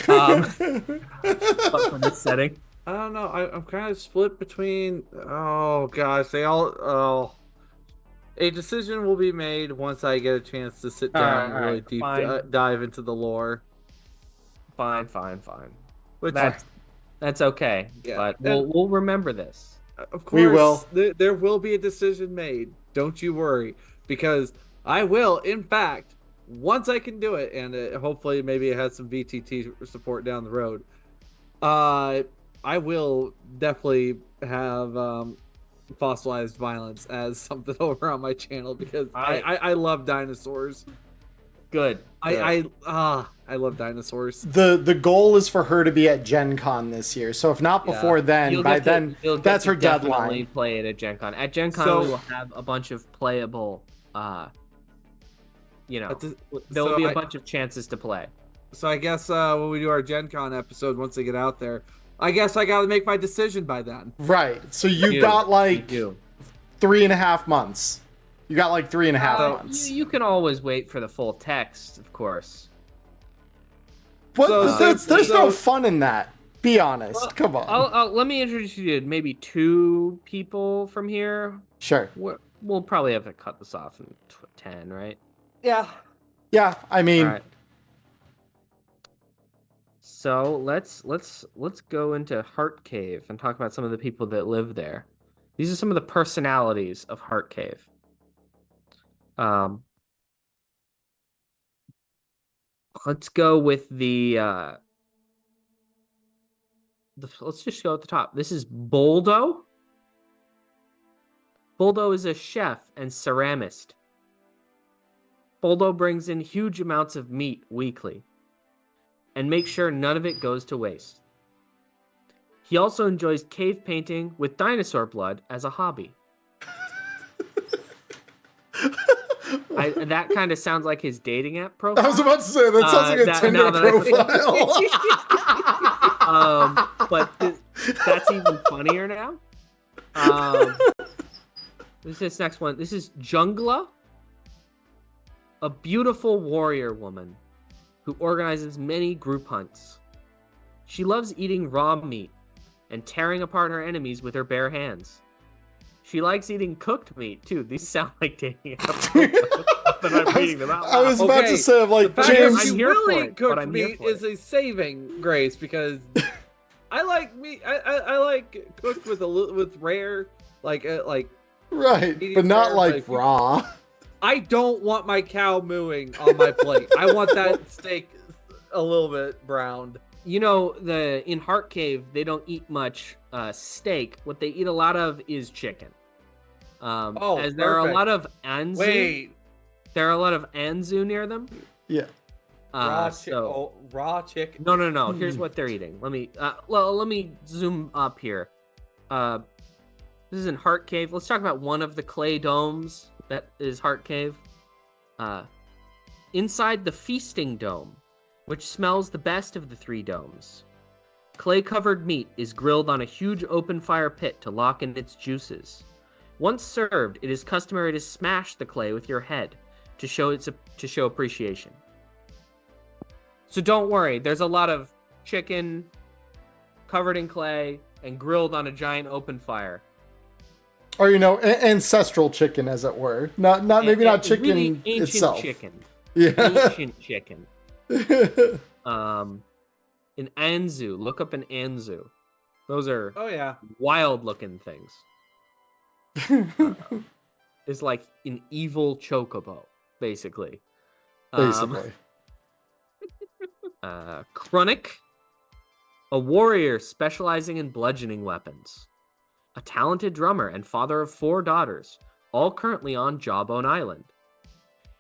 But for this setting. I don't know. I'm kind of split between. Oh gosh, a decision will be made once I get a chance to sit down and really deep dive into the lore. Fine. Which, that's okay. Yeah. But we'll remember this. Of course, we will. There will be a decision made. Don't you worry, because I will. In fact, once I can do it, and hopefully maybe it has some VTT support down the road. I will definitely have fossilized violence as something over on my channel because I love dinosaurs. Good. I love dinosaurs. The goal is for her to be at Gen Con this year. So if not before then, by then that's her deadline. Play it at Gen Con. At Gen Con, we will have a bunch of playable. There will be a bunch of chances to play. So I guess when we do our Gen Con episode, once they get out there, I guess I got to make my decision by then. Right. So you've got like 3.5 months. You got like 3.5 months. You can always wait for the full text, of course. But there's no fun in that. Be honest. Well, come on. Let me introduce you to maybe 2 people from here. Sure. We'll probably have to cut this off in 10, right? Yeah. Yeah. I mean. All right. So let's go into Heart Cave and talk about some of the people that live there. These are some of the personalities of Heart Cave. Let's go with let's just go at the top. This is Boldo. Boldo is a chef and ceramist. Boldo brings in huge amounts of meat weekly and makes sure none of it goes to waste. He also enjoys cave painting with dinosaur blood as a hobby. That kind of sounds like his dating app profile. I was about to say that sounds like a Tinder profile. But that's even funnier now. This next one. This is Jungla, a beautiful warrior woman who organizes many group hunts. She loves eating raw meat and tearing apart her enemies with her bare hands. She likes eating cooked meat too. These sound like dating apps. But I'm reading them out loud. I was about to say, I'm like, James, I'm here for really it, cooked but I'm here meat for is it. a saving grace because I like meat. I like cooked with rare, like right, medium but not rare, like raw. I don't want my cow mooing on my plate. I want that steak a little bit browned. You know, in Heart Cave, they don't eat much steak. What they eat a lot of is chicken. As there are a lot of anzu. Wait, there are a lot of anzu near them. Yeah. raw chicken. No. Here's what they're eating. Let me zoom up here. This is in Heart Cave. Let's talk about one of the clay domes that is Heart Cave. Inside the feasting dome, which smells the best of the three domes, clay-covered meat is grilled on a huge open fire pit to lock in its juices. Once served, it is customary to smash the clay with your head to show appreciation. So don't worry, there's a lot of chicken covered in clay and grilled on a giant open fire. Or ancestral chicken, as it were. Not maybe not chicken really ancient itself. Chicken. Yeah. Ancient chicken. An anzu. Look up an anzu. Those are wild looking things. It's like an evil chocobo, basically. Chronic, a warrior specializing in bludgeoning weapons. A talented drummer and father of 4 daughters, all currently on Jawbone Island.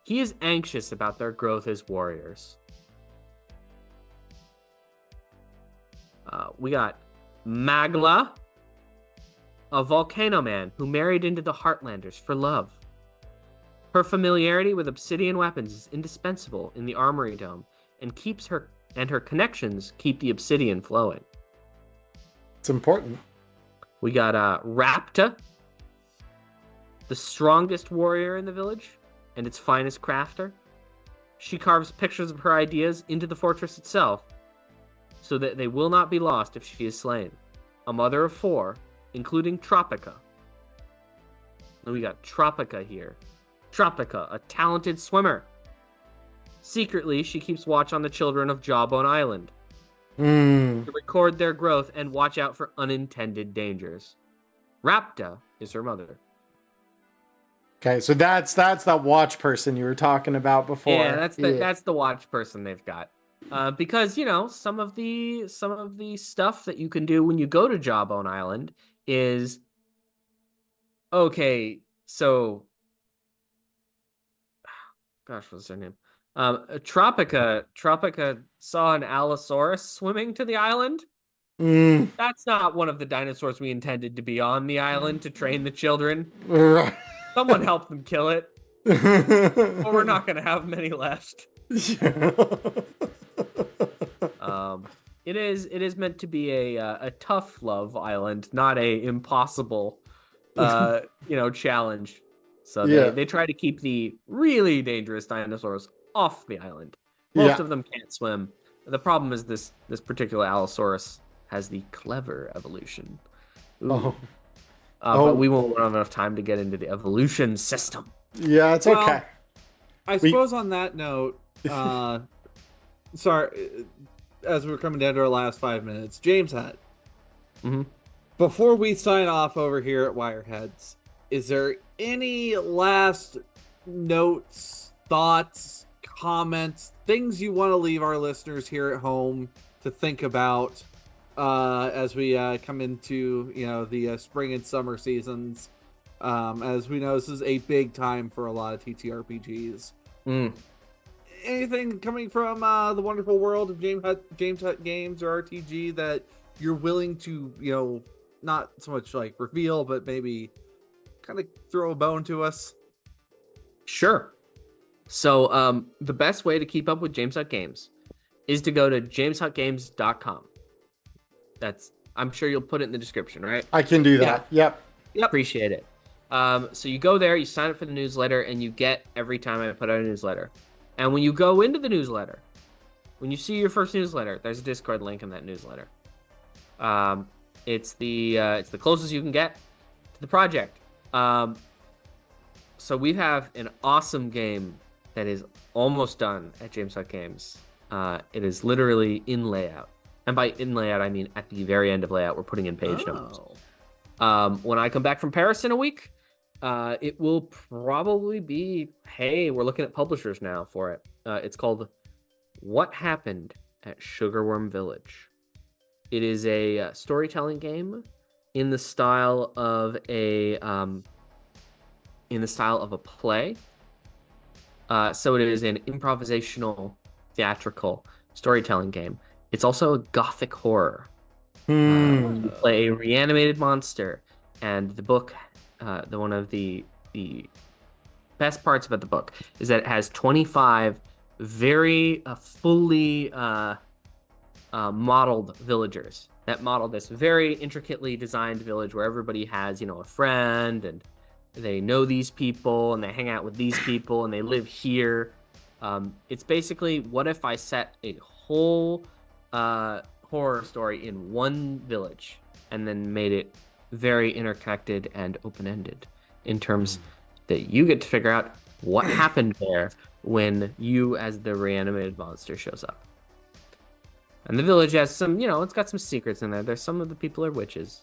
He is anxious about their growth as warriors. We got Magla, a volcano man who married into the Heartlanders for love. Her familiarity with obsidian weapons is indispensable in the Armory Dome and her connections keep the obsidian flowing. It's important. We got Rapta, the strongest warrior in the village and its finest crafter. She carves pictures of her ideas into the fortress itself so that they will not be lost if she is slain. A mother of 4, including Tropica. And we got Tropica here. Tropica, a talented swimmer. Secretly, she keeps watch on the children of Jawbone Island to record their growth and watch out for unintended dangers. Rapta is her mother. Okay, so that's that watch person you were talking about before. Yeah, that's the watch person they've got. Because some of the stuff that you can do when you go to Jawbone Island is okay. So, gosh, what's her name? Tropica saw an Allosaurus swimming to the island. That's not one of the dinosaurs we intended to be on the island to train the children. Someone help them kill it. Or we're not going to have many left. It is meant to be a tough love island, not a impossible challenge. So they try to keep the really dangerous dinosaurs off the island. Most of them can't swim. The problem is this particular Allosaurus has the clever evolution. But we won't have enough time to get into the evolution system. Yeah, it's okay. I suppose on that note, sorry, as we're coming down to our last 5 minutes, James Hutt. Before we sign off over here at Wireheads, is there any last notes, thoughts, comments, things you want to leave our listeners here at home to think about as we come into the spring and summer seasons? As we know, this is a big time for a lot of TTRPGs. Anything coming from the wonderful world of James Hutt games or RTG that you're willing to not so much like reveal, but maybe kind of throw a bone to us? Sure. So the best way to keep up with James Hutt Games is to go to jameshuttgames.com. I'm sure you'll put it in the description, right? I can do that. Yep. Appreciate it. So you go there, you sign up for the newsletter, and you get every time I put out a newsletter. And when you go into the newsletter, when you see your first newsletter, there's a Discord link in that newsletter. It's the closest you can get to the project. So we have an awesome game that is almost done at James Hutt Games. It is literally in layout. And by in layout, I mean at the very end of layout, we're putting in page numbers. When I come back from Paris in a week, it will probably be, hey, we're looking at publishers now for it. It's called What Happened at Sugarworm Village. It is a storytelling game in the style of a play. So it is an improvisational, theatrical storytelling game. It's also a gothic horror. You play a reanimated monster, and the book, one of the best parts about the book is that it has 25 very fully modeled villagers that model this very intricately designed village where everybody has, a friend, and they know these people, and they hang out with these people, and they live here. It's basically, what if I set a whole horror story in one village and then made it very interconnected and open-ended in terms that you get to figure out what happened there when you as the reanimated monster shows up. And the village has some, it's got some secrets in there. There's some of the people are witches.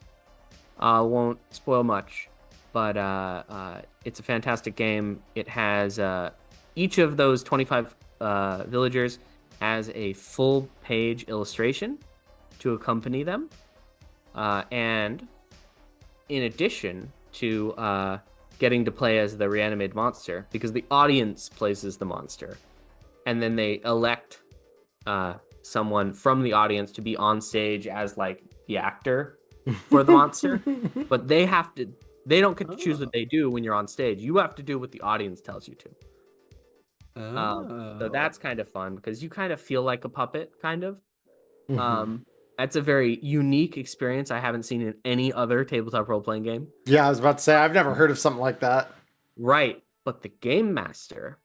Won't spoil much, but it's a fantastic game. It has each of those 25 villagers has a full page illustration to accompany them. And in addition to getting to play as the reanimated monster, because the audience plays as the monster, and then they elect someone from the audience to be on stage as like the actor for the monster, but they don't get to choose what they do when you're on stage. You have to do what the audience tells you to. So that's kind of fun because you kind of feel like a puppet, kind of. That's a very unique experience I haven't seen in any other tabletop role-playing game. Yeah, I was about to say, I've never heard of something like that. Right, but the game master,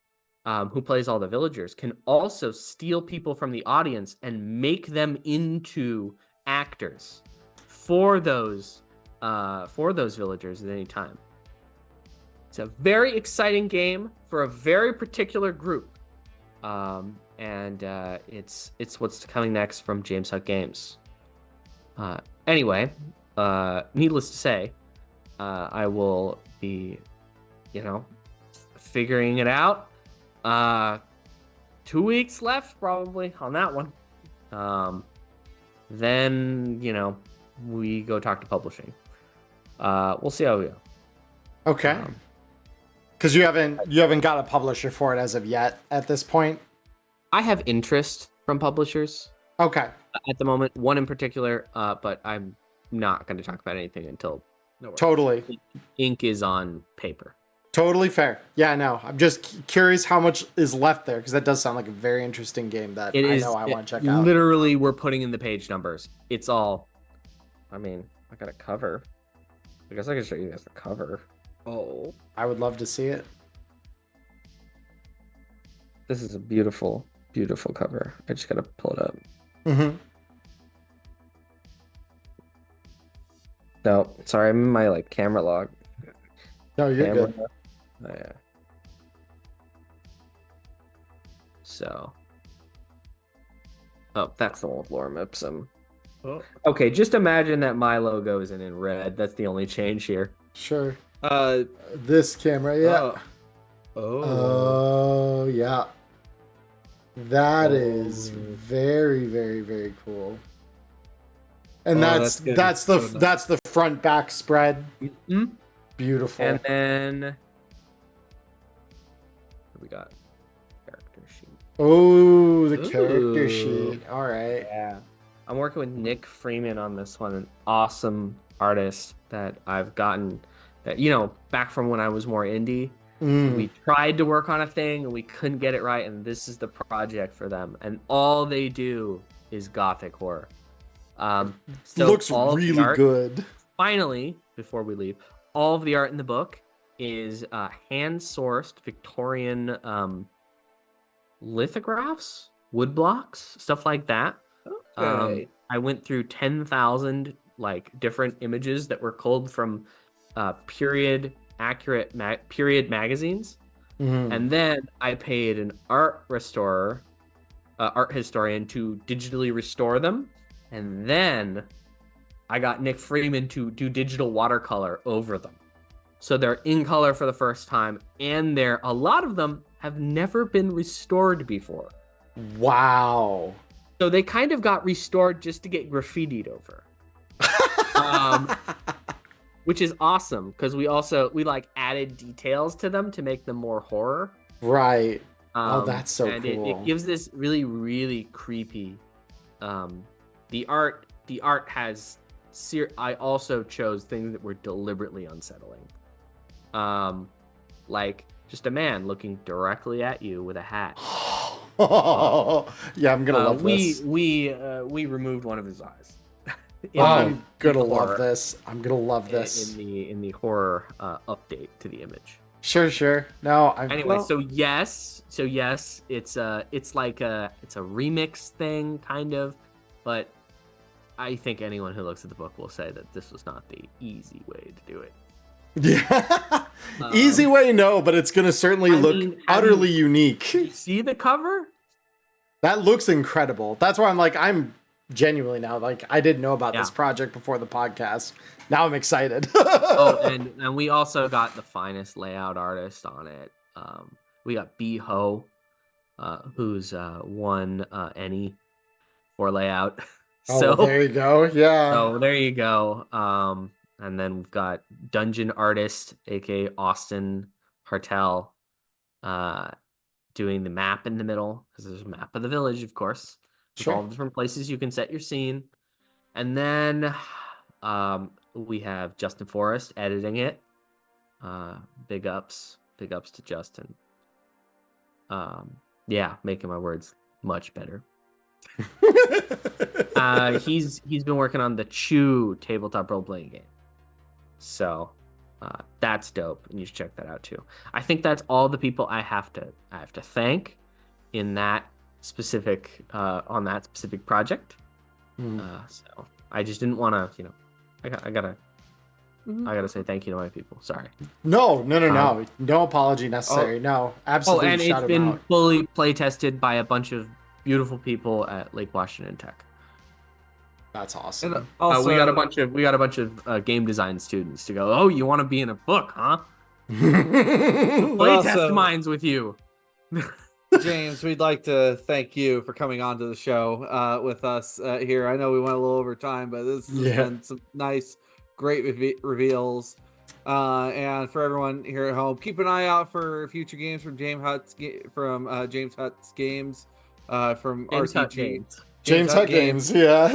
who plays all the villagers, can also steal people from the audience and make them into actors for those villagers at any time. It's a very exciting game for a very particular group. And it's what's coming next from James Hutt Games. Anyway, needless to say, I will be, figuring it out. 2 weeks left probably on that one. Then, we go talk to publishing. We'll see how we go. Okay. Because you haven't got a publisher for it as of yet at this point. I have interest from publishers. Okay. At the moment, one in particular, but I'm not going to talk about anything until Totally. ink is on paper. Totally fair. Yeah, no. I'm just curious how much is left there, because that does sound like a very interesting game that I want to check out. Literally, we're putting in the page numbers. It's all. I got a cover. I guess I can show you guys the cover. Oh, I would love to see it. This is a beautiful, beautiful cover. I just gotta pull it up. No, sorry, I'm in my camera log. No, you're good. Oh, yeah. So. Oh, that's the one with Lorem Ipsum. Oh. Okay, just imagine that my logo isn't in red. That's the only change here. Sure. This camera, yeah. Oh, yeah. That is very, very, very cool. And that's the front back spread. Mm-hmm. Beautiful. And then what we got? Character sheet. Oh, the character sheet. All right. Yeah. I'm working with Nick Freeman on this one, an awesome artist that I've gotten that, back from when I was more indie. We tried to work on a thing and we couldn't get it right, and this is the project for them. And all they do is gothic horror. So Looks all of the really art, good. finally, before we leave, all of the art in the book is hand-sourced Victorian lithographs, wood blocks, stuff like that. Okay. I went through 10,000 like different images that were culled from period accurate period magazines, and then I paid an art historian to digitally restore them, and then I got Nick Freeman to do digital watercolor over them. So they're in color for the first time, and a lot of them have never been restored before. Wow. So they kind of got restored just to get graffitied over. Which is awesome because we like added details to them to make them more horror. Right. Oh, that's so and cool. It gives this really, really creepy. The art has. I also chose things that were deliberately unsettling. Like just a man looking directly at you with a hat. Yeah, I'm gonna love this. We removed one of his eyes. I'm gonna love this. I'm gonna love this. In the horror update to the image. Sure. No, anyway, so yes, it's like a remix thing kind of, but I think anyone who looks at the book will say that this was not the easy way to do it. Yeah. Easy way, no, but it's gonna certainly look utterly unique. You see the cover? That looks incredible. That's why I'm genuinely now, like, I didn't know about this project before the podcast. Now I'm excited. and we also got the finest layout artist on it. We got B Ho, who's won Any for layout. So there you go. Yeah. So there you go. And then we've got Dungeon Artist, aka Austin Hartel, doing the map in the middle, because there's a map of the village, of course. With all the different places you can set your scene. And then we have Justin Forrest editing it. Big ups to Justin. Yeah, making my words much better. He's been working on the Chew tabletop role-playing game. So that's dope, and you should check that out too. I think that's all the people I have to thank in that specific on that specific project. So I just didn't want to, I gotta say thank you to my people. Sorry. No apology necessary. No, absolutely. And it's been fully play tested by a bunch of beautiful people at Lake Washington Tech. That's awesome. And also, we got a bunch of game design students to go. Oh, you want to be in a book, huh? Play test mines with you. James, we'd like to thank you for coming on to the show with us here. I know we went a little over time, but this has been some nice, great reveals. And for everyone here at home, keep an eye out for future games from James Hutt's games from RTG. James Hutt games, yeah.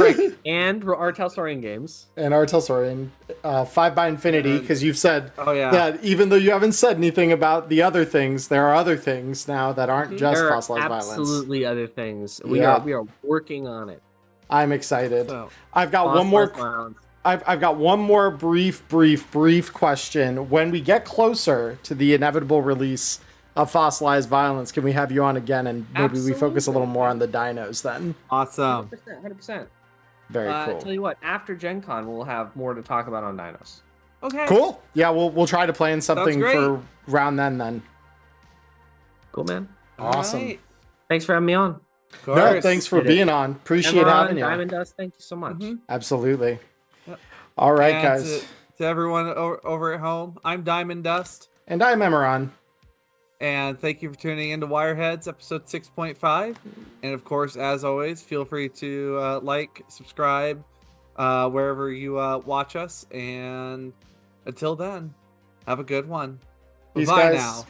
And our Talsorian games. And our Talsorian. 5 by Infinity, because you've said that even though you haven't said anything about the other things, there are other things now that aren't just fossilized violence. Absolutely other things. We are working on it. I'm excited. So, I've got one more. I've got one more brief question. When we get closer to the inevitable release of Fossilized Violence, can we have you on again, and maybe we focus a little more on the dinos then? Awesome. 100%. Very cool. Tell you what, after Gen Con, we'll have more to talk about on dinos. Okay. Cool. Yeah, we'll try to plan something for round then. Cool, man. Awesome. Right. Thanks for having me on. No, thanks for being on. Appreciate having you. Diamond Dust, thank you so much. Absolutely. Yep. All right, guys. To everyone over at home, I'm Diamond Dust. And I'm Emmerron. And thank you for tuning into Wireheads, episode 6.5. And of course, as always, feel free to like, subscribe, wherever you watch us. And until then, have a good one. Peace, Bye guys. now.